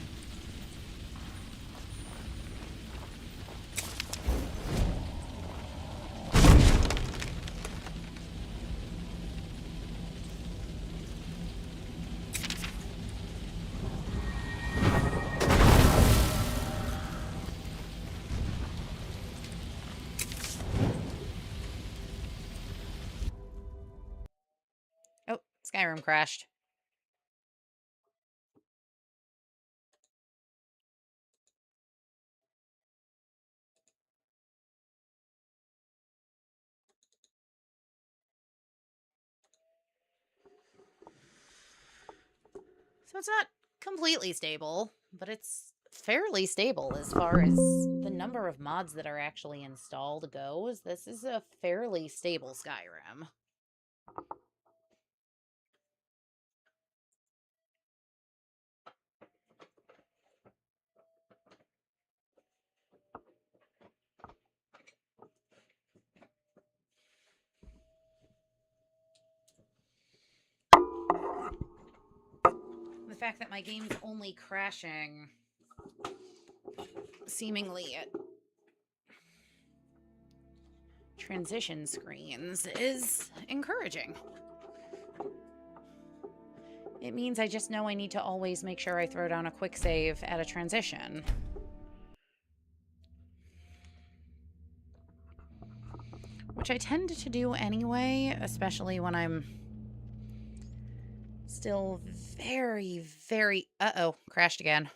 Oh, Skyrim crashed. So it's not completely stable, but it's fairly stable as far as the number of mods that are actually installed goes. This is a fairly stable Skyrim. The fact that my game's only crashing seemingly at transition screens is encouraging. It means I just know I need to always make sure I throw down a quick save at a transition. Which I tend to do anyway, especially when I'm still very... Uh-oh, crashed again.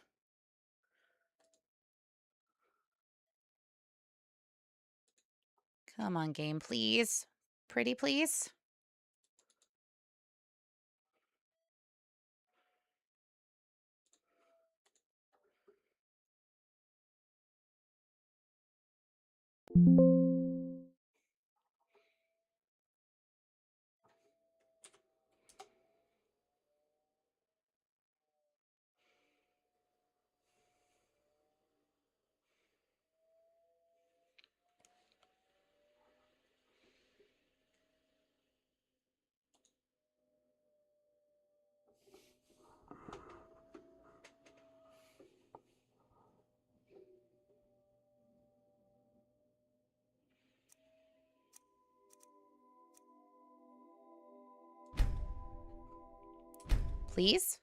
Come on, game, please. Pretty, please. Please?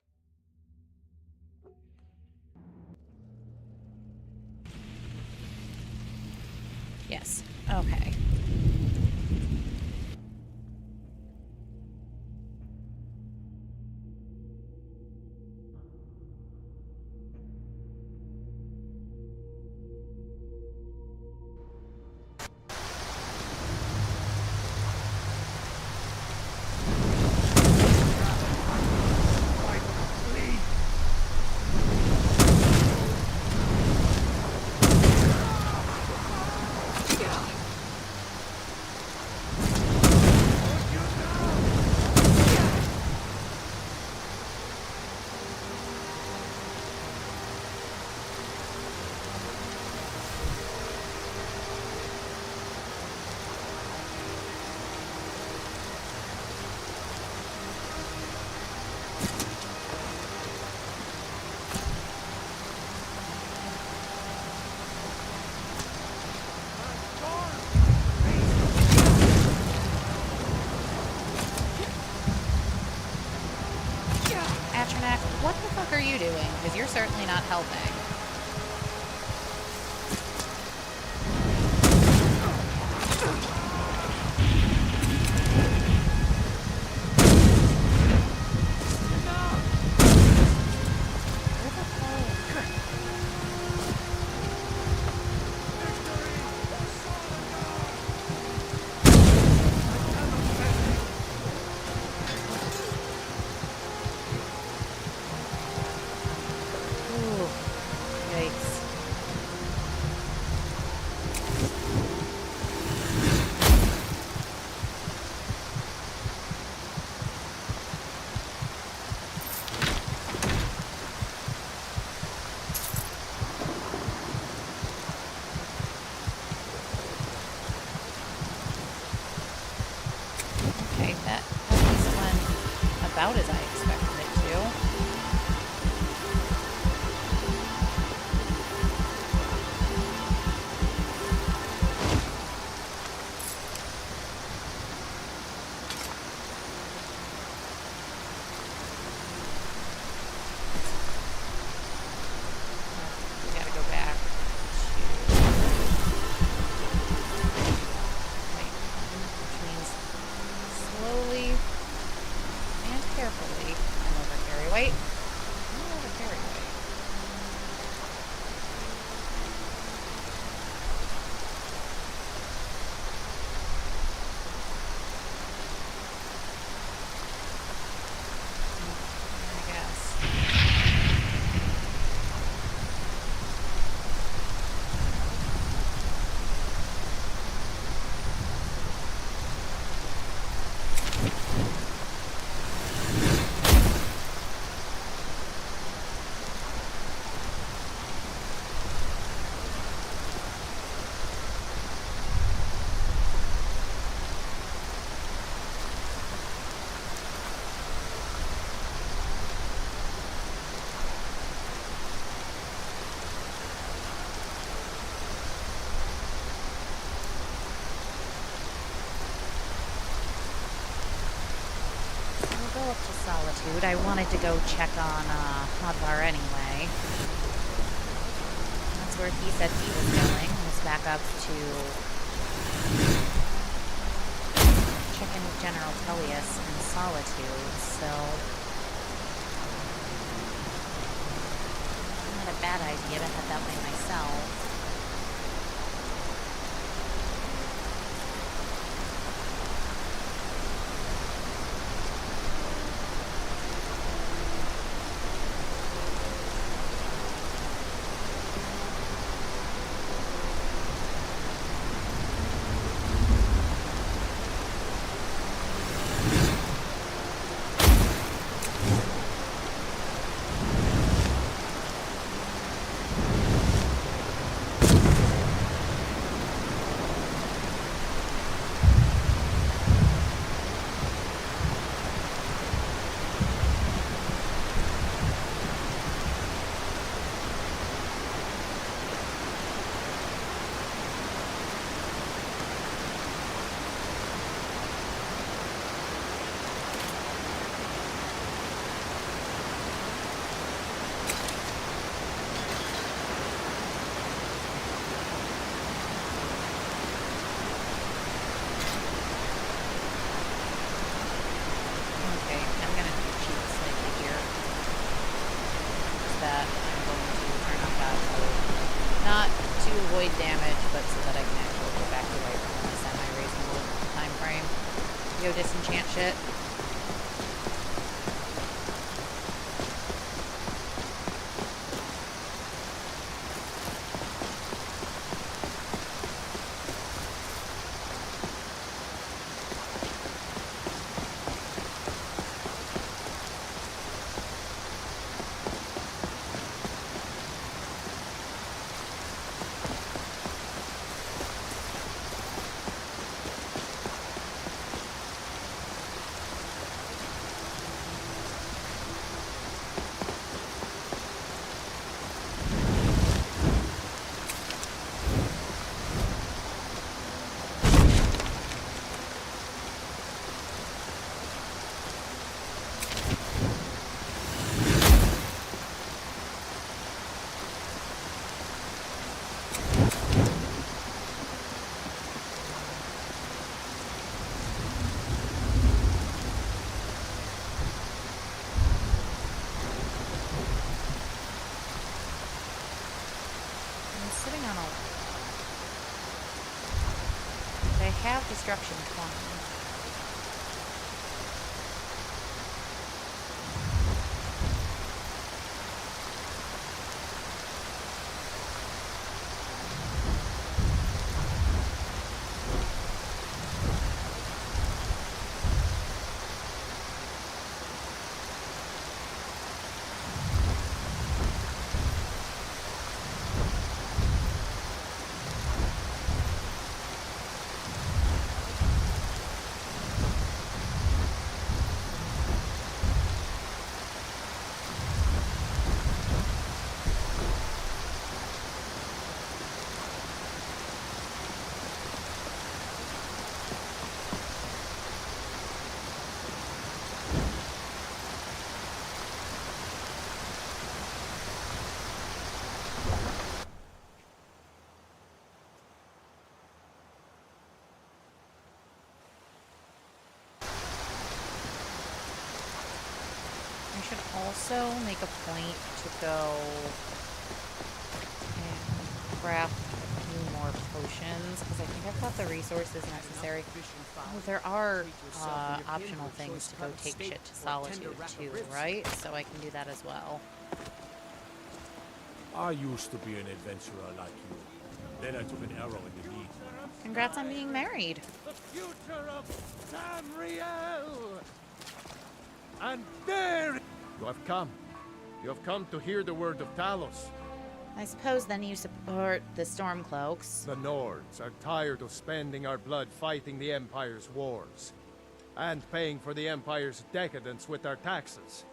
Yes. Okay. What the fuck are you doing? Because you're certainly not helping. Okay, that at least went about as I expected it to. We gotta go back to which means slowly and carefully come over Carrie White. Come over Carrie White. I guess. We'll go up to Solitude. I wanted to go check on Hodvar anyway. That's where he said he was going. Was back up to check in with General Tullius in Solitude, so not a bad idea to head that way myself. Okay, I'm gonna cheat slightly here. Just that I'm going to turn off that mode. Not to avoid damage, but so that I can actually go back to White in a semi-reasonable time frame. Go disenchant shit. I'm sitting on a... They have Destruction 20. should also make a point to go and craft a few more potions, because I think I've got the resources necessary. Oh, there are optional things to go take shit to Solitude too, right? So I can do that as well. I used to be an adventurer like you. Then I took an arrow in the knee. Congrats on being married. The future of Tamriel! And there... You have come. You have come to hear the word of Talos. I suppose then you support the Stormcloaks. The Nords are tired of spending our blood fighting the Empire's wars. And paying for the Empire's decadence with our taxes.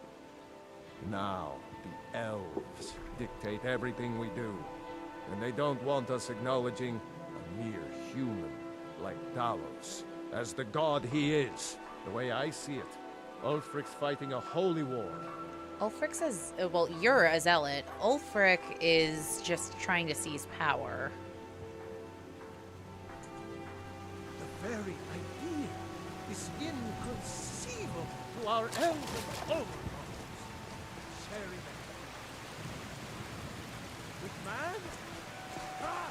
Now, the Elves dictate everything we do. And they don't want us acknowledging a mere human like Talos as the god he is. The way I see it, Ulfric's fighting a holy war. Ulfric says, well, you're a zealot. Ulfric is just trying to seize power. The very idea is inconceivable to our elven overlords. Sharing with man? Ah,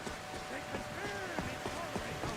they can barely tolerate our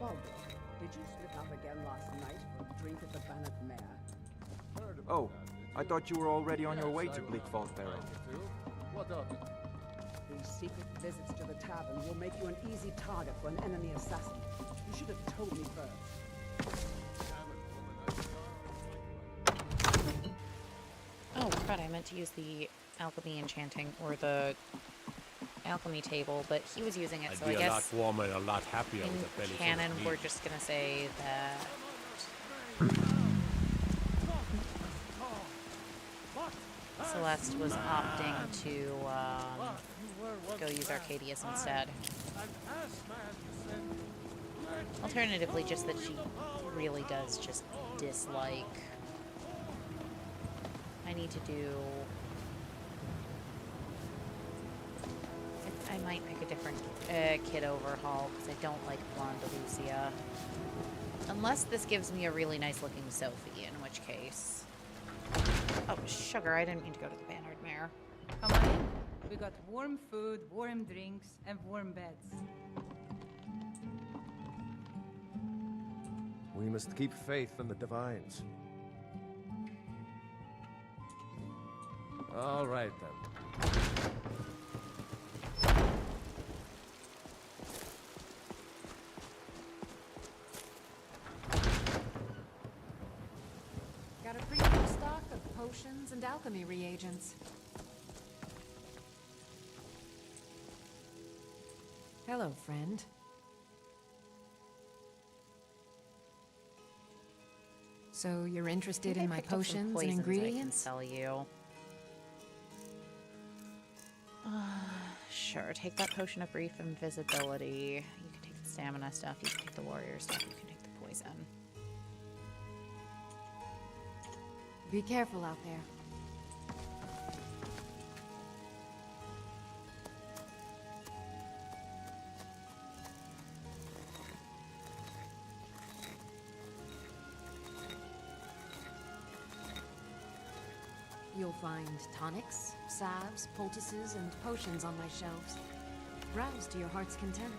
Baldur, did you slip up again last night for a drink at the Bannock Mare? Oh, I thought you were already on your way to Bleakfall Barrow. What of it? These secret visits to the tavern will make you an easy target for an enemy assassin. You should have told me first. Oh, crud, I meant to use the alchemy enchanting, or the alchemy table, but he was using it, so I guess... I'd be a lot warmer and a lot happier with a belly full of canon, meat. we're just gonna say that... Celeste was opting to go use Arcadius instead. Alternatively, just that she really does just dislike... I need to do... I might pick a different kid overhaul, because I don't like Blonde Lucia. Unless this gives me a really nice looking Sophie, in which case... Oh, sugar, I didn't mean to go to the Bannered Mare. Come on in. We got warm food, warm drinks, and warm beds. We must keep faith in the divines. All right, then. Got a pretty good stock of potions and alchemy reagents. Hello, friend. So you're interested in my potions and ingredients? I can sell you. Sure, take that potion of brief invisibility. You can take the stamina stuff, you can take the warrior stuff, you can take the poison. Be careful out there. You'll find tonics, salves, poultices, and potions on my shelves. Browse to your heart's content.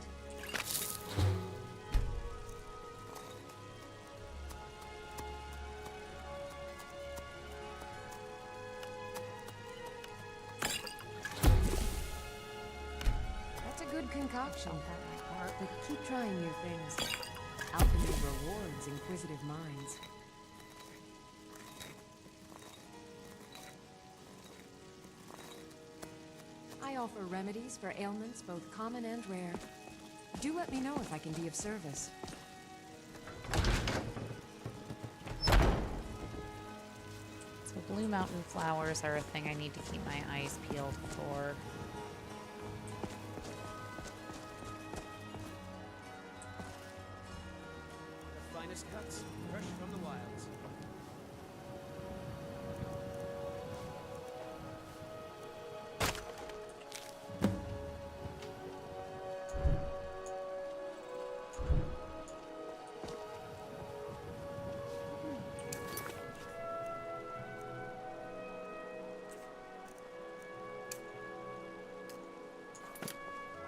That's a good concoction, but keep trying new things. Alchemy rewards inquisitive minds. I offer remedies for ailments both common and rare. Do let me know if I can be of service. So blue mountain flowers are a thing I need to keep my eyes peeled for. The finest cuts, fresh from the wilds.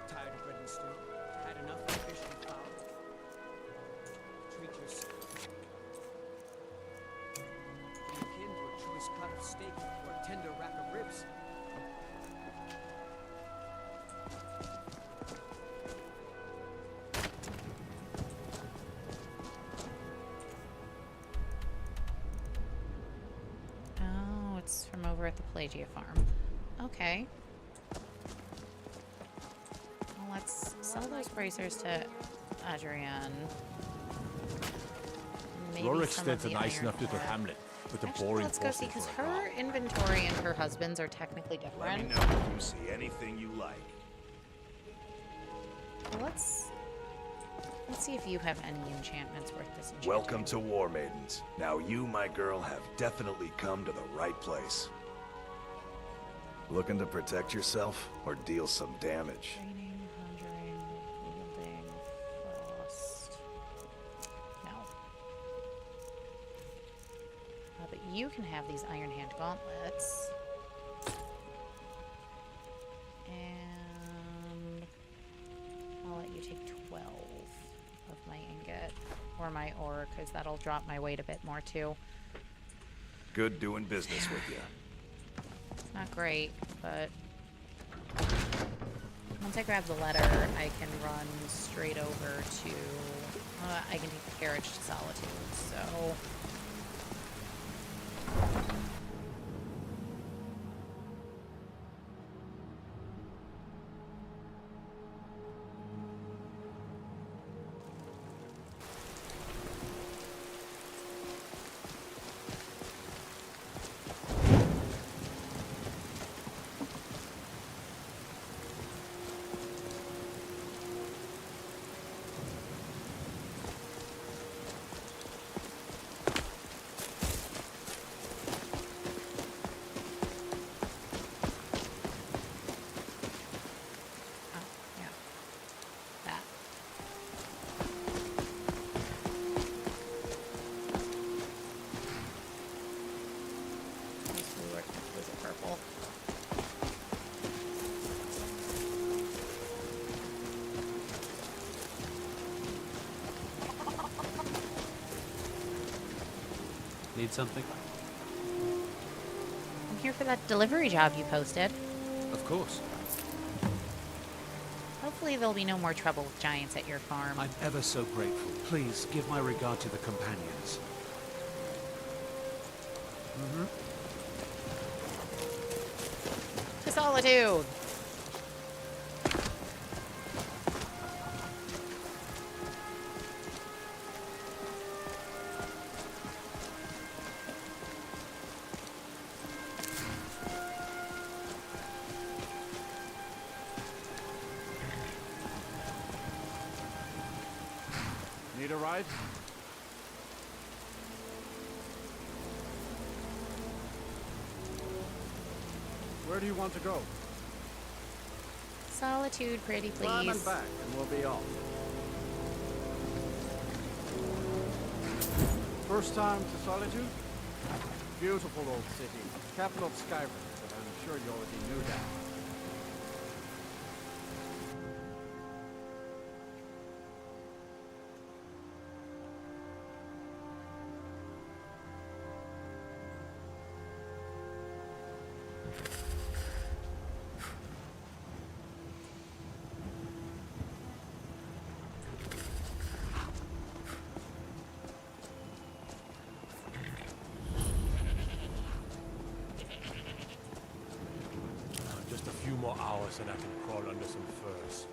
Tired of bread and stew? Had enough of fish and fowl? Treat yourself. Be akin to a choice cut of steak or a tender rack of ribs. Oh, it's from over at the Pelagia farm. Okay. Well, let's sell those bracers to Adrian. Maybe some of Roriksted's a the nice iron enough little ore. hamlet with a Actually, boring let's go see, fossil because for a her inventory and her husband's are technically Let me different. know if you see anything you like. Let's see if you have any enchantments worth this enchanting. Welcome to War Maidens. Now you, my girl, have definitely come to the right place. Looking to protect yourself or deal some damage? Training, conjuring, wielding, frost. No. But you can have these Iron Hand gauntlets. And I'll let you take 12 of my ingot or my ore, because that'll drop my weight a bit more too. Good doing business with you. It's not great, but once I grab the letter, I can run straight over to, I can take the carriage to Solitude, so. Need something? I'm here for that delivery job you posted. Of course. Hopefully there'll be no more trouble with giants at your farm. I'm ever so grateful. Please give my regard to the companions. To Solitude! Need a ride? Where do you want to go? Solitude, pretty please. Climb and back, and we'll be off. First time to Solitude? Beautiful old city, capital of Skyrim, but I'm sure you already knew that. Just a few more hours horse and I can crawl under some furs.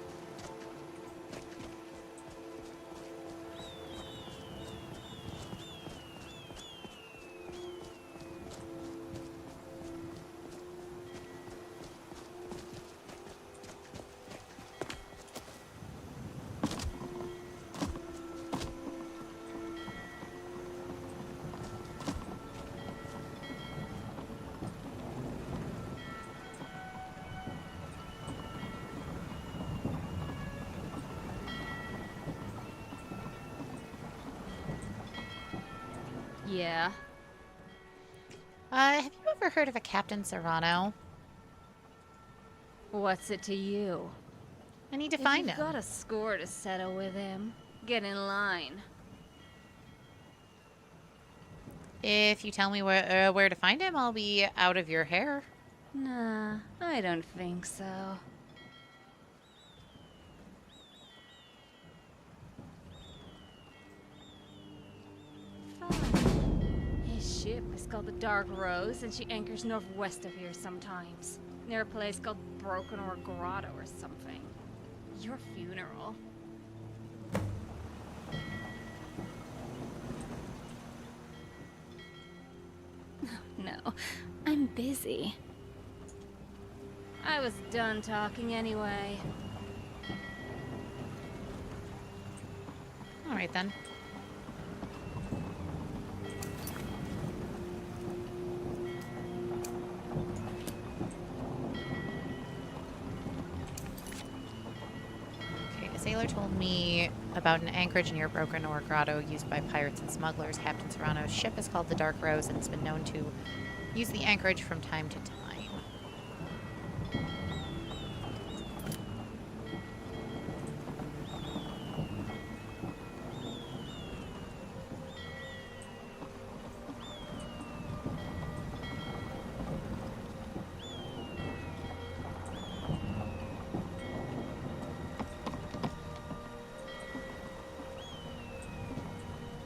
Yeah. Have you ever heard of a Captain Serrano? What's it to you? I need to find If him. you've got a score to settle with him, get in line. If you tell me where to find him, I'll be out of your hair. Nah, I don't think so. His ship is called the Dark Rose, and she anchors northwest of here sometimes, near a place called Broken or Grotto or something. Your funeral. No, I'm busy. I was done talking anyway. All right then. Okay, a sailor told me about an anchorage near Broken Oar Grotto used by pirates and smugglers. Captain Serrano's ship is called the Dark Rose and has been known to use the anchorage from time to time.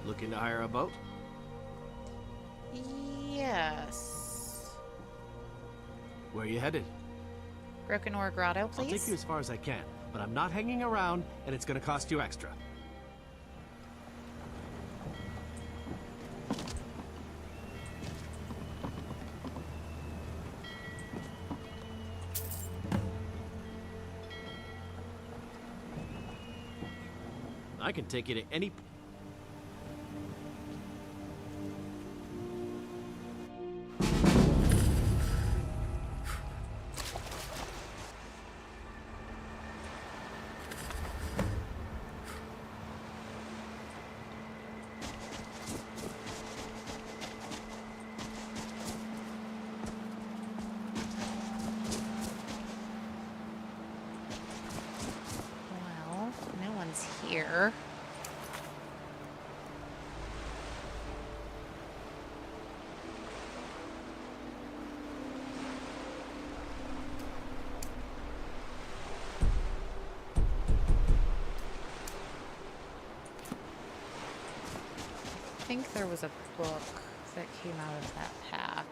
Looking to hire a boat? Yes. Where are you headed? Broken Oar Grotto, please. I'll take you as far as I can, but I'm not hanging around, and it's gonna cost you extra. I can take you to any... Well, no one's here. I think there was a book that came out of that pack.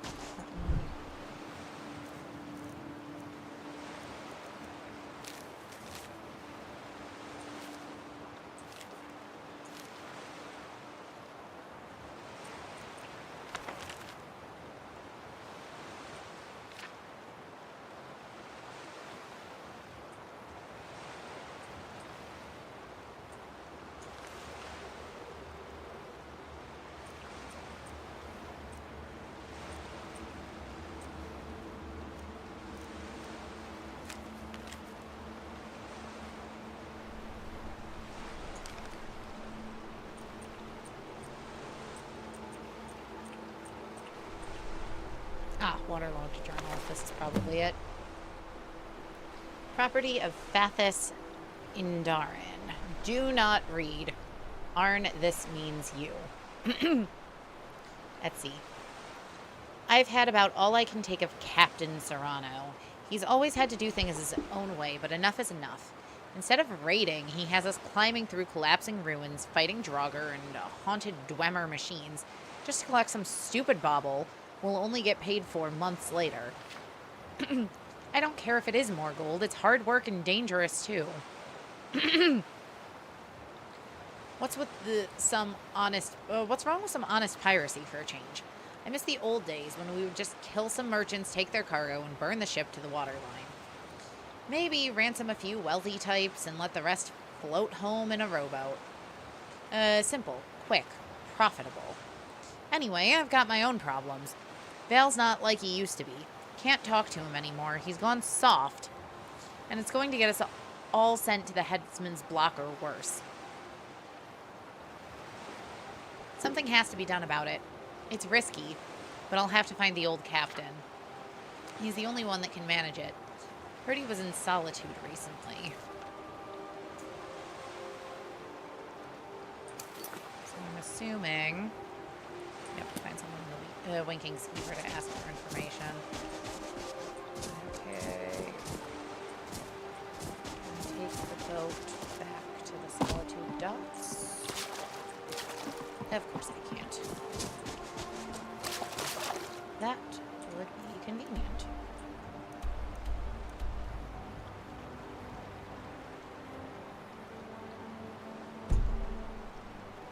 Ah, waterlogged journal. This is probably it. Property of Fathus Indarin. Do not read. Arn, this means you. Let's see. I've had about all I can take of Captain Serrano. He's always had to do things his own way, but enough is enough. Instead of raiding, he has us climbing through collapsing ruins, fighting Draugr and haunted Dwemer machines, just to collect some stupid bauble we'll only get paid for months later. I don't care if it is more gold. It's hard work and dangerous, too. What's wrong with some honest piracy for a change? I miss the old days when we would just kill some merchants, take their cargo, and burn the ship to the waterline. Maybe ransom a few wealthy types and let the rest float home in a rowboat. Simple, quick, profitable. Anyway, I've got my own problems. Val's not like he used to be. Can't talk to him anymore. He's gone soft. And it's going to get us all sent to the headsman's block or worse. Something has to be done about it. It's risky, but I'll have to find the old captain. He's the only one that can manage it. Heard he was in solitude recently. So I'm assuming... Yep, find someone in the Winking Skeever to ask for information. Okay. Take the boat back to the Solitude Docks. Of course I can't. That would be convenient.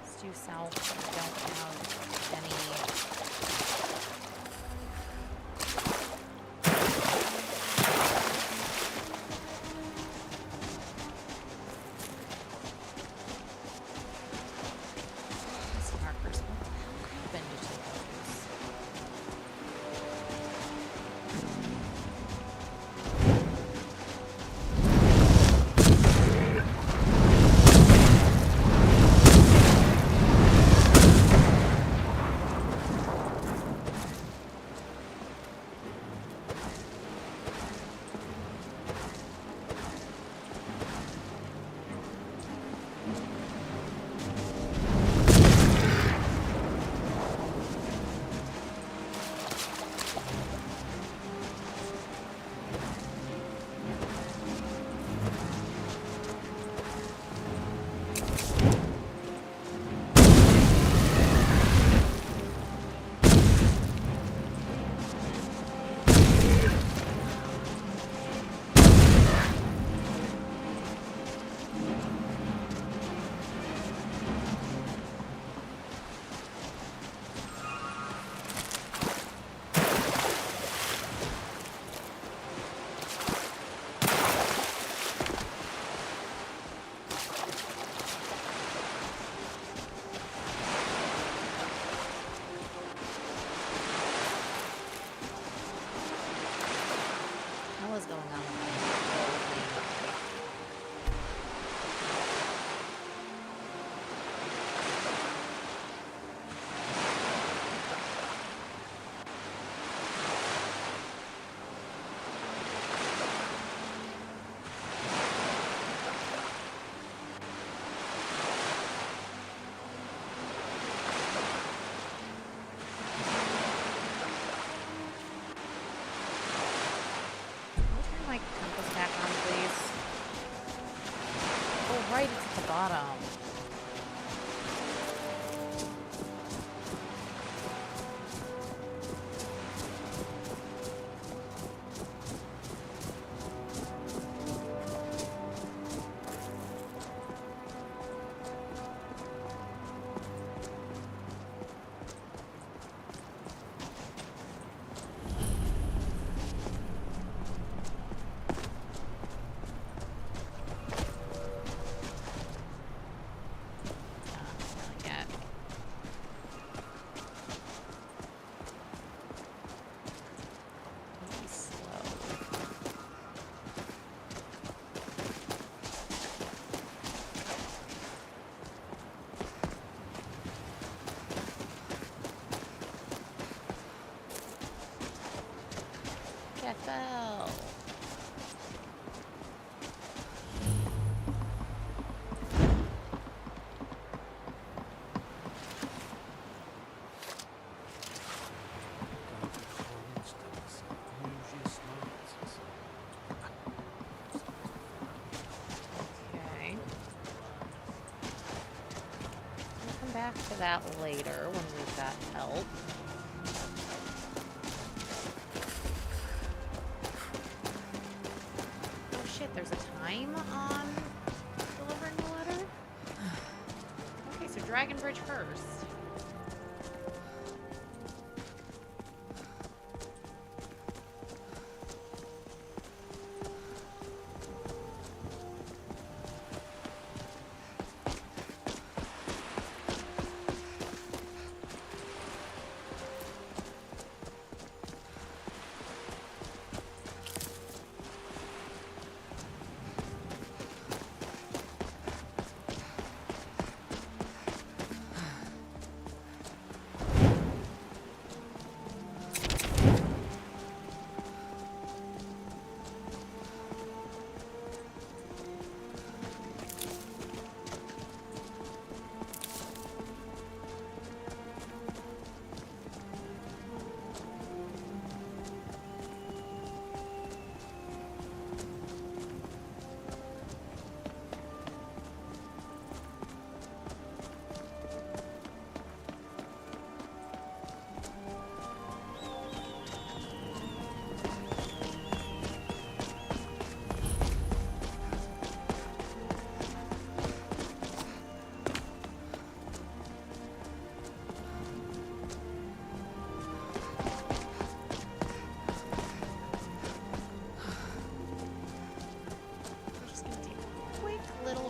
Let's do south. I don't have any... Right, it's at the bottom. Fell. Okay. We'll come back to that later when we've got help. time on delivering the letter? Okay, so Dragon Bridge first.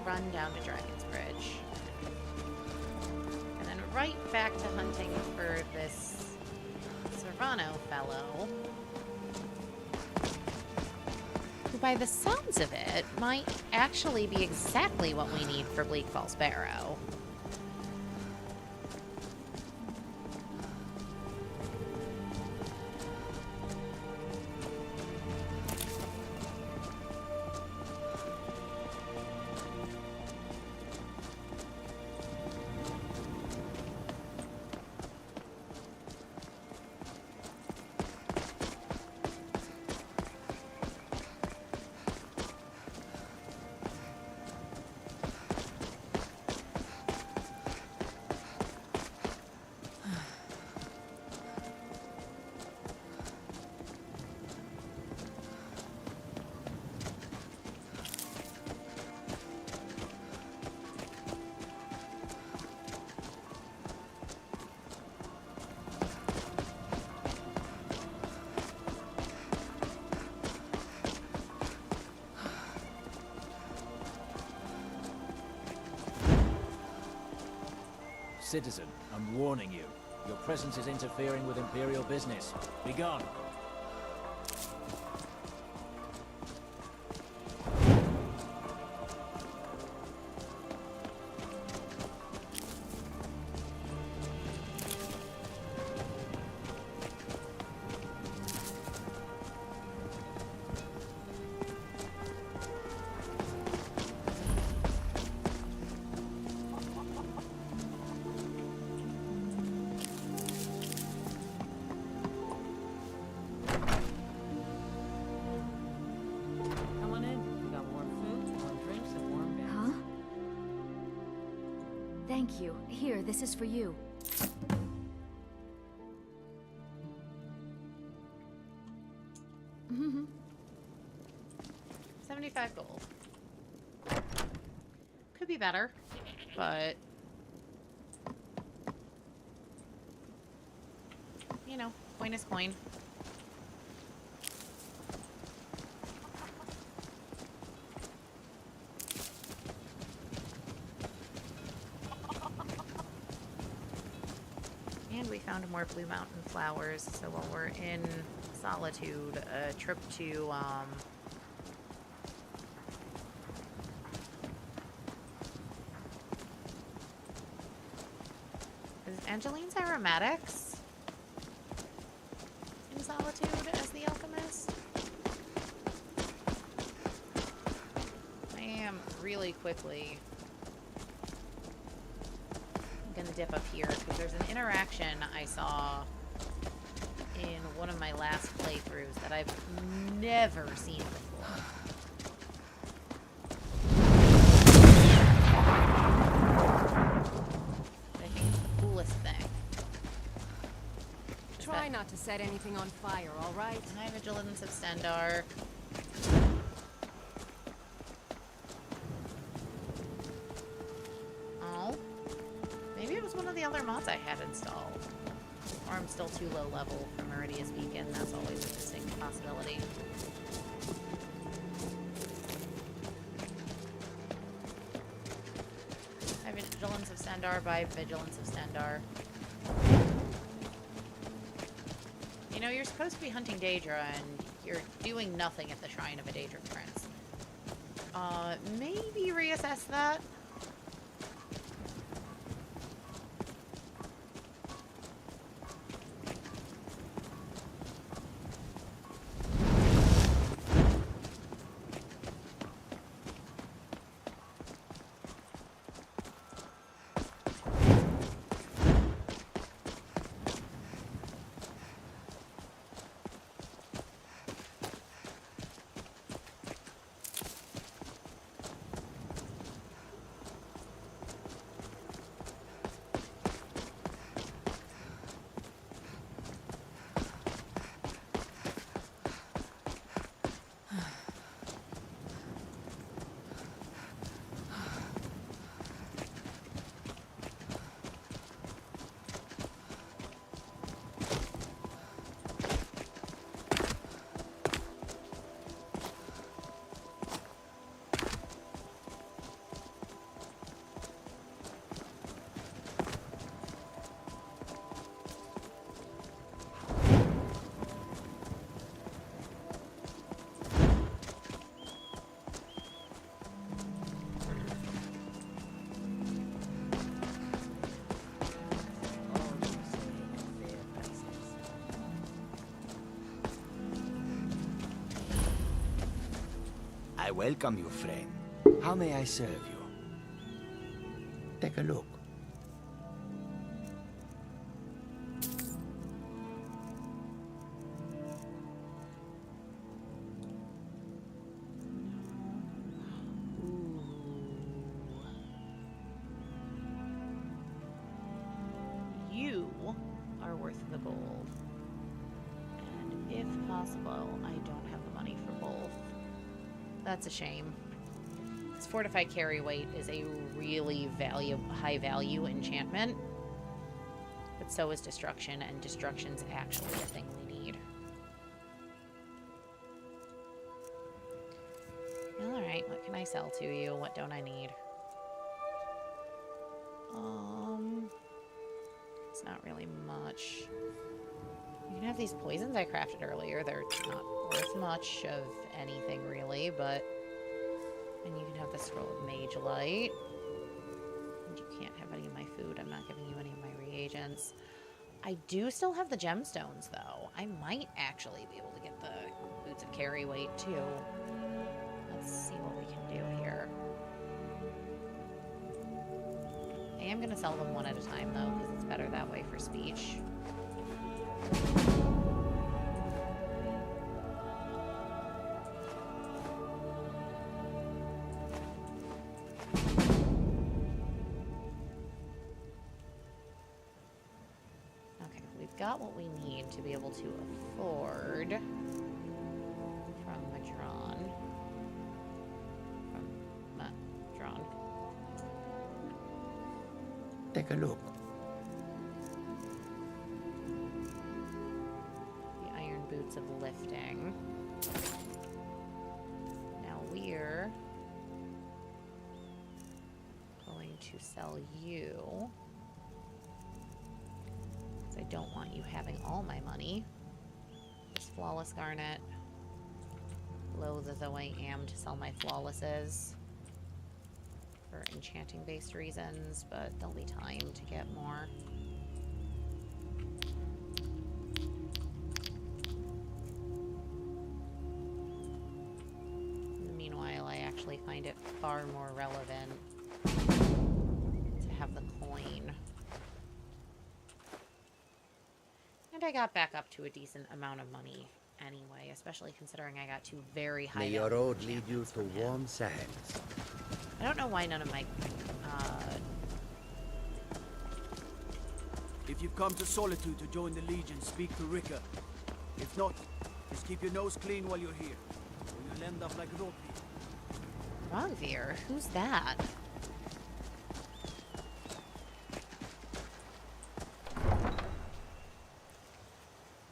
Run down to Dragon's Bridge. And then right back to hunting for this Serrano fellow. Who, by the sounds of it, might actually be exactly what we need for Bleak Falls Barrow. Citizen, I'm warning you. Your presence is interfering with Imperial business. Be gone. Thank you. Here, this is for you. Mm-hmm. 75 gold. Could be better, but you know, coin is coin. And we found more Blue Mountain flowers, so while we're in Solitude, a trip to, is Angeline's aromatics in Solitude as the alchemist? I am really quickly gonna dip up here because there's an interaction I saw in one of my last playthroughs that I've never seen before. I think it's the coolest thing. Try not to set anything on fire, all right? High Vigilance of Stendar. Or I'm still too low level for Meridia's Beacon. That's always a distinct possibility. By Vigilance of Sandar, by Vigilance of Sandar. You know, you're supposed to be hunting Daedra, and you're doing nothing at the Shrine of a Daedric Prince. Maybe reassess that? I welcome you, friend. How may I serve you? Take a look. You are worth the gold. And if possible, I don't have the money for both. That's a shame. This fortified carry weight is a really high value enchantment. But so is destruction, and destruction's actually a thing we need. Alright, what can I sell to you? What don't I need? It's not really much. You can have these poisons I crafted earlier. They're not worth much of anything, really, but... And you can have the Scroll of Mage Light. And you can't have any of my food. I'm not giving you any of my reagents. I do still have the gemstones, though. I might actually be able to get the Boots of Carry Weight, too. Let's see what we can do here. I am going to sell them one at a time, though, because it's better that way for speech. Okay, we've got what we need to be able to afford from Madron. Take a look. The Iron Boots of Lifting. Now we're going to sell you, because I don't want you having all my money. This Flawless Garnet. Loath as though I am to sell my Flawlesses for enchanting-based reasons, but there'll be time to get more. Meanwhile, I actually find it far more relevant to have the coin. And I got back up to a decent amount of money anyway, especially considering I got two very high. May your road lead you to warm sands. I don't know why none of my, If you've come to Solitude to join the Legion, speak to Rika. If not, just keep your nose clean while you're here, or you'll end up like Ropi. Rogvir? Who's that?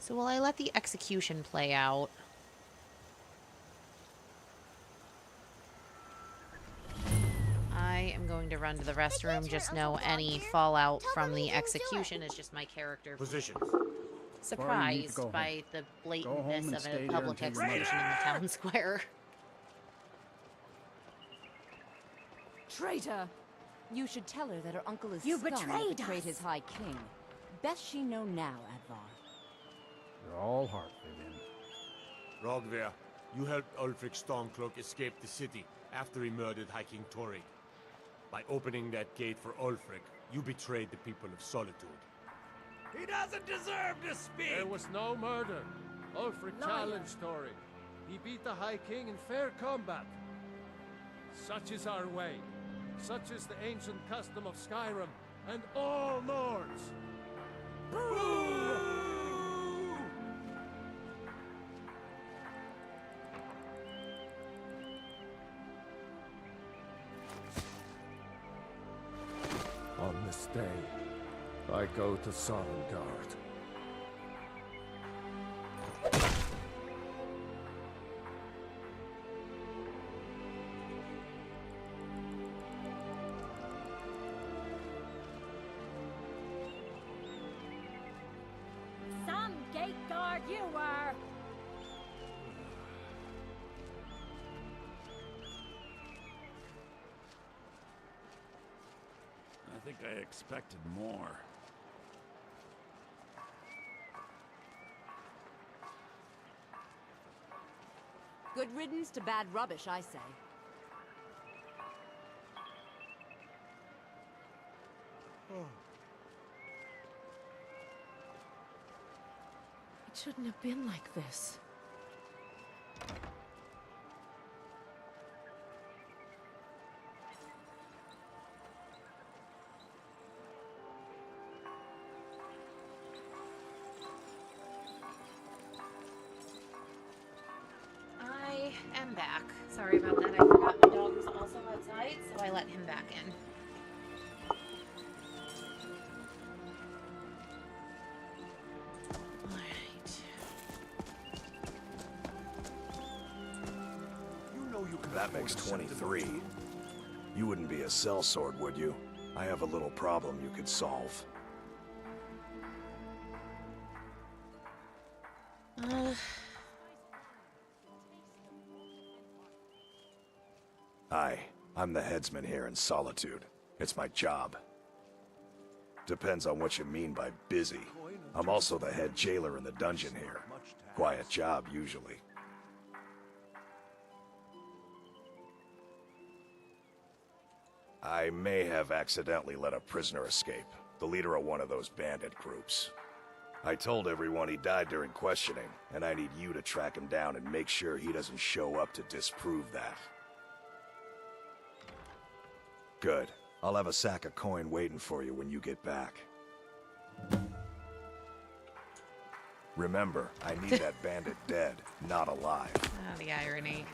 So while I let the execution play out, I am going to run to the restroom. Just know any fallout from the execution is just my character Positions. surprised by the blatantness of a public execution in the town square. Traitor! You should tell her that her uncle is You scum betrayed betrayed us. his high king. Best she know now, Advar. You're all heart, Vivian. Rogver, you helped Ulfric Stormcloak escape the city after he murdered High King Torrig. By opening that gate for Ulfric, you betrayed the people of Solitude. He doesn't deserve to speak! There was no murder. Ulfric challenged Torrig. He beat the High King in fair combat. Such is our way. Such is the ancient custom of Skyrim and all Nords. On this day, I go to Sovngarde. Some gate guard you were! I think I expected more. Good riddance to bad rubbish, I say. It shouldn't have been like this. I am back. Sorry about that. I forgot my dog was also outside, so I let him back in. That makes 23. You wouldn't be a sellsword, would you? I have a little problem you could solve. Hi, I'm the headsman here in Solitude. It's my job. Depends on what you mean by busy. I'm also the head jailer in the dungeon here. Quiet job, usually. I may have accidentally let a prisoner escape, the leader of one of those bandit groups. I told everyone he died during questioning, and I need you to track him down and make sure he doesn't show up to disprove that. Good. I'll have a sack of coin waiting for you when you get back. Remember, I need that bandit dead, not alive. Oh, the irony.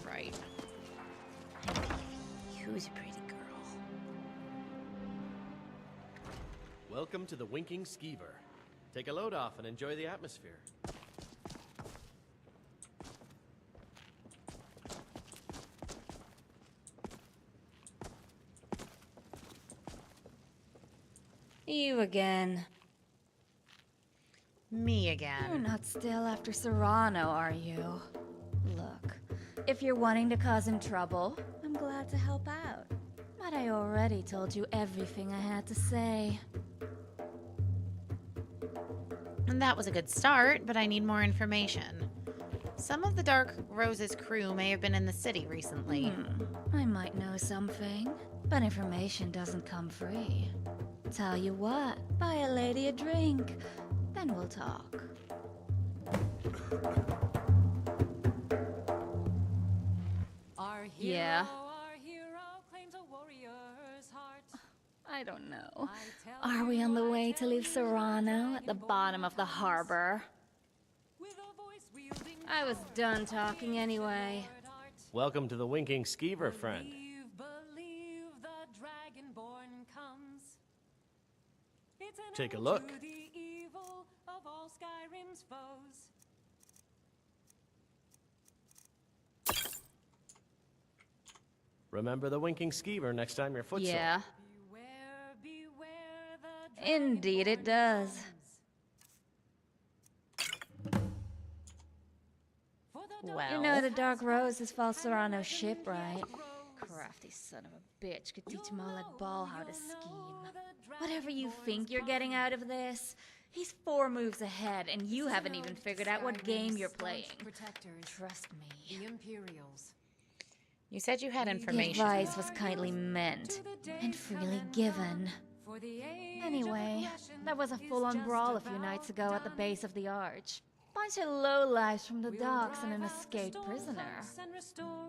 Right. Who's a pretty girl? Welcome to the Winking Skeever. Take a load off and enjoy the atmosphere. You again. Me again. You're not still after Serrano, are you? Look, if you're wanting to cause him trouble, I'm glad to help out. But I already told you everything I had to say. And that was a good start, but I need more information. Some of the Dark Rose's crew may have been in the city recently. I might know something, but information doesn't come free. Tell you what, buy a lady a drink, then we'll talk. Yeah. I don't know. Are we on the way to leave Serrano at the bottom of the harbor? I was done talking anyway. Welcome to the Winking Skeever, friend. Believe the Dragonborn comes. It's an Take a end look. to the evil of all Skyrim's foes. Remember the Winking Skeever next time your foot's sore. Yeah. Beware the Indeed it does. Well, You know the Dark Rose is Falserano's ship, right? Crafty son of a bitch could teach him all that ball how to scheme. Whatever you think you're getting out of this, he's 4 moves ahead, and you haven't even figured out what game you're playing. Trust me. The Imperials. you said you had The information. advice was kindly meant and freely given. Anyway, there was a full-on brawl a few nights ago at the base of the arch. Bunch of lowlifes from the docks and an escaped prisoner.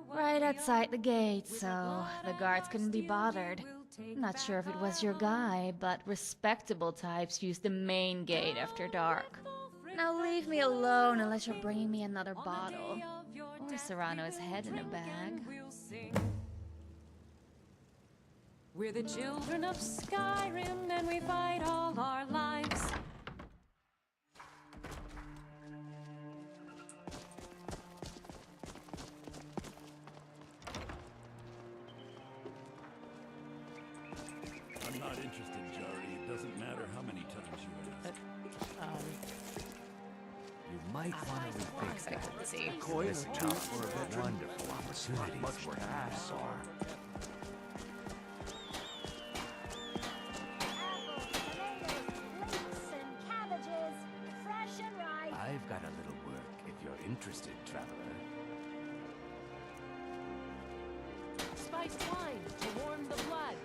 Right outside the gate, so the guards couldn't be bothered. Not sure if it was your guy, but respectable types use the main gate after dark. Now leave me alone unless you're bringing me another bottle. Or Serrano's head in a bag. We're the children of Skyrim, and we fight all our lives. I'm not interested, Jari. It doesn't matter how many times you ask. You might want to rethink that. See. This job for a wonderful opportunities for us are. I've got a little work if you're interested, traveler. Spiced wine to warm the blood.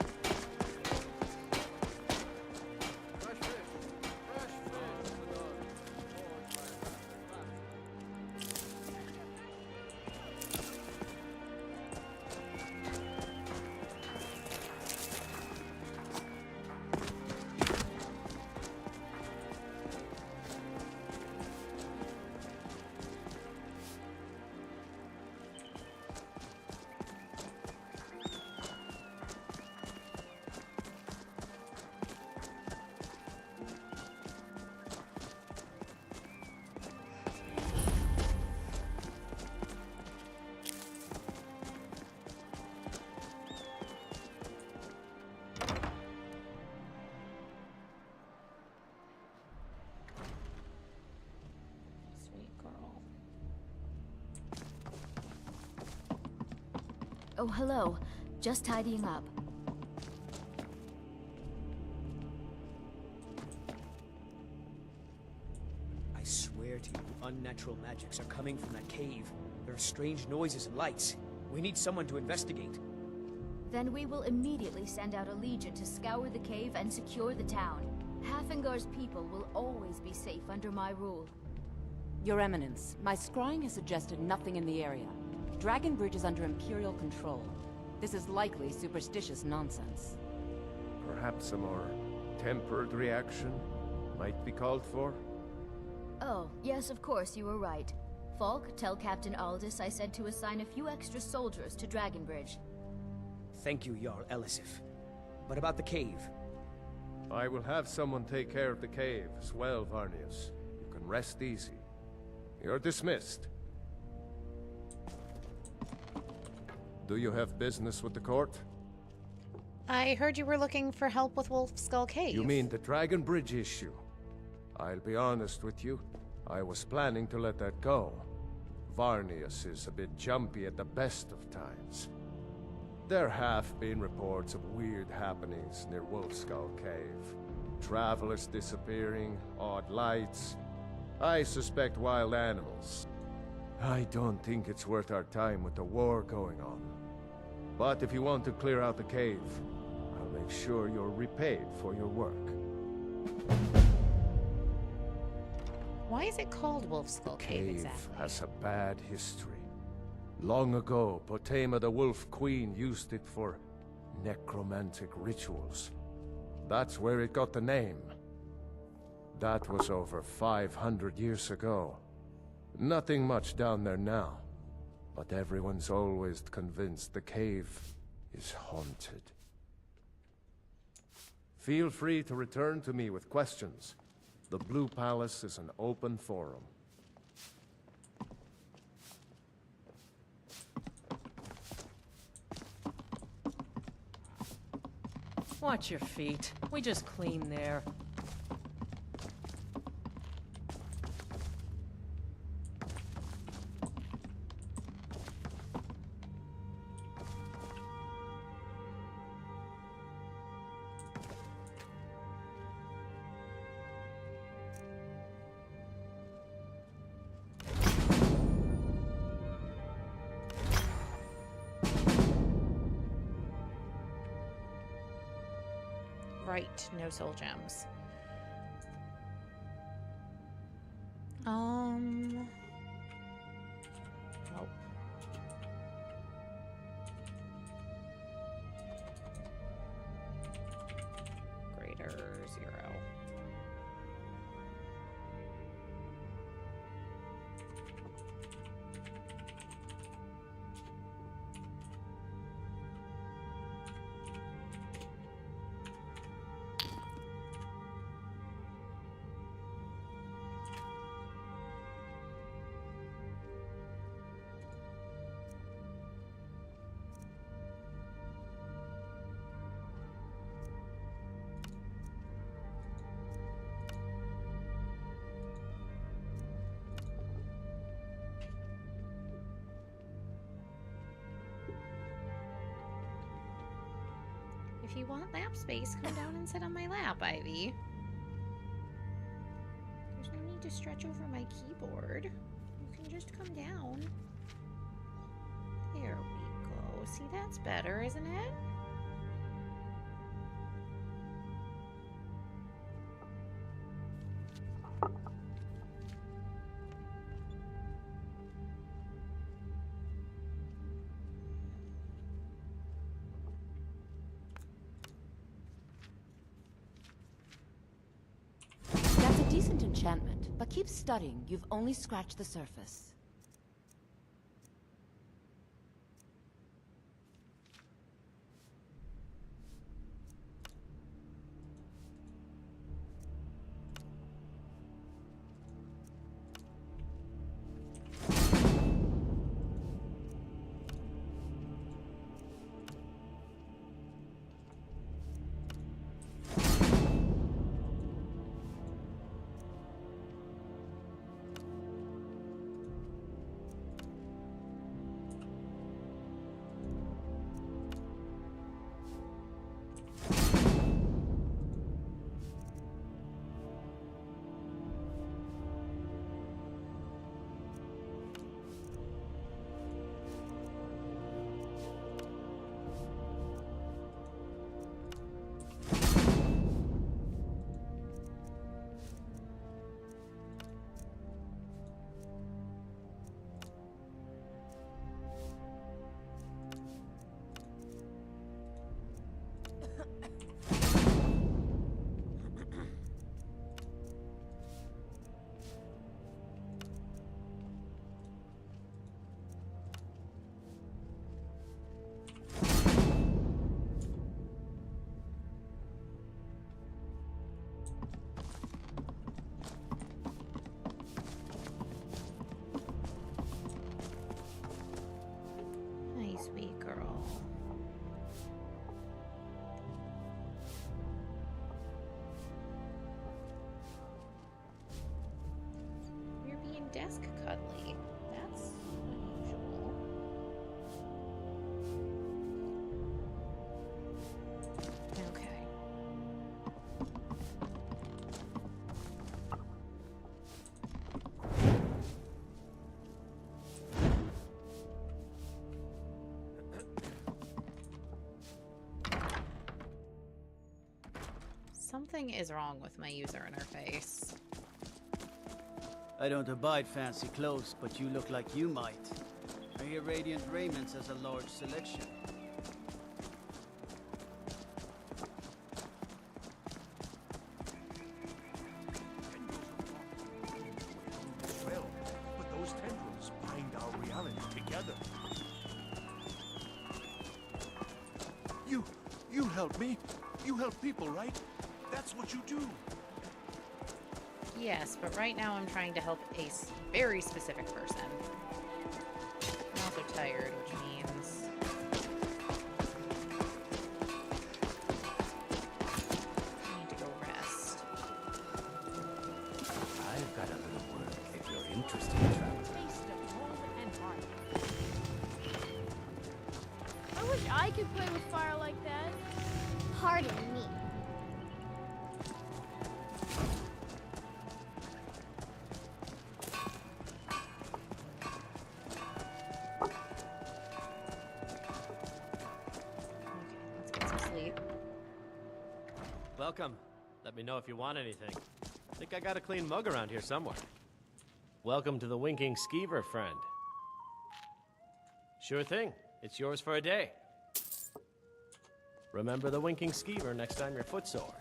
Sweet girl. Oh, hello. Just tidying up. I swear to you, unnatural magics are coming from that cave. There are strange noises and lights. We need someone to investigate. Then we will immediately send out a legion to scour the cave and secure the town. Hafingar's people will always be safe under my rule. Your Eminence, my scrying has suggested nothing in the area. Dragonbridge is under Imperial control. This is likely superstitious nonsense. Perhaps a more tempered reaction might be called for? Oh, yes, of course, you were right. Falk, tell Captain Aldous I said to assign a few extra soldiers to Dragonbridge. Thank you, Jarl Elisif. But about the cave? I will have someone take care of the cave as well, Varnius. You can rest easy. You're dismissed. Do you have business with the court? I heard you were looking for help with Wolf Skull Cave. You mean the Dragon Bridge issue? I'll be honest with you. I was planning to let that go. Varnius is a bit jumpy at the best of times. There have been reports of weird happenings near Wolfskull Cave. Travelers disappearing, odd lights. I suspect wild animals. I don't think it's worth our time with the war going on. But if you want to clear out the cave, I'll make sure you're repaid for your work. Why is it called Wolf Skull Cave Cave exactly? has a bad history. Long ago, Potema the Wolf Queen used it for necromantic rituals. That's where it got the name. That was over 500 years ago. Nothing much down there now. but everyone's always convinced the cave is haunted. Feel free to return to me with questions. The Blue Palace is an open forum. Watch your feet. We just clean there. Right, no soul gems. Nope. Greater 0. If you want lap space, come down and sit on my lap, Ivy. There's no need to stretch over my keyboard. You can just come down. There we go. See, that's better, isn't it? Decent enchantment, but keep studying. You've only scratched the surface. Sweet girl. You're being desk cuddly. That's unusual. Okay. Something is wrong with my user interface. I don't abide fancy clothes, but you look like you might. I hear Radiant Raiments has a large selection. Well, but those tendrils bind our reality together. help me. You help people, right? That's what you do. Yes, but right now I'm trying to help a very specific person. I'm also tired, which means... I need to go rest. I've got a little work if you're interested, traveler. I wish I could play with fire like that. Pardon me. Sleep. Welcome. Let me know if you want anything. Think I got a clean mug around here somewhere. Welcome to the Winking Skeever, friend. Sure thing. It's yours for a day. Remember the Winking Skeever next time you're footsore.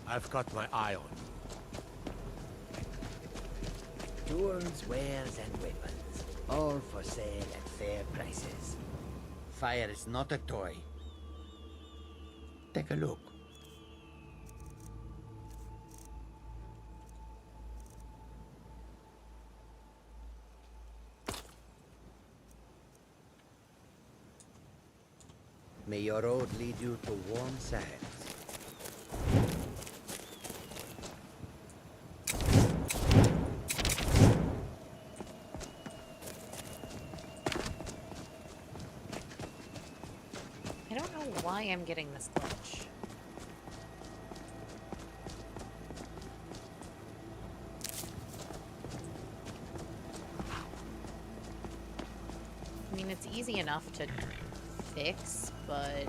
I've got my eye on you. Tools, wares, and weapons. All for sale at fair prices. Fire is not a toy. Take a look. May your road lead you to warm sands. I don't know why I'm getting this glitch. I mean, it's easy enough to fix, but...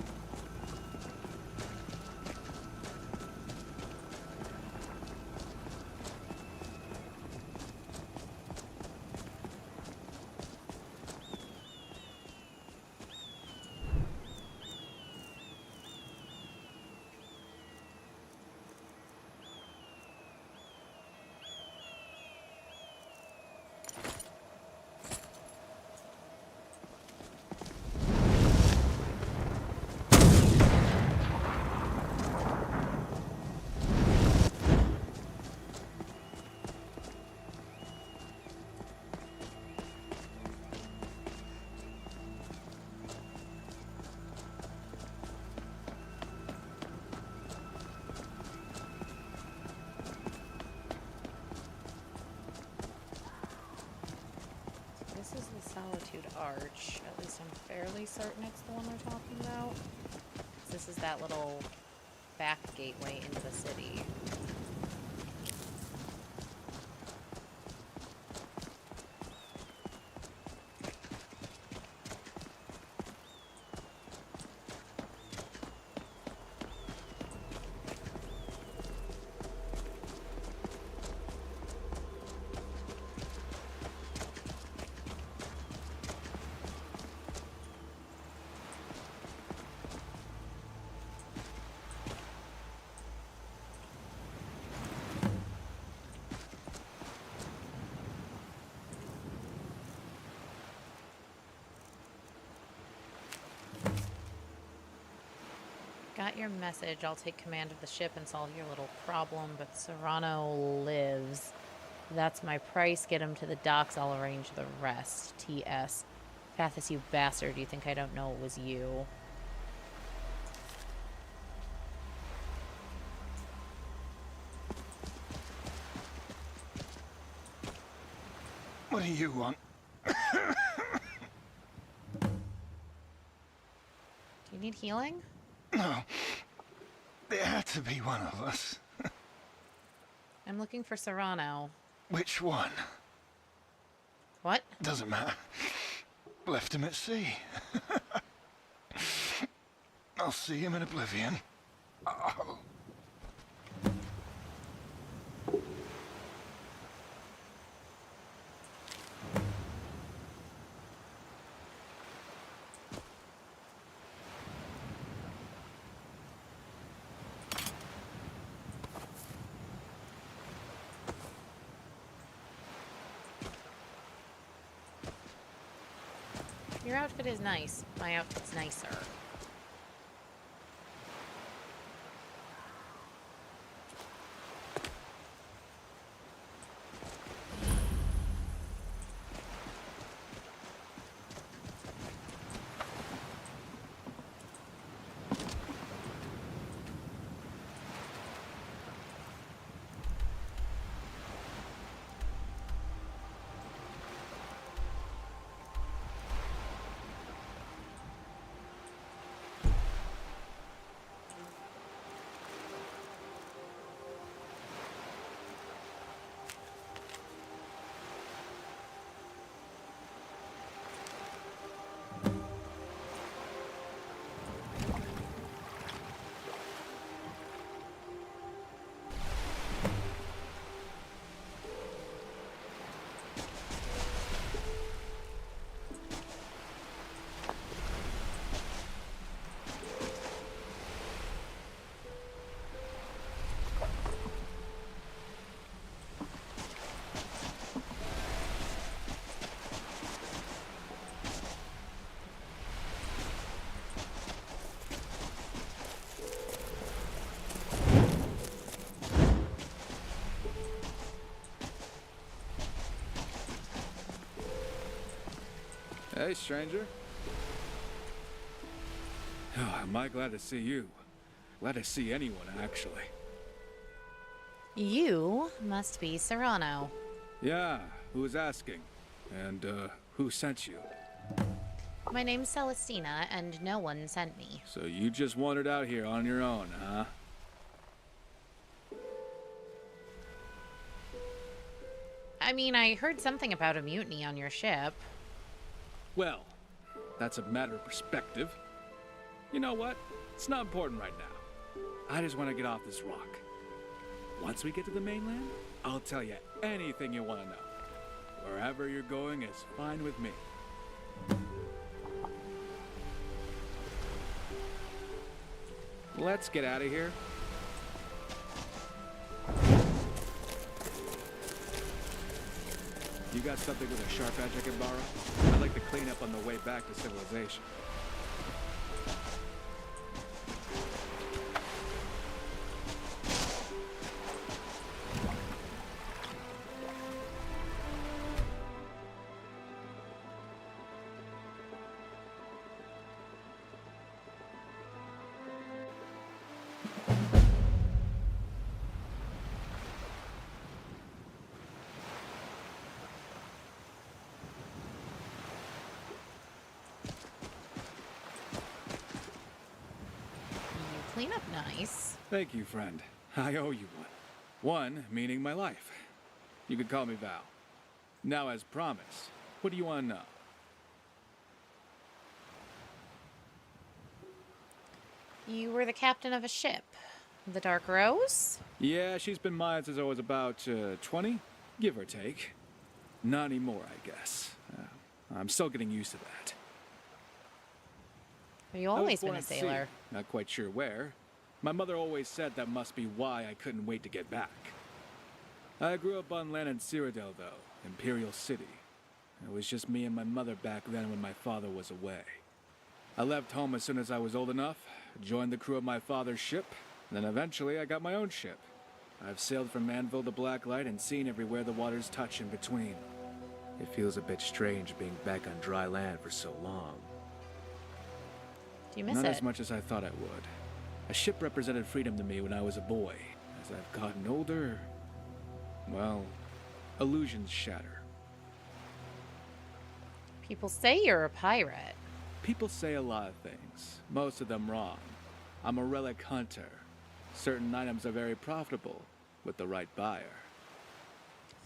This is the Solitude Arch. At least I'm fairly certain it's the one we're talking about. This is that little back gateway into the city. Got your message. I'll take command of the ship and solve your little problem, but Serrano lives. That's my price. Get him to the docks. I'll arrange the rest. T.S. Pathis, you bastard. You think I don't know it was you? What do you want? Do you need healing? No. There had to be one of us. I'm looking for Serrano. Which one? What? Doesn't matter. Left him at sea. I'll see him in oblivion. Oh. Your outfit is nice. My outfit's nicer. Hey, stranger. Oh, am I glad to see you. Glad to see anyone, actually. You must be Serrano. Yeah, who was asking? And, who sent you? My name's Celestina, and no one sent me. So you just wandered out here on your own, huh? I mean, I heard something about a mutiny on your ship. Well, that's a matter of perspective. You know what? It's not important right now. I just want to get off this rock. Once we get to the mainland, I'll tell you anything you want to know. Wherever you're going is fine with me. Let's get out of here. You got something with a sharp edge I can borrow? I'd like to clean up on the way back to civilization. Clean up nice. Thank you, friend. I owe you one. One meaning my life. You could call me Val. Now, as promised, what do you want to know? You were the captain of a ship. The Dark Rose? Yeah, she's been mine since I was about 20, give or take. Not anymore, I guess. I'm still getting used to that. Have you I was always born been a at sea. sailor? Not quite sure where. My mother always said that must be why I couldn't wait to get back. I grew up on land in Cyrodiil, though, Imperial City. It was just me and my mother back then when my father was away. I left home as soon as I was old enough, joined the crew of my father's ship, and then eventually I got my own ship. I've sailed from Anvil to Blacklight and seen everywhere the waters touch in between. It feels a bit strange being back on dry land for so long. Do you miss Not it? as much as I thought I would. A ship represented freedom to me when I was a boy. As I've gotten older, well, illusions shatter. People say you're a pirate. People say a lot of things, most of them wrong. I'm a relic hunter. Certain items are very profitable with the right buyer.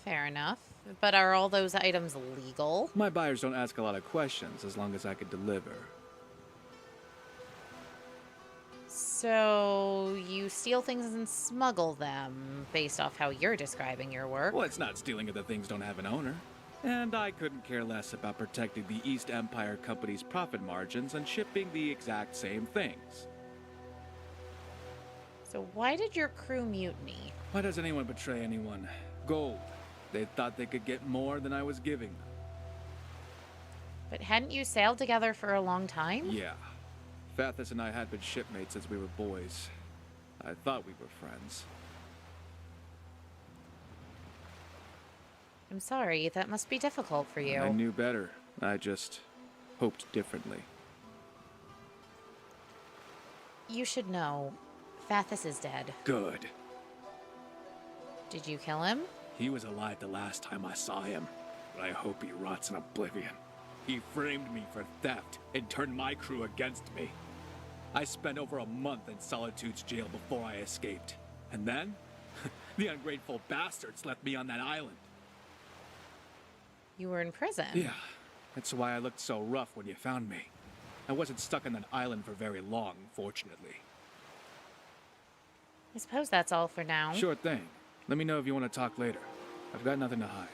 Fair enough. But are all those items legal? My buyers don't ask a lot of questions as long as I could deliver. So you steal things and smuggle them based off how you're describing your work? Well, it's not stealing if the things don't have an owner. And I couldn't care less about protecting the East Empire Company's profit margins and shipping the exact same things. So why did your crew mutiny? Why does anyone betray anyone? Gold. They thought they could get more than I was giving them. But hadn't you sailed together for a long time? Yeah. Fathis and I had been shipmates since we were boys. I thought we were friends. I'm sorry, that must be difficult for you. I knew better. I just hoped differently. You should know, Fathis is dead. Good. Did you kill him? He was alive the last time I saw him, but I hope he rots in oblivion. He framed me for theft and turned my crew against me. I spent over a month in Solitude's jail before I escaped. And then, the ungrateful bastards left me on that island. You were in prison? Yeah, that's why I looked so rough when you found me. I wasn't stuck on that island for very long, fortunately. I suppose that's all for now. Sure thing. Let me know if you want to talk later. I've got nothing to hide.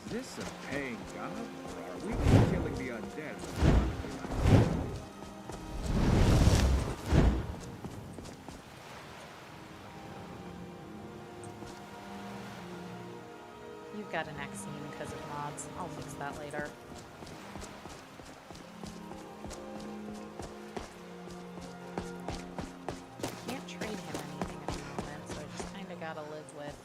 Is this a paying job, or are we killing the undead? You've got an X scene because of mods. I'll fix that later. Can't trade him anything at the moment, so I just kind of gotta live with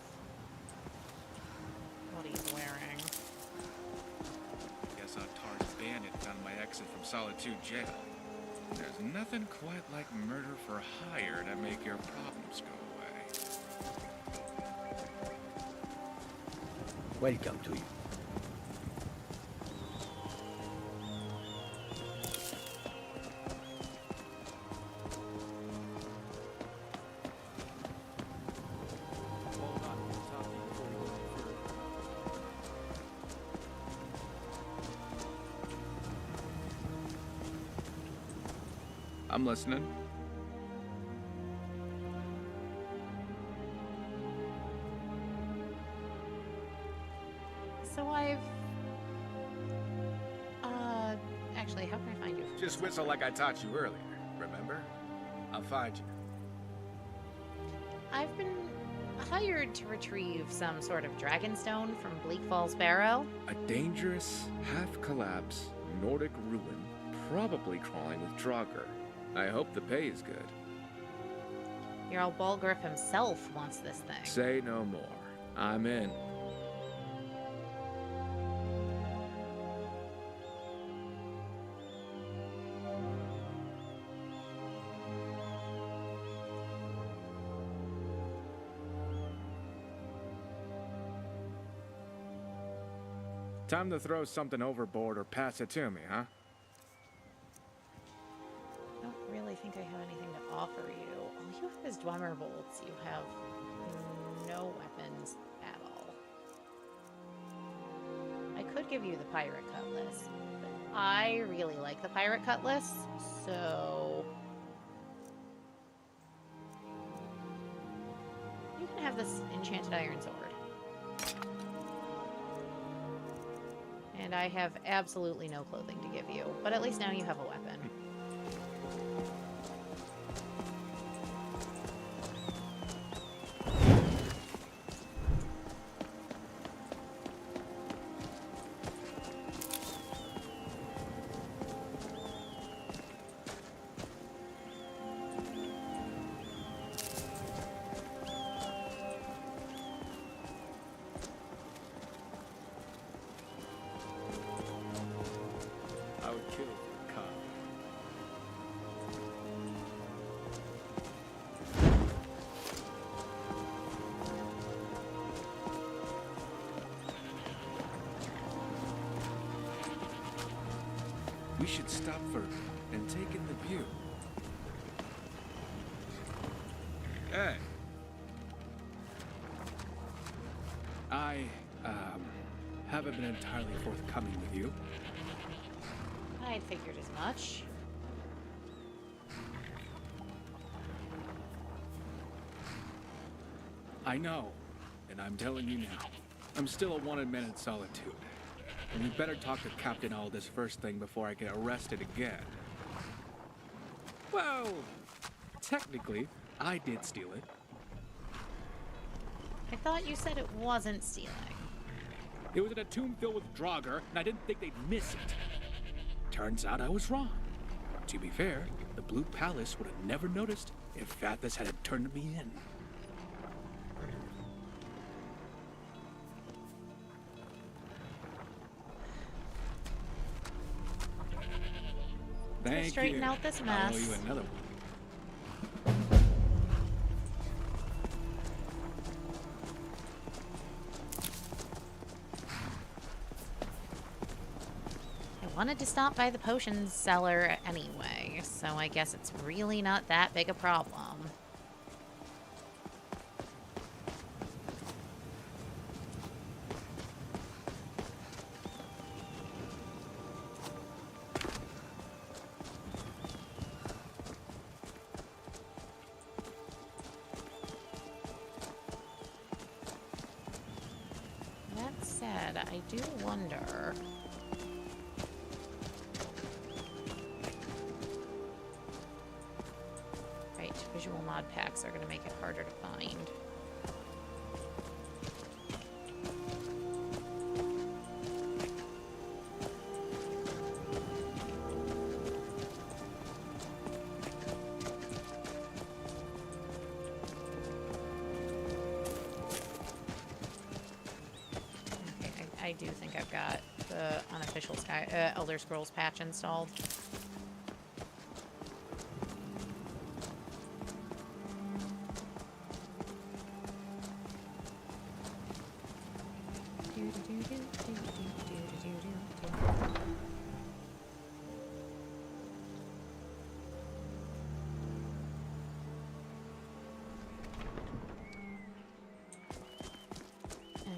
Solitude jail. There's nothing quite like murder for hire to make your problems go away. Welcome to you. I'm listening. So actually, how can I find you? Just whistle like I taught you earlier, remember? I'll find you. I've been hired to retrieve some sort of dragonstone from Bleak Falls Barrow. A dangerous, half-collapsed Nordic ruin, probably crawling with Draugr. I hope the pay is good. Jarl Balgriff himself wants this thing. Say no more. I'm in. Time to throw something overboard or pass it to me, huh? I don't really think I have anything to offer you. All you have is Dwemer bolts. You have no weapons at all. I could give you the pirate cutlass, but I really like the pirate cutlass, so you can have this enchanted iron sword. And I have absolutely no clothing to give you, but at least now you have a weapon. I would kill for a cup. We should stop for and take in the view. Hey. I, haven't been entirely forthcoming with you. I'd figured as much. I know, and I'm telling you now. I'm still a wanted man in Solitude. And you better talk to Captain Aldous first thing before I get arrested again. Well, technically, I did steal it. I thought you said it wasn't stealing. It was in a tomb filled with Draugr, and I didn't think they'd miss it. Turns out I was wrong. To be fair, the Blue Palace would have never noticed if Fathus hadn't turned me in. Thank you. Straighten out this mess. I'll owe you another one. I wanted to stop by the potions cellar anyway, so I guess it's really not that big a problem. That said, I do wonder... Right, visual mod packs are going to make it harder to find. Okay, I do think I've got the unofficial Elder Scrolls patch installed.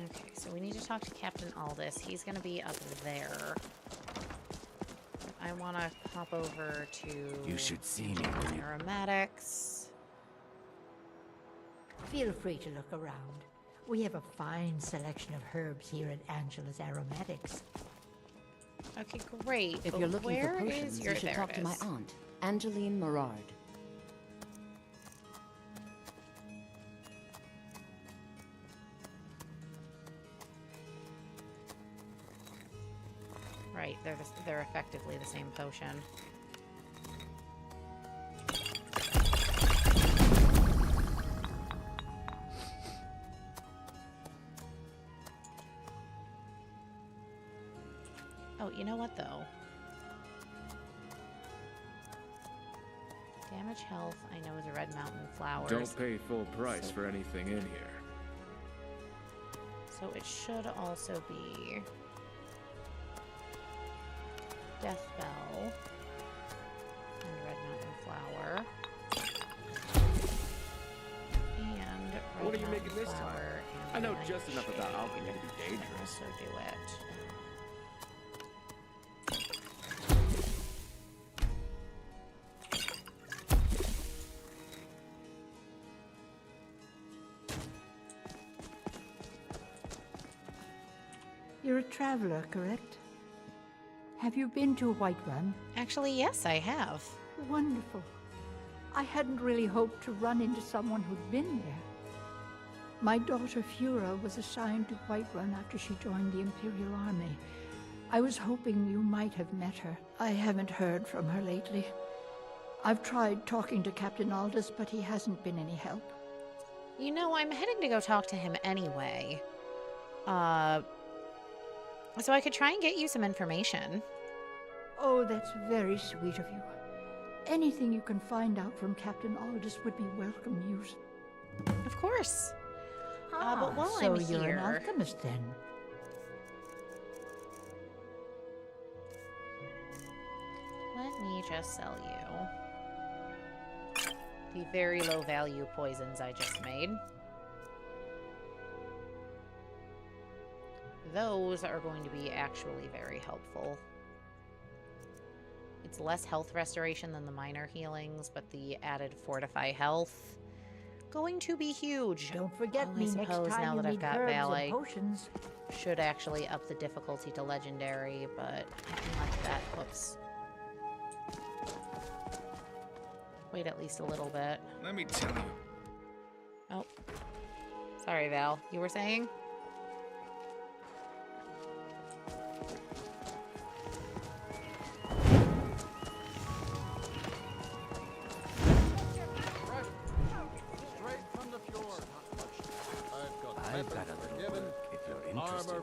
Okay, so we need to talk to Captain Aldous. He's going to be up there. I want to hop over to... You should see me. Aromatics. Feel free to look around. We have a fine selection of herbs here at Angela's Aromatics. Okay, great. If but you're looking where for is potions, your... you should there talk it to my is. aunt, Angeline Morard. Right, they're effectively the same potion. Oh, you know what though? Damage health, I know, is a red mountain flowers. Don't pay full price for anything in here. So it should also be Death Bell and Red Mountain Flower. And Red What are you Mountain making this time? Flower I and know Nightshade. just enough about alchemy to be dangerous. Also do it. You're a traveler, correct? Have you been to Whiterun? Actually, yes, I have. Wonderful. I hadn't really hoped to run into someone who'd been there. My daughter Fura was assigned to Whiterun after she joined the Imperial Army. I was hoping you might have met her. I haven't heard from her lately. I've tried talking to Captain Aldous, but he hasn't been any help. You know, I'm heading to go talk to him anyway. So I could try and get you some information. Oh, that's very sweet of you. Anything you can find out from Captain Aldous would be welcome news. Of course. But while so I'm you're here... an alchemist then? Let me just sell you the very low value poisons I just made. Those are going to be actually very helpful. It's less health restoration than the minor healings, but the added fortify health going to be huge. Don't forget Well, me I next suppose time now you that I've need got herbs Val, and I potions. should actually up the difficulty to legendary, but I can let that. Whoops. Wait at least a little bit. Let me tell you. Oh. Sorry, Val. You were saying? I've got a little work if you're interested.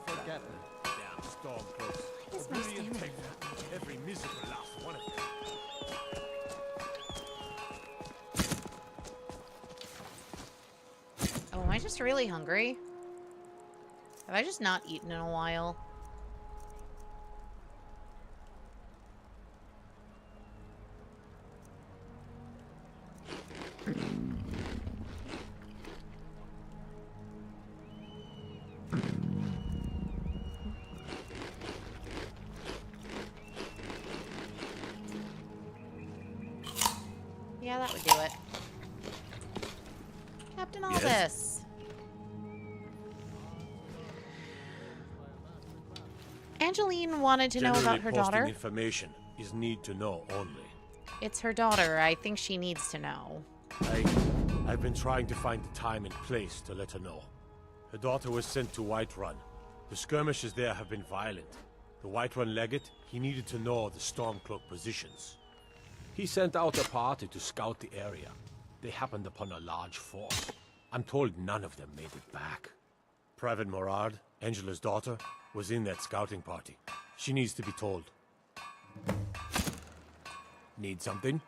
Damn stormcloaks. Why is my stamina not Every miserable last one of them. Oh, am I just really hungry? Have I just not eaten in a while? Yeah, that would do it. Captain Aldous! Angeline wanted to know about her daughter. Information is need to know only. It's her daughter. I think she needs to know. I've been trying to find the time and place to let her know. Her daughter was sent to Whiterun. The skirmishes there have been violent. The Whiterun legate, he needed to know the Stormcloak positions. He sent out a party to scout the area. They happened upon a large force. I'm told none of them made it back. Private Morard, Angela's daughter was in that scouting party. She needs to be told. Need something?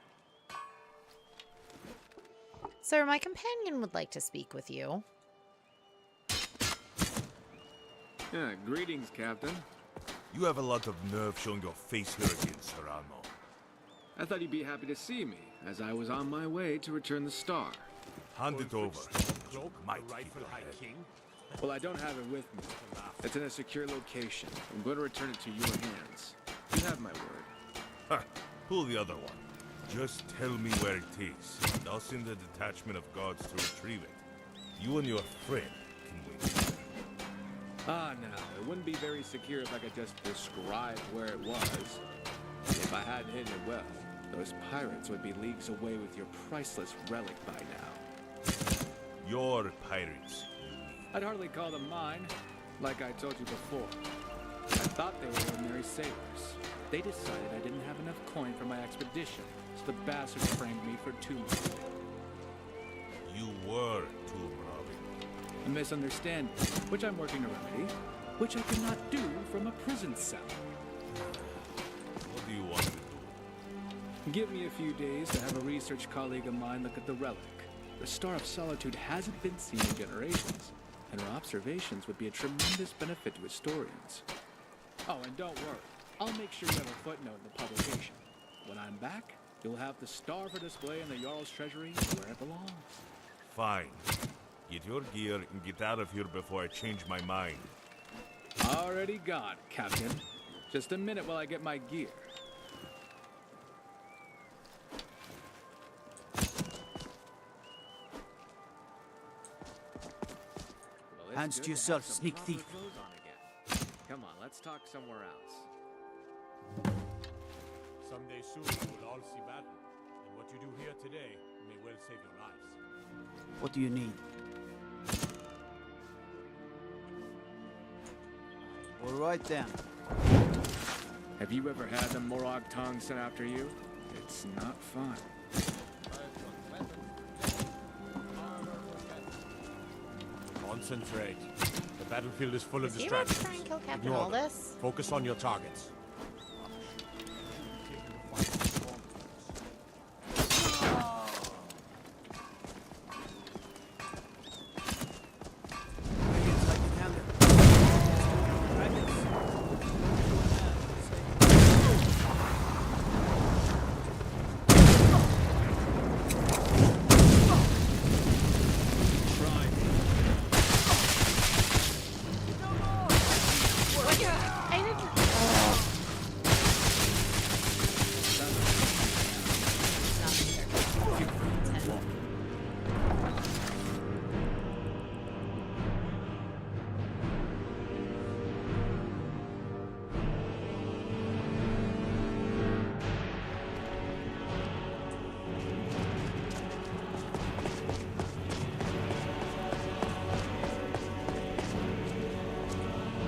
Sir, my companion would like to speak with you. Yeah, greetings, Captain. You have a lot of nerve showing your face here again, Serrano. I thought you'd be happy to see me, as I was on my way to return the star. Hand it over. Might rightful High King? Well, I don't have it with me. It's in a secure location. I'm going to return it to your hands. You have my word. Ha! Pull the other one. Just tell me where it is, and I'll send a detachment of guards to retrieve it. You and your friend can wait. Ah, now, it wouldn't be very secure if I could just describe where it was. If I hadn't hidden it well, those pirates would be leagues away with your priceless relic by now. Your pirates. I'd hardly call them mine, like I told you before. I thought they were ordinary sailors. They decided I didn't have enough coin for my expedition, so the bastards framed me for tomb robbing. You were tomb robbing. A misunderstanding, which I'm working to remedy, which I cannot do from a prison cell. What do you want to do? Give me a few days to have a research colleague of mine look at the relic. The Star of Solitude hasn't been seen in generations, and her observations would be a tremendous benefit to historians. Oh, and don't worry. I'll make sure you have a footnote in the publication. When I'm back, you'll have the star for display in the Jarl's treasury where it belongs. Fine. Get your gear and get out of here before I change my mind. Already gone, Captain. Just a minute while I get my gear. Well, Hands to yourself, sneak thief. Come on, let's talk somewhere else. Someday soon you will all see battle, and what you do here today may well save your lives. What do you need? All right then. Have you ever had the Morag tongue sent after you? It's not fun. Concentrate. The battlefield is full of Is he about to distractions. try and kill Captain Ignore them. Aldous? Focus on your targets.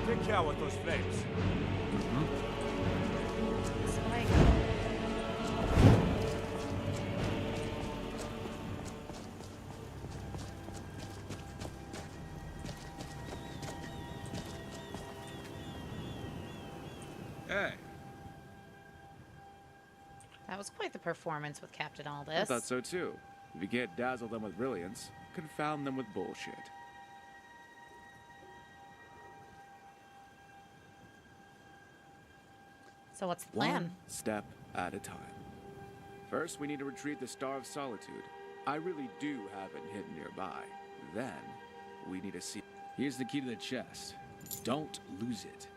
Take care with those flames. Hey. That was quite the performance with Captain Aldous. I thought so too. If you can't dazzle them with brilliance, confound them with bullshit. So what's the plan? One step at a time. First, we need to retrieve the Star of Solitude. I really do have it hidden nearby. Then, we need to see. Here's the key to the chest. Don't lose it.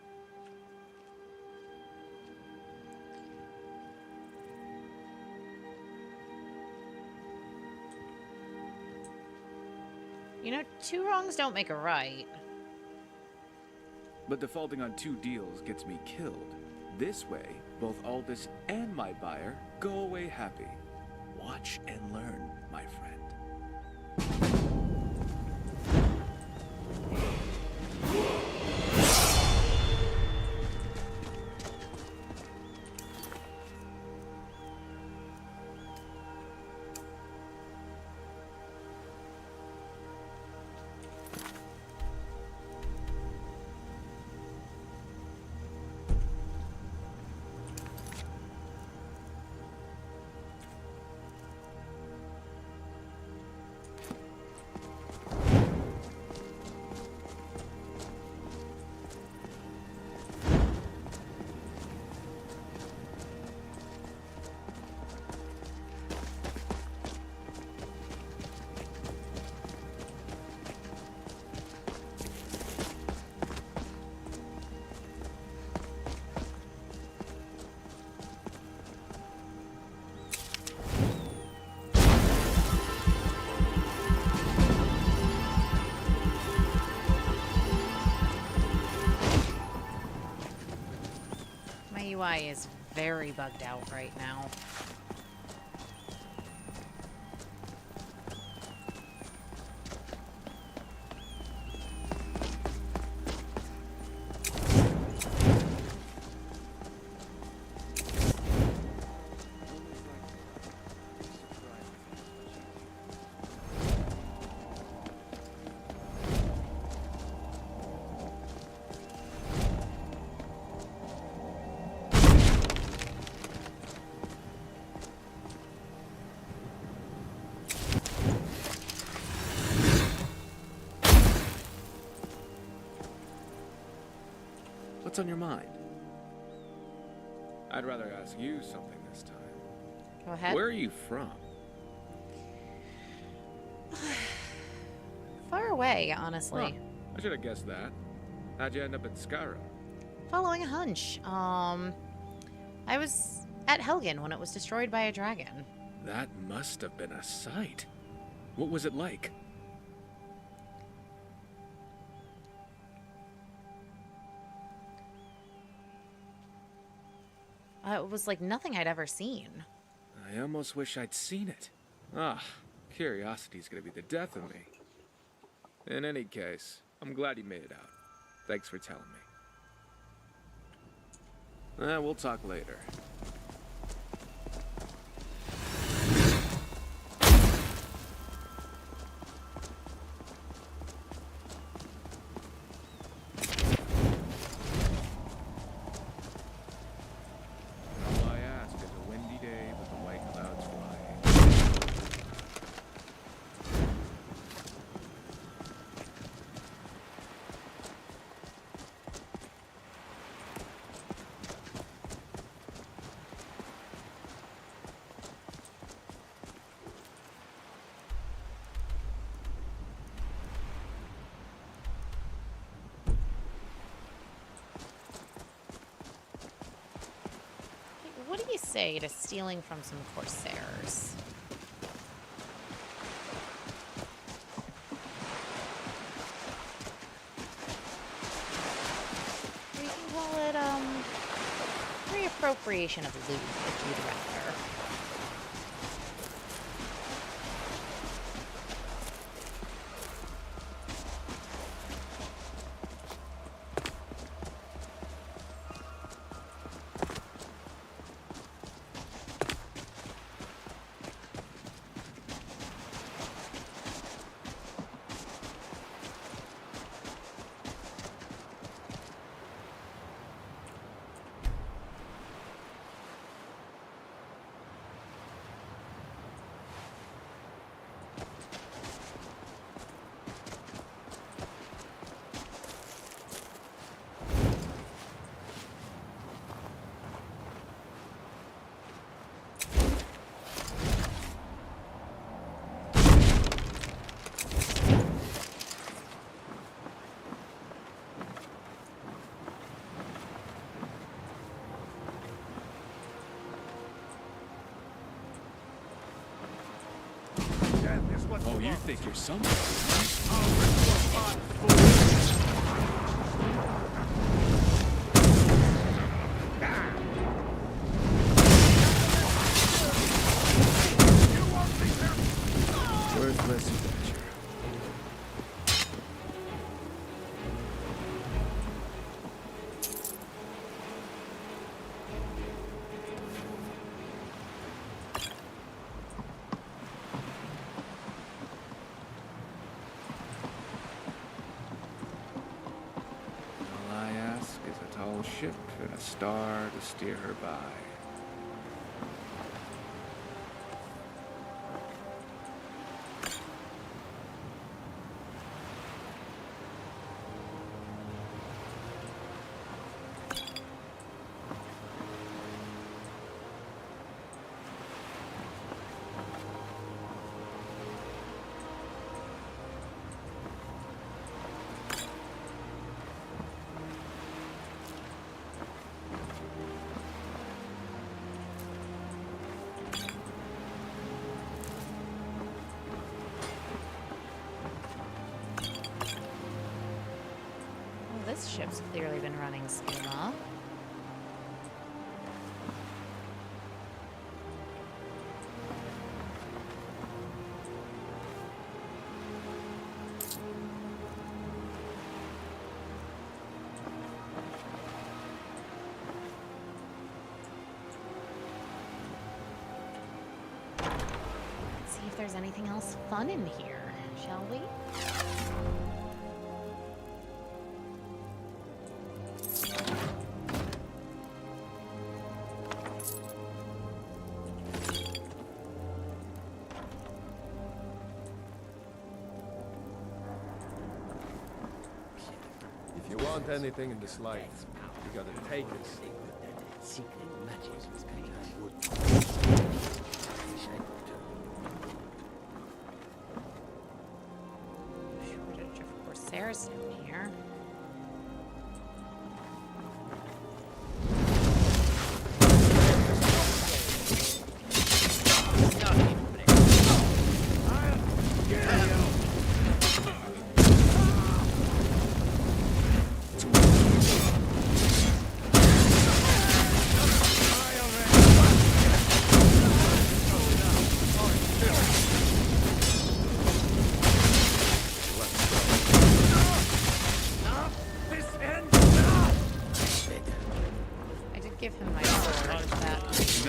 You know, two wrongs don't make a right. But defaulting on two deals gets me killed. This way, both Aldous and my buyer go away happy. Watch and learn, my friend. UI is very bugged out right now. What's on your mind? I'd rather ask you something this time. Go ahead. Where are you from? Far away, honestly. Huh. I should have guessed that. How'd you end up in Skyrim? Following a hunch. I was at Helgen when it was destroyed by a dragon. That must have been a sight. What was it like? It was like nothing I'd ever seen. I almost wish I'd seen it. Ah, curiosity's gonna be the death of me. In any case, I'm glad you made it out. Thanks for telling me. We'll talk later. All I ask is a windy day with the white clouds flying. What do you say to stealing from some Corsairs? We can call it, reappropriation of loot, if you'd rather. Oh, you think you're somebody? Worthless adventure. All I ask is a tall ship and a star to steer her by. Well, this ship's clearly been running schema. if there's anything else fun in here, shall we? If you want anything in this life, you gotta take it. Secret matches was Shortage of Corsairs down here. I did give him my sword for that. He's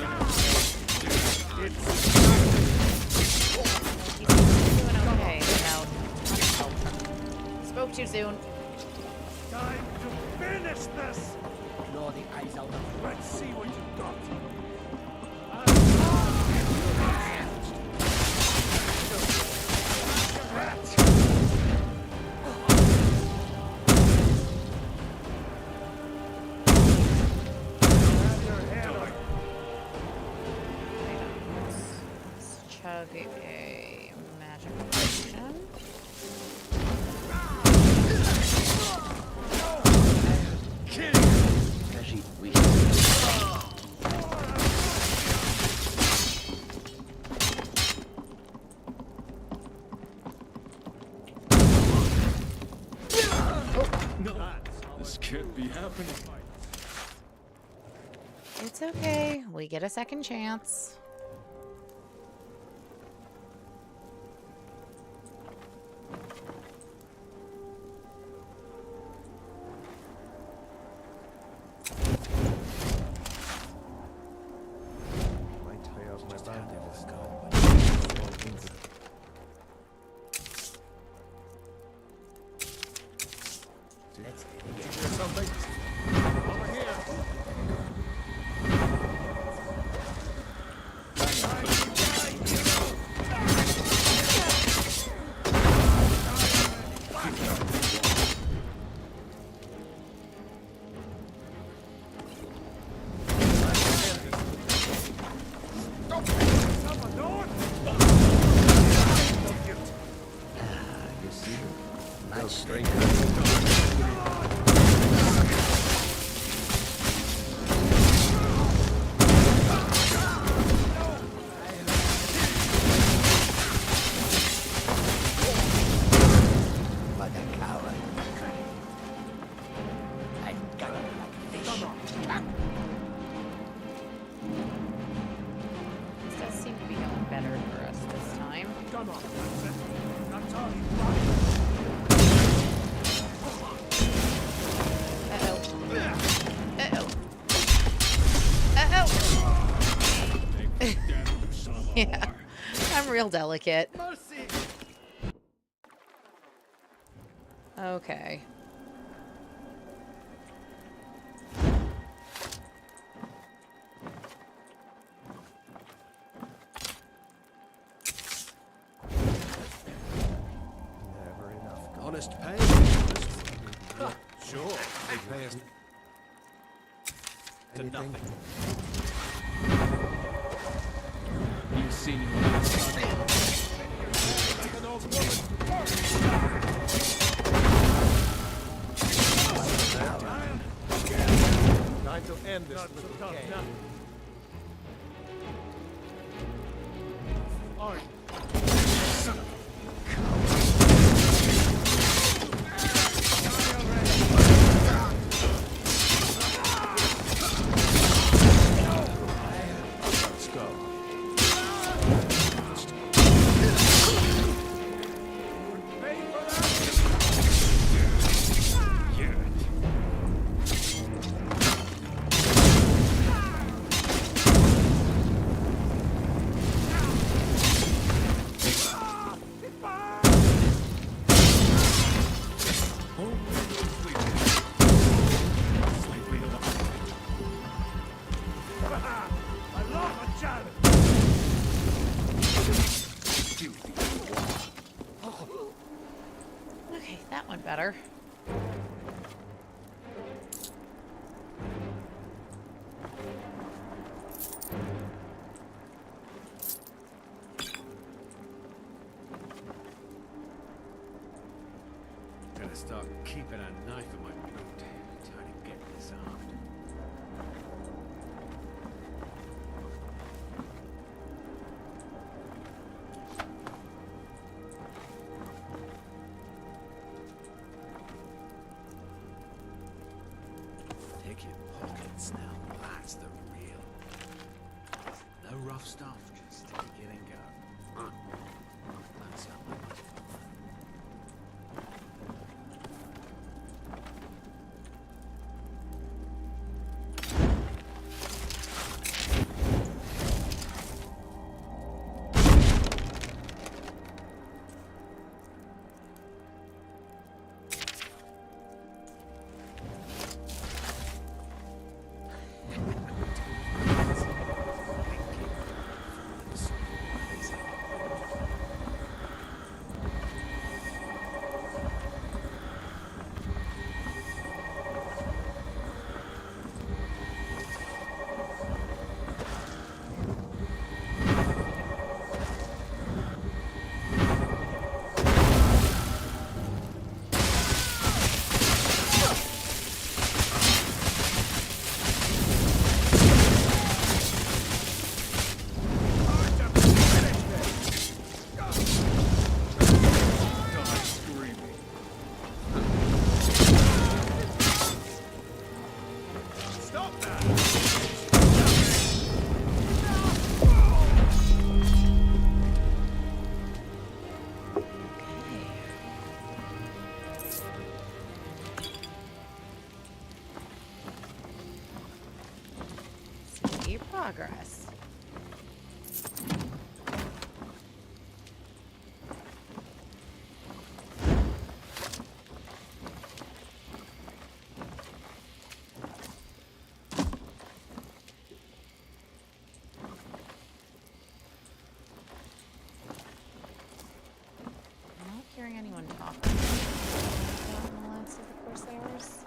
doing okay without help. Spoke too soon. Time to finish this! Blow the eyes out of Let's see what you got. Let's chug a magic potion. No, this can't be happening. It's okay. We get a second chance. Might lay out my bounty this time. Let's hear something. Over here. You see, No strength. What a coward. I've got him like fish. This does seem to be going better for us this time. Come on, that's it. That's all you Yeah, I'm real delicate. Okay. Never enough. Honest pay? Sure. They pay us to Anything? nothing. You've seen your last. An old woman. Time to end this little game. Art. Let's go. keeping a knife in my boot. Time to get disarmed. Pick your pockets now. That's the real. No rough stuff, just take it and go. That's how much fun. Progress. I'm not hearing anyone talking in the last of the Corsairs.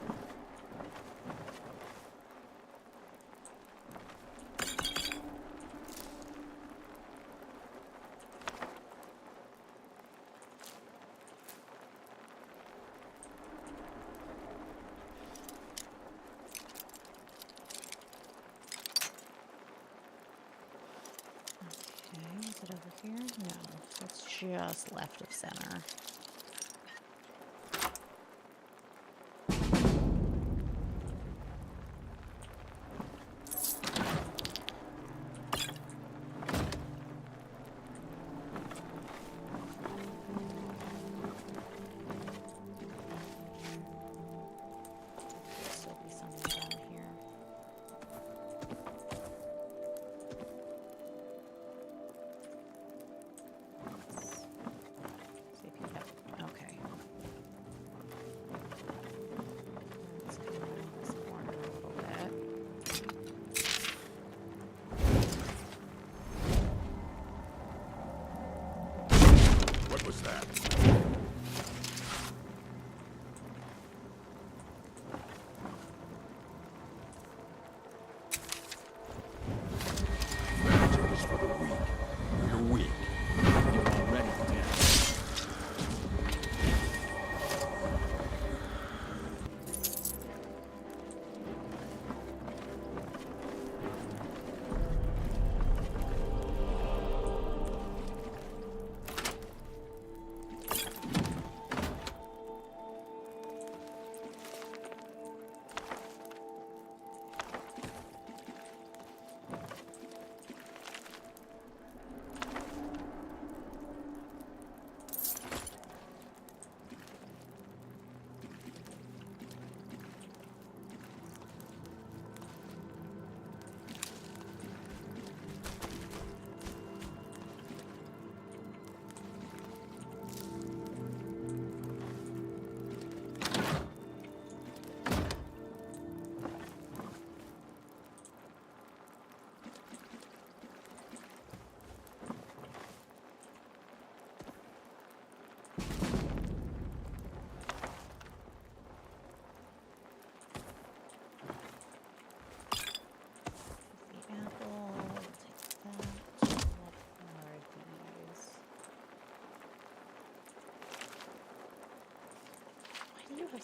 Okay, is it over here? No, it's just left of center. Still be something down here. See if you have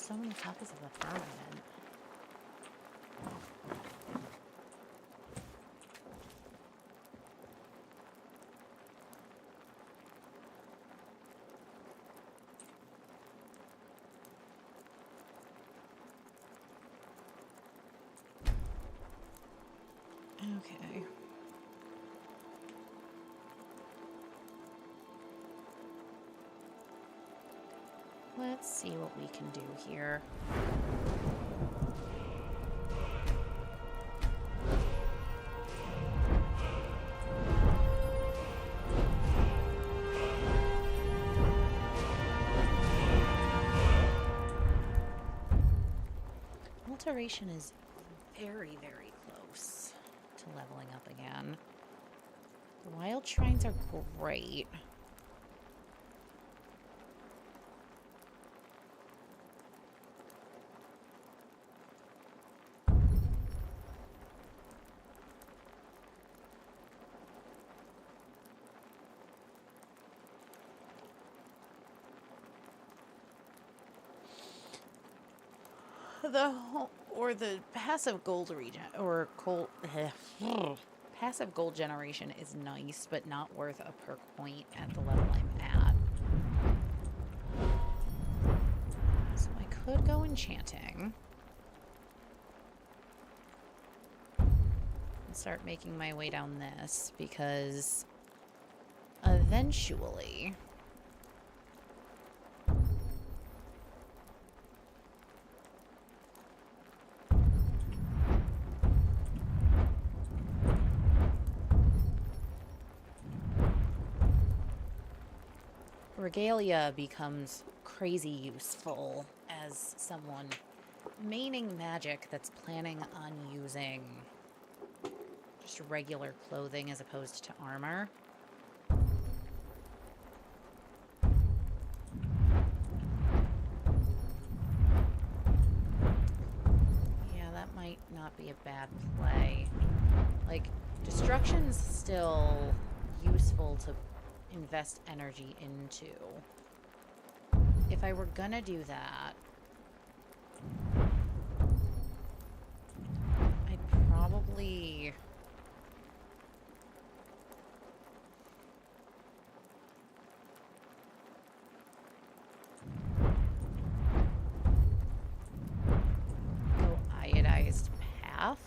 so many copies of the Firmament. Okay. Let's see what we can do here. Alteration is very, very close to leveling up again. The wild shrines are great. The passive gold regen or cold passive gold generation is nice, but not worth a perk point at the level I'm at. So I could go enchanting and start making my way down this, because eventually regalia becomes crazy useful as someone maining magic that's planning on using just regular clothing as opposed to armor. Yeah, that might not be a bad play. Like, destruction's still useful to invest energy into. If I were gonna do that, I'd probably go iodized path.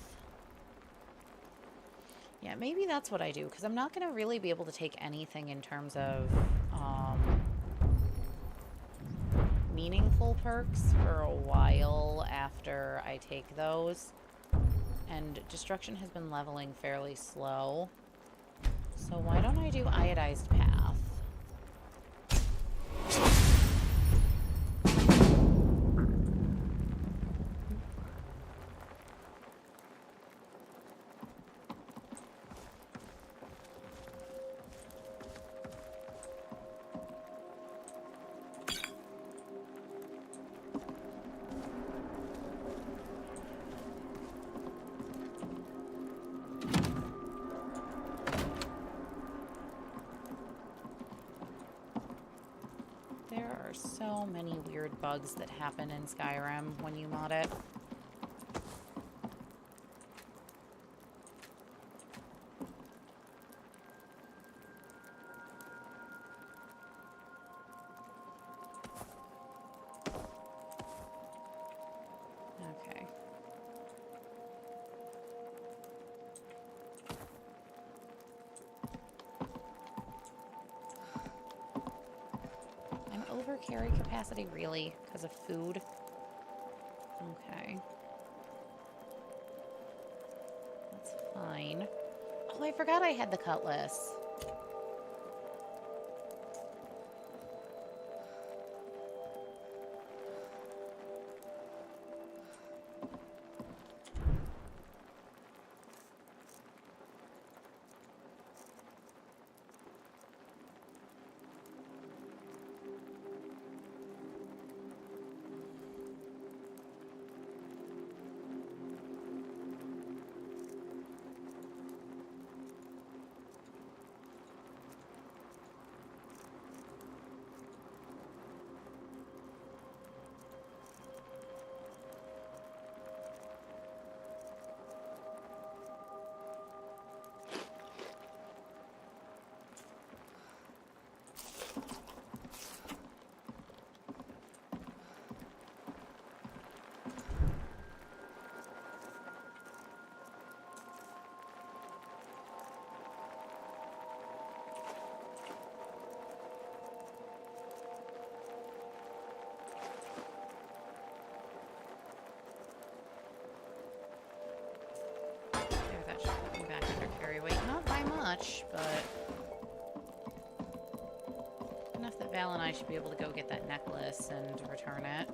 Yeah, maybe that's what I do, because I'm not going to really be able to take anything in terms of meaningful perks for a while after I take those. And destruction has been leveling fairly slow. So why don't I do iodized path? So many weird bugs that happen in Skyrim when you mod it. Okay. Over carry capacity, really? Because of food? Okay. That's fine. Oh, I forgot I had the cutlass. much, but enough that Val and I should be able to go get that necklace and return it.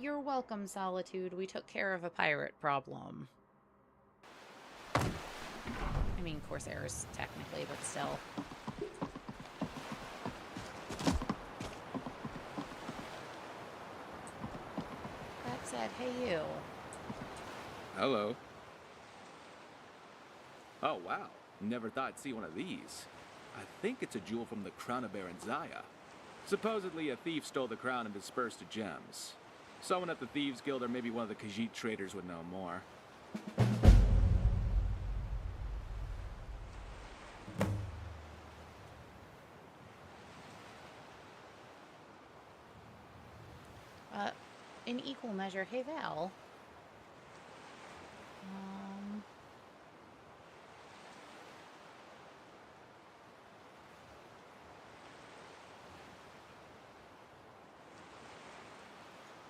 You're welcome, Solitude. We took care of a pirate problem. I mean, Corsairs, technically, but still. That said, hey you. Hello. Oh, wow. Never thought I'd see one of these. I think it's a jewel from the crown of Baron Zaya. Supposedly, a thief stole the crown and dispersed the gems. Someone at the Thieves Guild or maybe one of the Khajiit traders would know more. In equal measure, hey Val.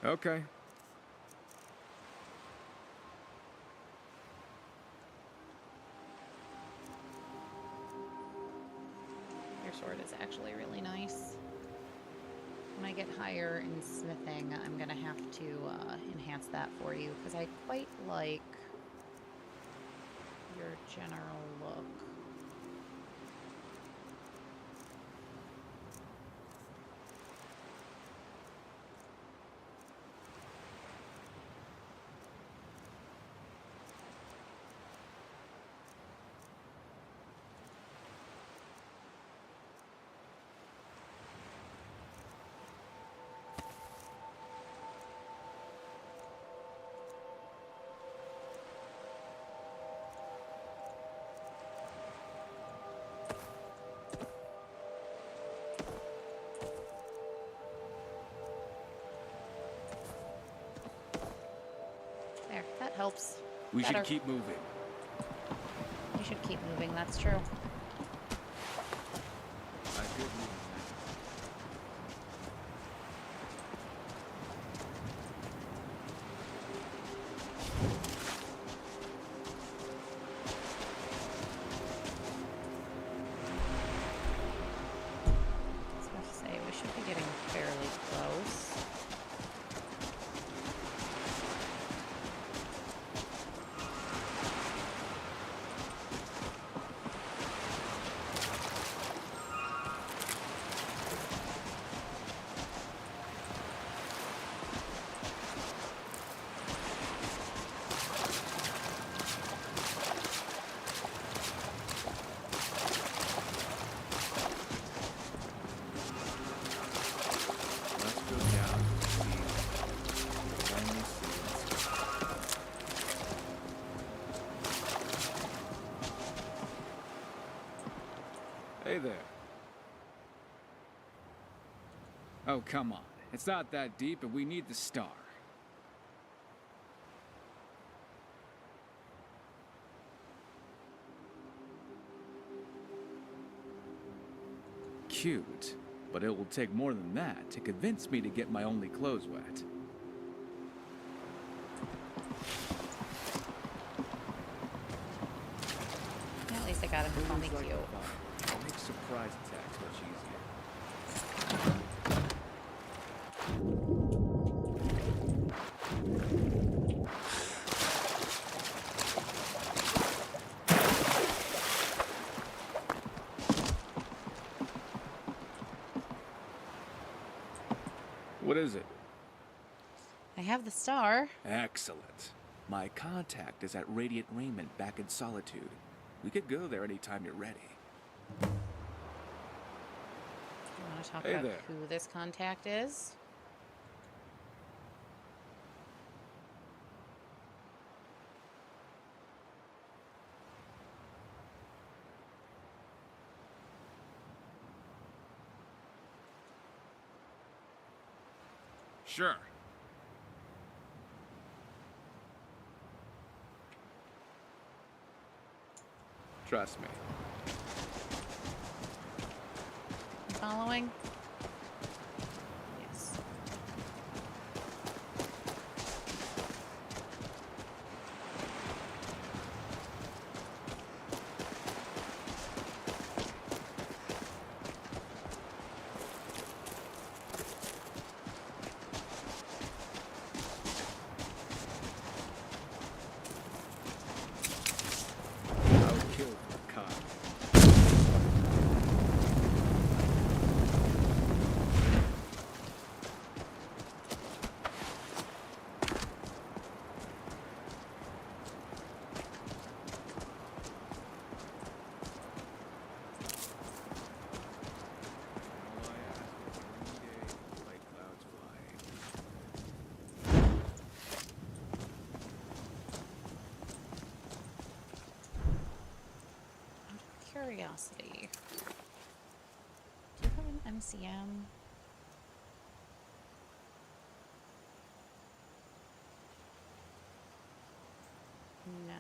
Okay. Your sword is actually really nice. When I get higher in smithing, I'm gonna have to enhance that for you, because I quite like your general look. There, that helps. We Better. should keep moving. You should keep moving, that's true. I was about to say, we should be getting fairly close. Hey there. Oh, come on. It's not that deep, and we need the star. Cute, but it will take more than that to convince me to get my only clothes wet. At least I got him to call me cute. I'll make surprise attacks much easier. What is it? I have the star. Excellent. My contact is at Radiant Raiment back in Solitude. We could go there anytime you're ready. Do you want to talk about who this contact is? Sure. Trust me. Following? Yes. I'll kill the cop. Curiosity. Do you have an MCM? No.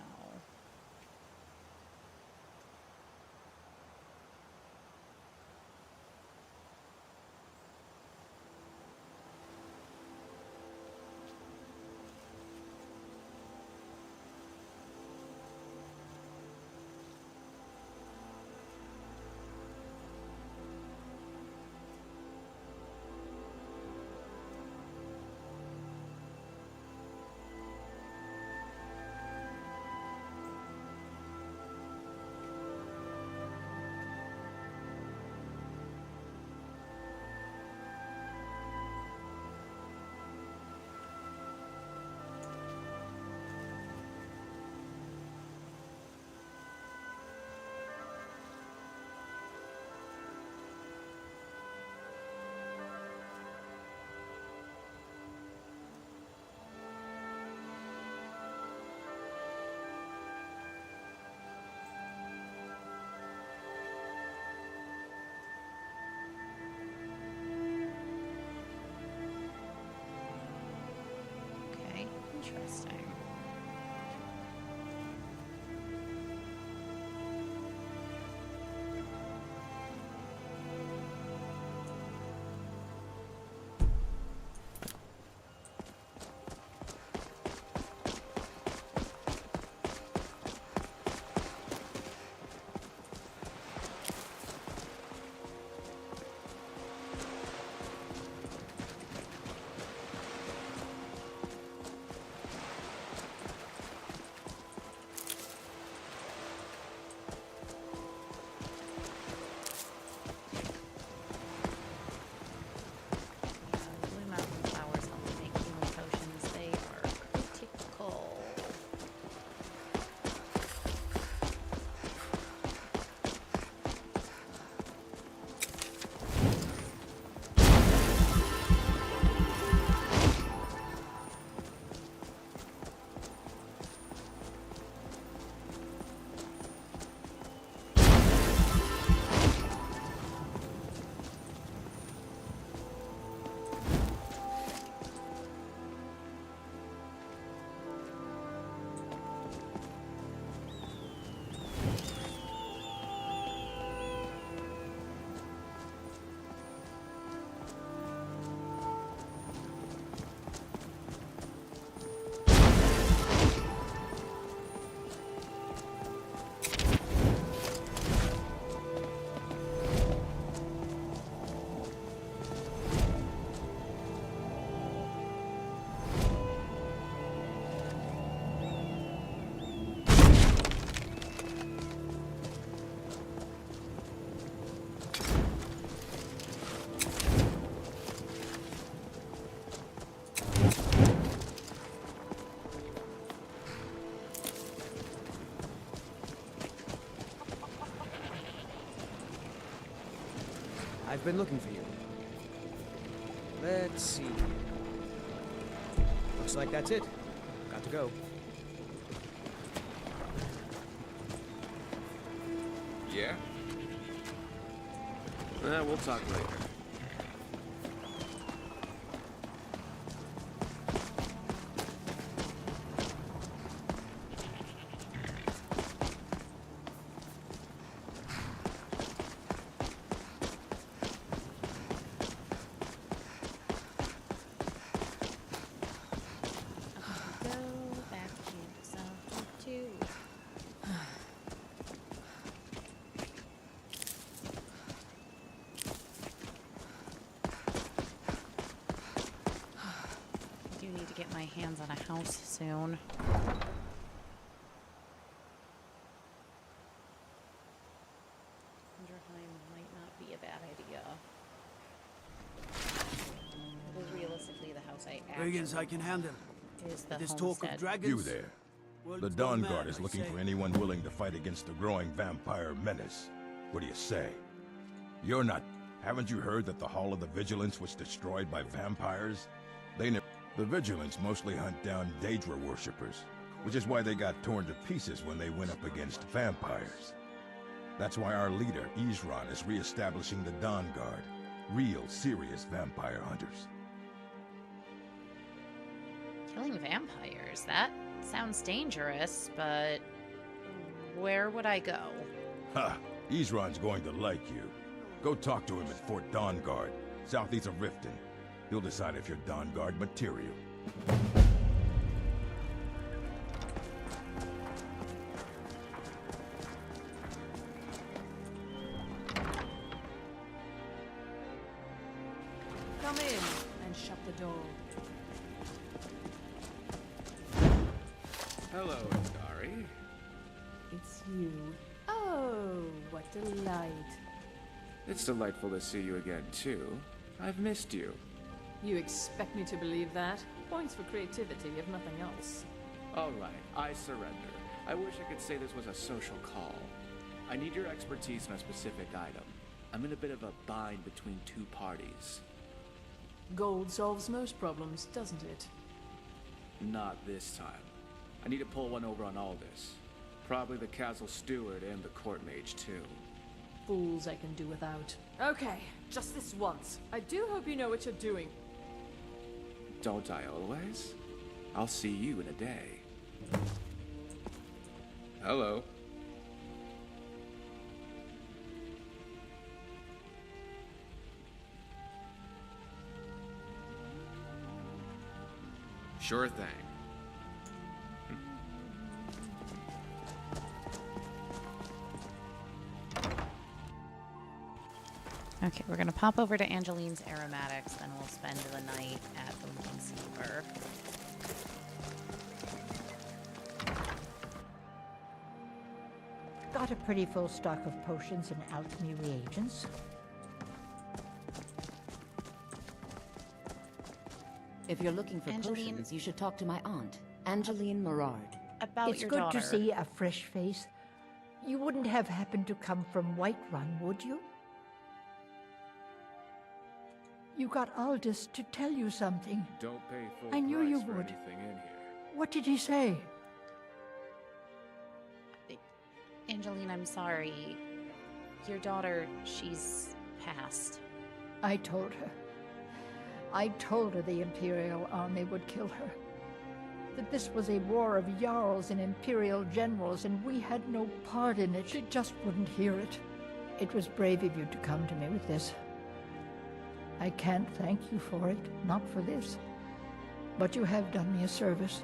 Okay, interesting. Blue mountain flowers help me make healing potions. They are critical. I've been looking for you. Let's see. Looks like that's it. Got to go. Yeah? We'll talk later. this soon. Underheim might not be a bad idea. Because realistically, the house I actually Brigands I can handle. is the This homestead. talk of dragons. You there. The Dawn Guard is looking for anyone willing to fight against the growing vampire menace. What do you say? You're not... Haven't you heard that the Hall of the Vigilance was destroyed by vampires? The Vigilance mostly hunt down Daedra worshippers, which is why they got torn to pieces when they went up against vampires. That's why our leader, Isran, is re-establishing the Dawn Guard. Real, serious vampire hunters. Killing vampires, that sounds dangerous, but where would I go? Ha! Isran's going to like you. Go talk to him at Fort Dawn Guard, southeast of Riften. He'll decide if you're Dawn Guard material. Come in and shut the door. Hello, Andari. It's you. Oh, what delight. It's delightful to see you again, too. I've missed you. You expect me to believe that? Points for creativity, if nothing else. All right, I surrender. I wish I could say this was a social call. I need your expertise on a specific item. I'm in a bit of a bind between two parties. Gold solves most problems, doesn't it? Not this time. I need to pull one over on Aldous. Probably the castle steward and the court mage, too. Fools I can do without. Okay, just this once. I do hope you know what you're doing. Don't I always? I'll see you in a day. Hello. Sure thing. Okay, we're gonna pop over to Angeline's Aromatics, then we'll spend the night at the Moonskeeper. Got a pretty full stock of potions and alchemy reagents. If you're looking for potions, you should talk to my aunt, Angeline Morard. About It's your good daughter. to see a fresh face. You wouldn't have happened to come from Whiterun, would you? You got Aldous to tell you something. Don't pay full I knew price you for would. anything in here. What did he say? Angeline, I'm sorry. Your daughter, she's passed. I told her. I told her the Imperial army would kill her. That this was a war of Jarls and Imperial generals, and we had no part in it. She just wouldn't hear it. It was brave of you to come to me with this. I can't thank you for it, not for this. But you have done me a service.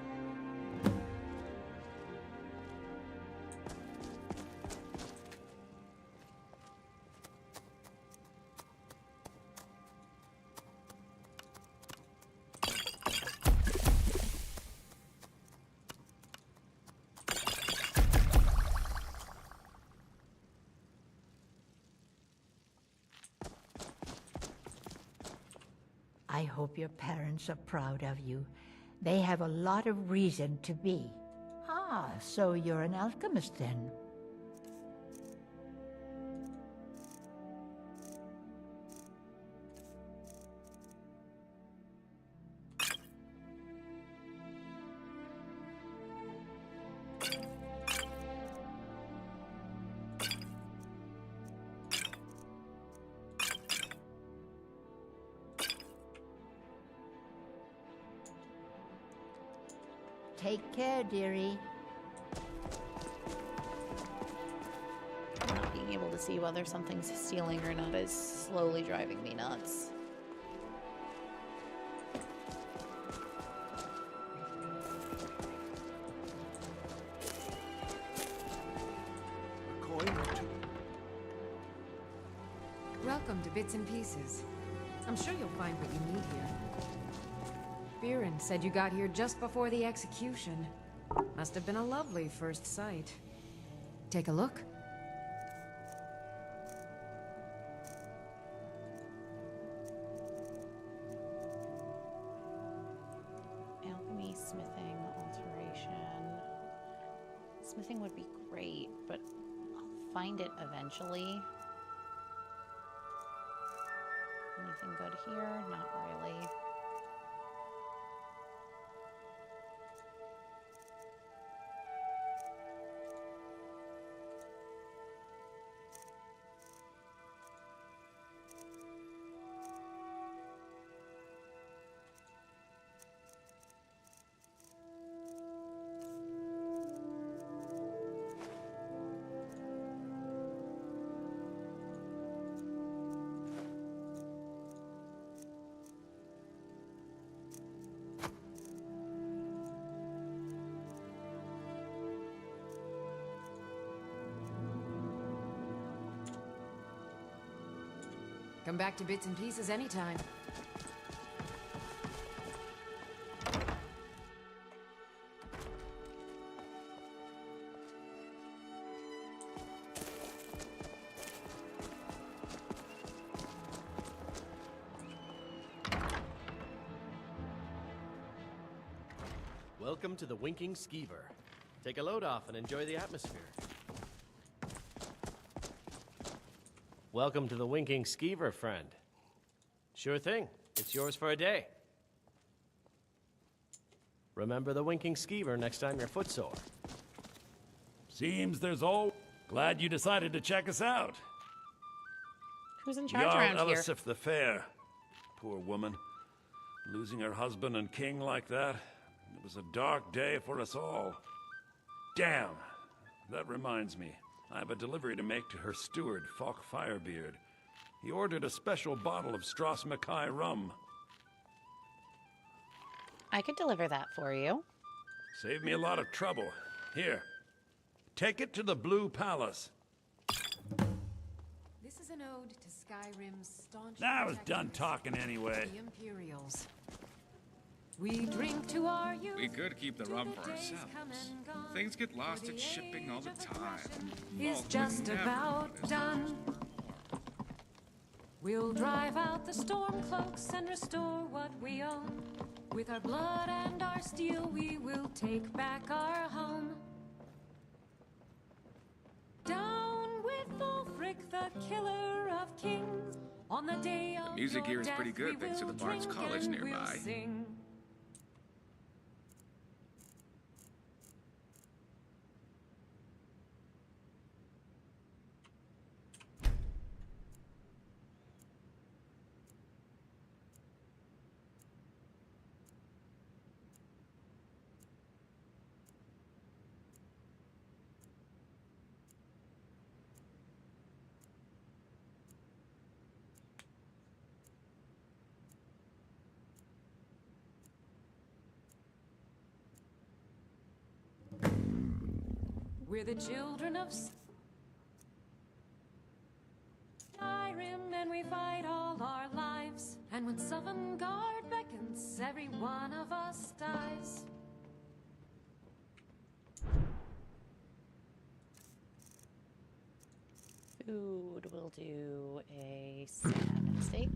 I hope your parents are proud of you. They have a lot of reason to be. Ah, so you're an alchemist then? Take care, dearie. Not being able to see whether something's stealing or not is slowly driving me nuts. Welcome to Bits and Pieces. I'm sure you'll find what you need here. Spearin said you got here just before the execution. Must have been a lovely first sight. Take a look. Alchemy, smithing, alteration. Smithing would be great, but I'll find it eventually. Anything good here? Not really. Come back to bits and pieces anytime. Welcome to the Winking Skeever. Take a load off and enjoy the atmosphere. Welcome to the Winking Skeever, friend. Sure thing. It's yours for a day. Remember the Winking Skeever next time you're footsore. Seems there's all... Glad you decided to check us out. Who's in charge around here? Elisif the Fair. Poor woman. Losing her husband and king like that. It was a dark day for us all. Damn. That reminds me. I have a delivery to make to her steward, Falk Firebeard. He ordered a special bottle of Strass Mackay rum. I could deliver that for you. Saved me a lot of trouble. Here. Take it to the Blue Palace. This is an ode to Skyrim's staunch... I was done talking anyway. The Imperials. We drink to our youth. We could keep the rum for ourselves. Things get lost at shipping all the time. Is just about done. We'll drive out the storm cloaks and restore what we own. With our blood and our steel, we will take back our home. Down with Ulfric, the killer of kings. On the day of The music your here is pretty death, good we thanks to the will Barnes drink College and we'll nearby. sing. We're the children of Skyrim, and we fight all our lives. And when Sovngarde beckons, every one of us dies. Food, we'll do a salmon steak.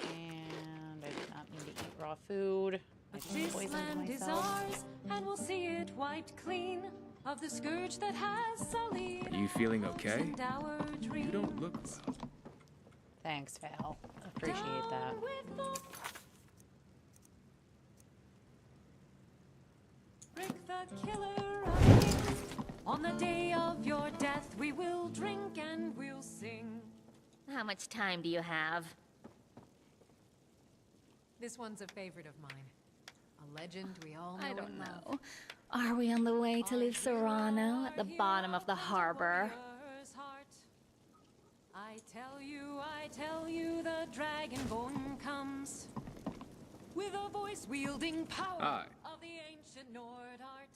And I did not mean to eat raw food. I just This poisoned land is myself. ours, and we'll see it wiped clean of the scourge that has sullied. Are you feeling okay? and our You don't look well. Thanks, Val. Appreciate that. Rick the killer of kings. On the day of your death, we will drink and we'll sing. How much time do you have? This one's a favorite of mine. A legend we all know I don't and love. know. Are we on the way to leave Serrano at the bottom of the harbor? I tell you, the Dragonborn comes with a voice wielding power Hi. of the ancient Nord art.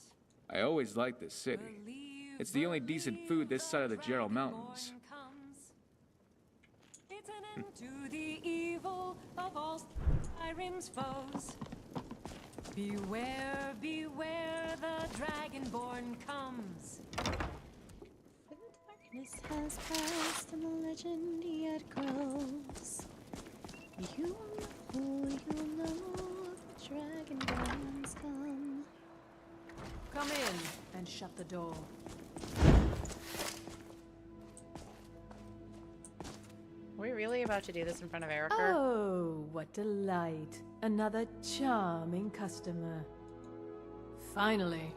I always liked this city. It's the only decent food this side of the Jarrell Mountains. It's an To the evil of all Skyrim's foes. Beware, beware, the Dragonborn comes. Darkness has passed and the legend yet grows. You know, the Dragonborns come. Come in and shut the door. Are we really about to do this in front of Erica? Oh, what delight. Another charming customer. Finally.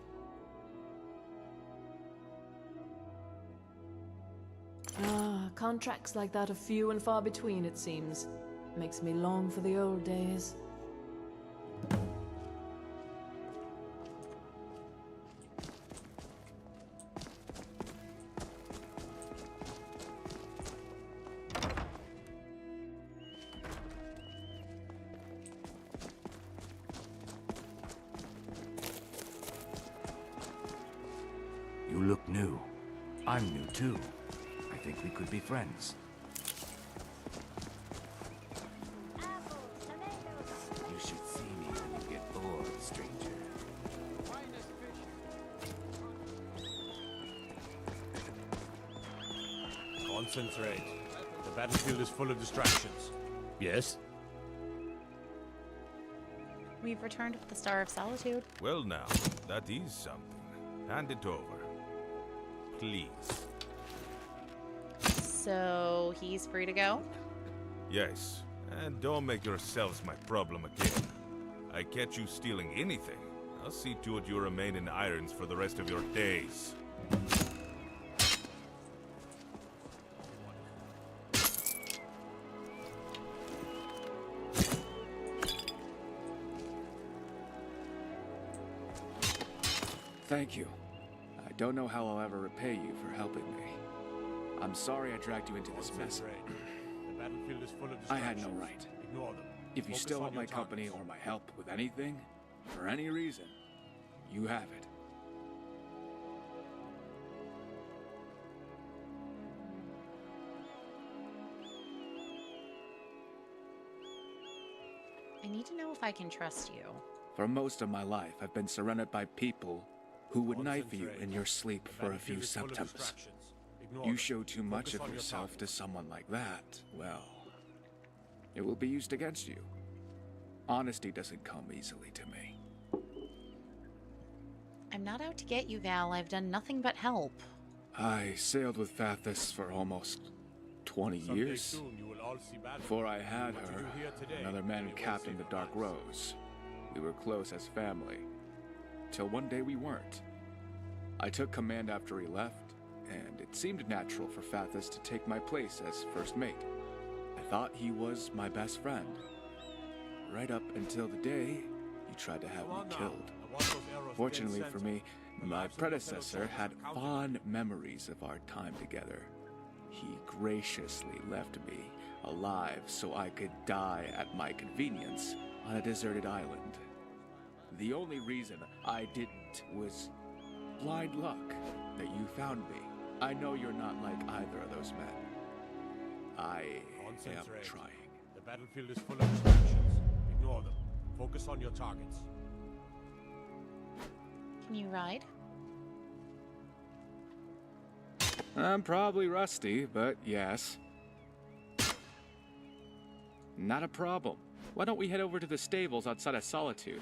Contracts like that are few and far between, it seems. Makes me long for the old days. You look new. I'm new too. I think we could be friends. You should see me when you get bored, stranger. Concentrate. The battlefield is full of distractions. Yes? We've returned with the Star of Solitude. Well now, that is something. Hand it over. Please. So he's free to go? Yes, and don't make yourselves my problem again. I catch you stealing anything, I'll see to it you remain in irons for the rest of your days. Thank you. I don't know how I'll ever repay you for helping me. I'm sorry I dragged you into this mess. The battlefield is full of I had distractions. no right. Ignore them. If you Focus still on want your my company targets. or my help with anything, for any reason, you have it. I need to know if I can trust you. For most of my life, I've been surrounded by people who would knife you in your sleep for a few symptoms. You show too much of yourself to someone like that, well, it will be used against you. Honesty doesn't come easily to me. I'm not out to get you, Val. I've done nothing but help. I sailed with Fathis for almost 20 years. Before I had her, another man captained the Dark Rose. We were close as family, till one day we weren't. I took command after he left, and it seemed natural for Fathis to take my place as first mate. I thought he was my best friend, right up until the day he tried to have me killed. Fortunately for me, my predecessor had fond memories of our time together. He graciously left me alive so I could die at my convenience on a deserted island. The only reason I didn't was blind luck that you found me. I know you're not like either of those men. I am trying. The battlefield is full of distractions. Ignore them. Focus on your targets. Can you ride? I'm probably rusty, but yes. Not a problem. Why don't we head over to the stables outside of Solitude?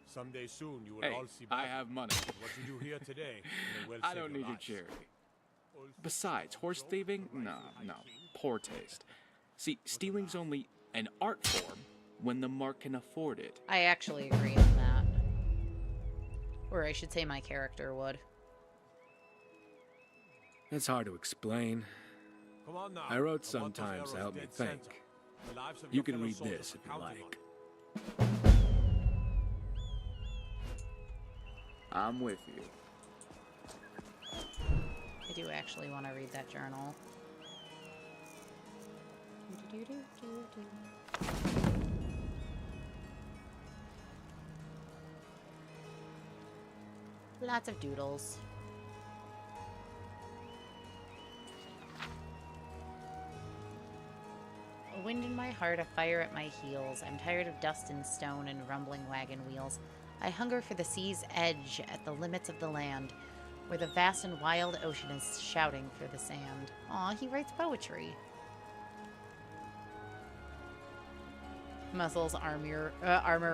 Someday soon you will Hey, all see I back have money. what you do here today may well I save don't your need your lives. charity. Besides, horse thieving? No. Poor taste. See, stealing's only an art form when the mark can afford it. I actually agree on that. Or I should say my character would. It's hard to explain. Come on now. I wrote I want those sometimes arrows to help me dead think. center. The lives of You your can fellow read soldiers this if are you counting like. on it. I'm with you. I do actually want to read that journal. Lots of doodles. heart, a fire at my heels. I'm tired of dust and stone and rumbling wagon wheels. I hunger for the sea's edge at the limits of the land, where the vast and wild ocean is shouting through the sand. Aw, he writes poetry. Muscles, armor,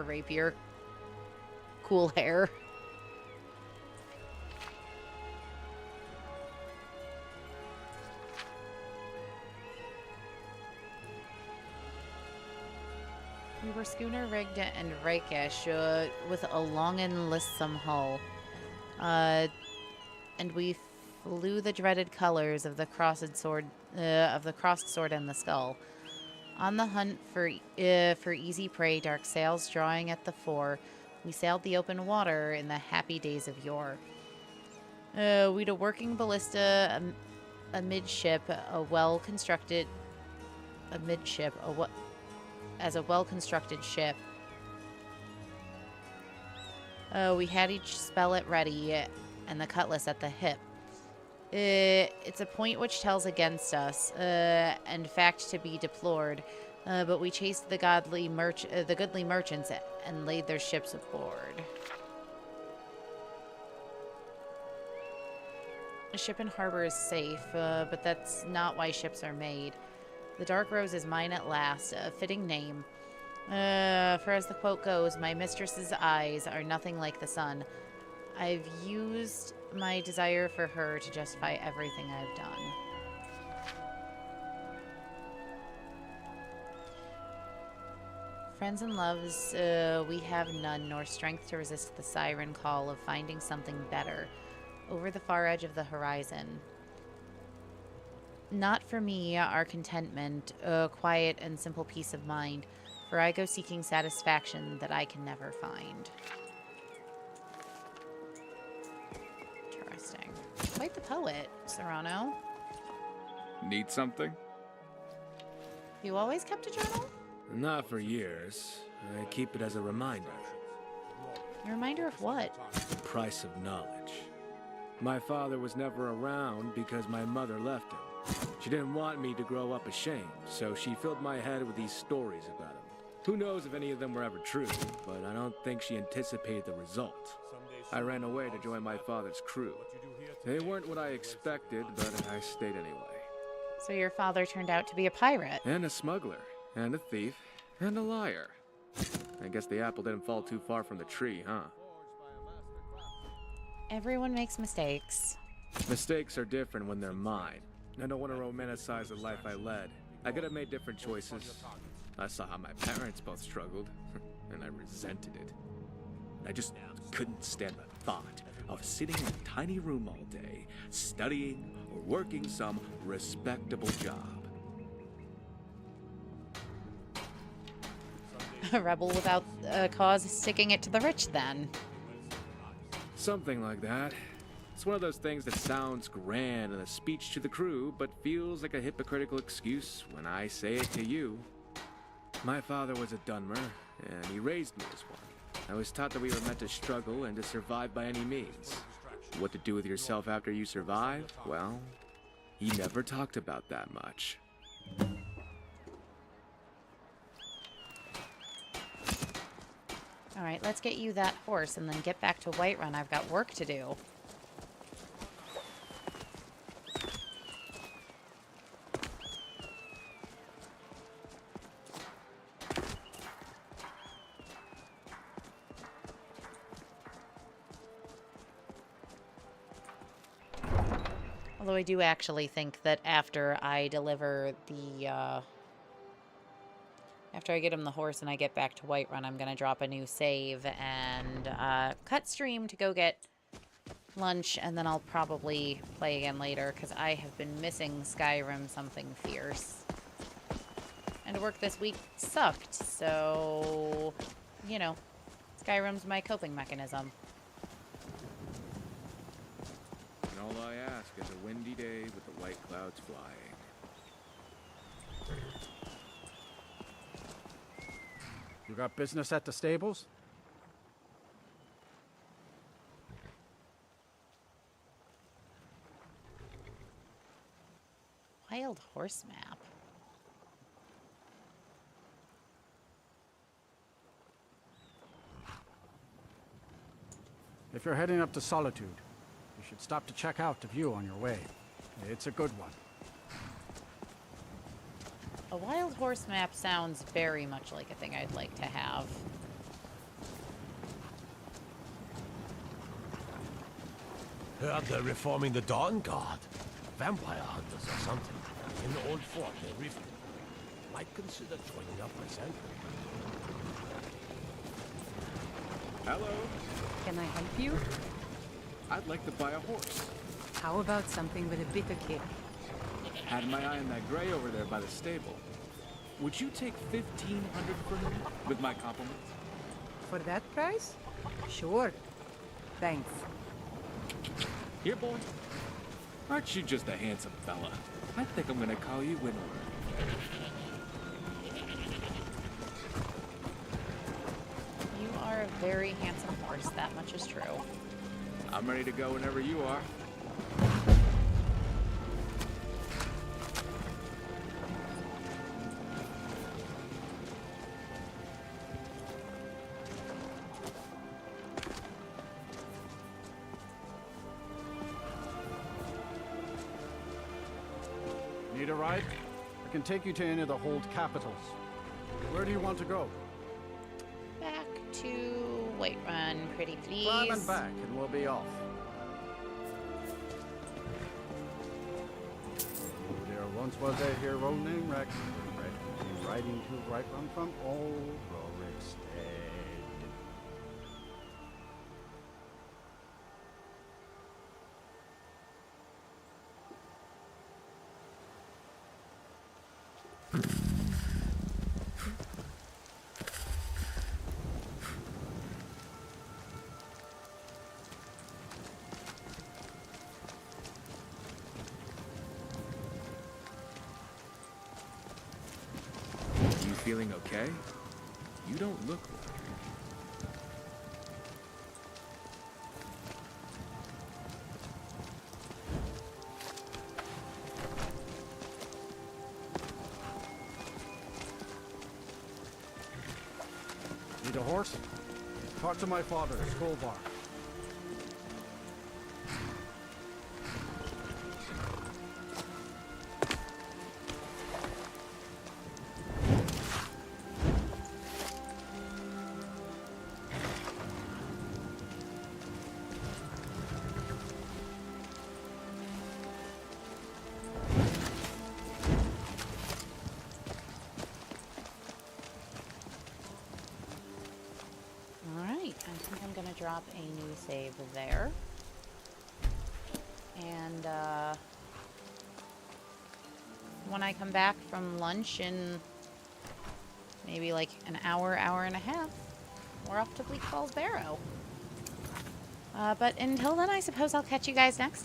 rapier. Cool hair. We were schooner rigged and rakish with a long and lissom hull, and we flew the dreaded colors of the crossed sword, and the skull. On the hunt for easy prey, dark sails drawing at the fore, we sailed the open water in the happy days of yore. We'd a working ballista amidship, a well-constructed ship. We had each spellet ready and the cutlass at the hip. It's a point which tells against us, and fact to be deplored. But we chased the goodly merchants and laid their ships aboard. A ship in harbor is safe, but that's not why ships are made. The Dark Rose is mine at last, a fitting name. For as the quote goes, my mistress's eyes are nothing like the sun. I've used my desire for her to justify everything I've done. Friends and loves, we have none, nor strength to resist the siren call of finding something better over the far edge of the horizon. Not for me our contentment, quiet and simple peace of mind, for I go seeking satisfaction that I can never find. Interesting. Quite the poet, Serrano. Need something? You always kept a journal? Not for years. I keep it as a reminder. A reminder of what? The price of knowledge. My father was never around because my mother left him. She didn't want me to grow up ashamed, so she filled my head with these stories about him. Who knows if any of them were ever true, but I don't think she anticipated the result. I ran away to join my father's crew. They weren't what I expected, but I stayed anyway. So your father turned out to be a pirate. And a smuggler, and a thief, and a liar. I guess the apple didn't fall too far from the tree, huh? Everyone makes mistakes. Mistakes are different when they're mine. I don't want to romanticize the life I led. I could have made different choices. I saw how my parents both struggled, and I resented it. I just couldn't stand the thought of sitting in a tiny room all day, studying or working some respectable job. A rebel without a cause sticking it to the rich, then. Something like that. It's one of those things that sounds grand in a speech to the crew, but feels like a hypocritical excuse when I say it to you. My father was a Dunmer, and he raised me as one. I was taught that we were meant to struggle and to survive by any means. What to do with yourself after you survive? Well, he never talked about that much. Alright, let's get you that horse and then get back to Whiterun. I've got work to do. Although I do actually think that after I deliver the, after I get him the horse and I get back to Whiterun, I'm going to drop a new save and cut stream to go get lunch, and then I'll probably play again later, because I have been missing Skyrim something fierce. And work this week sucked, so, you know, Skyrim's my coping mechanism. And all I ask is a windy day with the white clouds flying. You got business at the stables? Wild horse map. If you're heading up to Solitude, you should stop to check out the view on your way. It's a good one. A wild horse map sounds very much like a thing I'd like to have. Heard they're reforming the Dawn Guard. Vampire hunters or something. In the old fort near Riften. Might consider joining up myself. Hello. Can I help you? I'd like to buy a horse. How about something with a bit of kick? Had my eye on that gray over there by the stable. Would you take 1,500 for him with my compliments? For that price? Sure. Thanks. Here, boy. Aren't you just a handsome fella? I think I'm gonna call you Winward. You are a very handsome horse, that much is true. I'm ready to go whenever you are. Need a ride? I can take you to any of the hold capitals. Where do you want to go? Back to Whiterun, pretty please. Climb and back, and we'll be off. Oh, there once was a hero named Rex, who came riding to Whiterun from old Rorikstead. You feeling okay? You don't look well. Need a horse? Talk to my father, Skullbar. Alright, I think I'm gonna drop a new save there. And, when I come back from lunch in maybe like an hour, hour and a half, we're off to Bleak Falls Barrow. But until then, I suppose I'll catch you guys next time.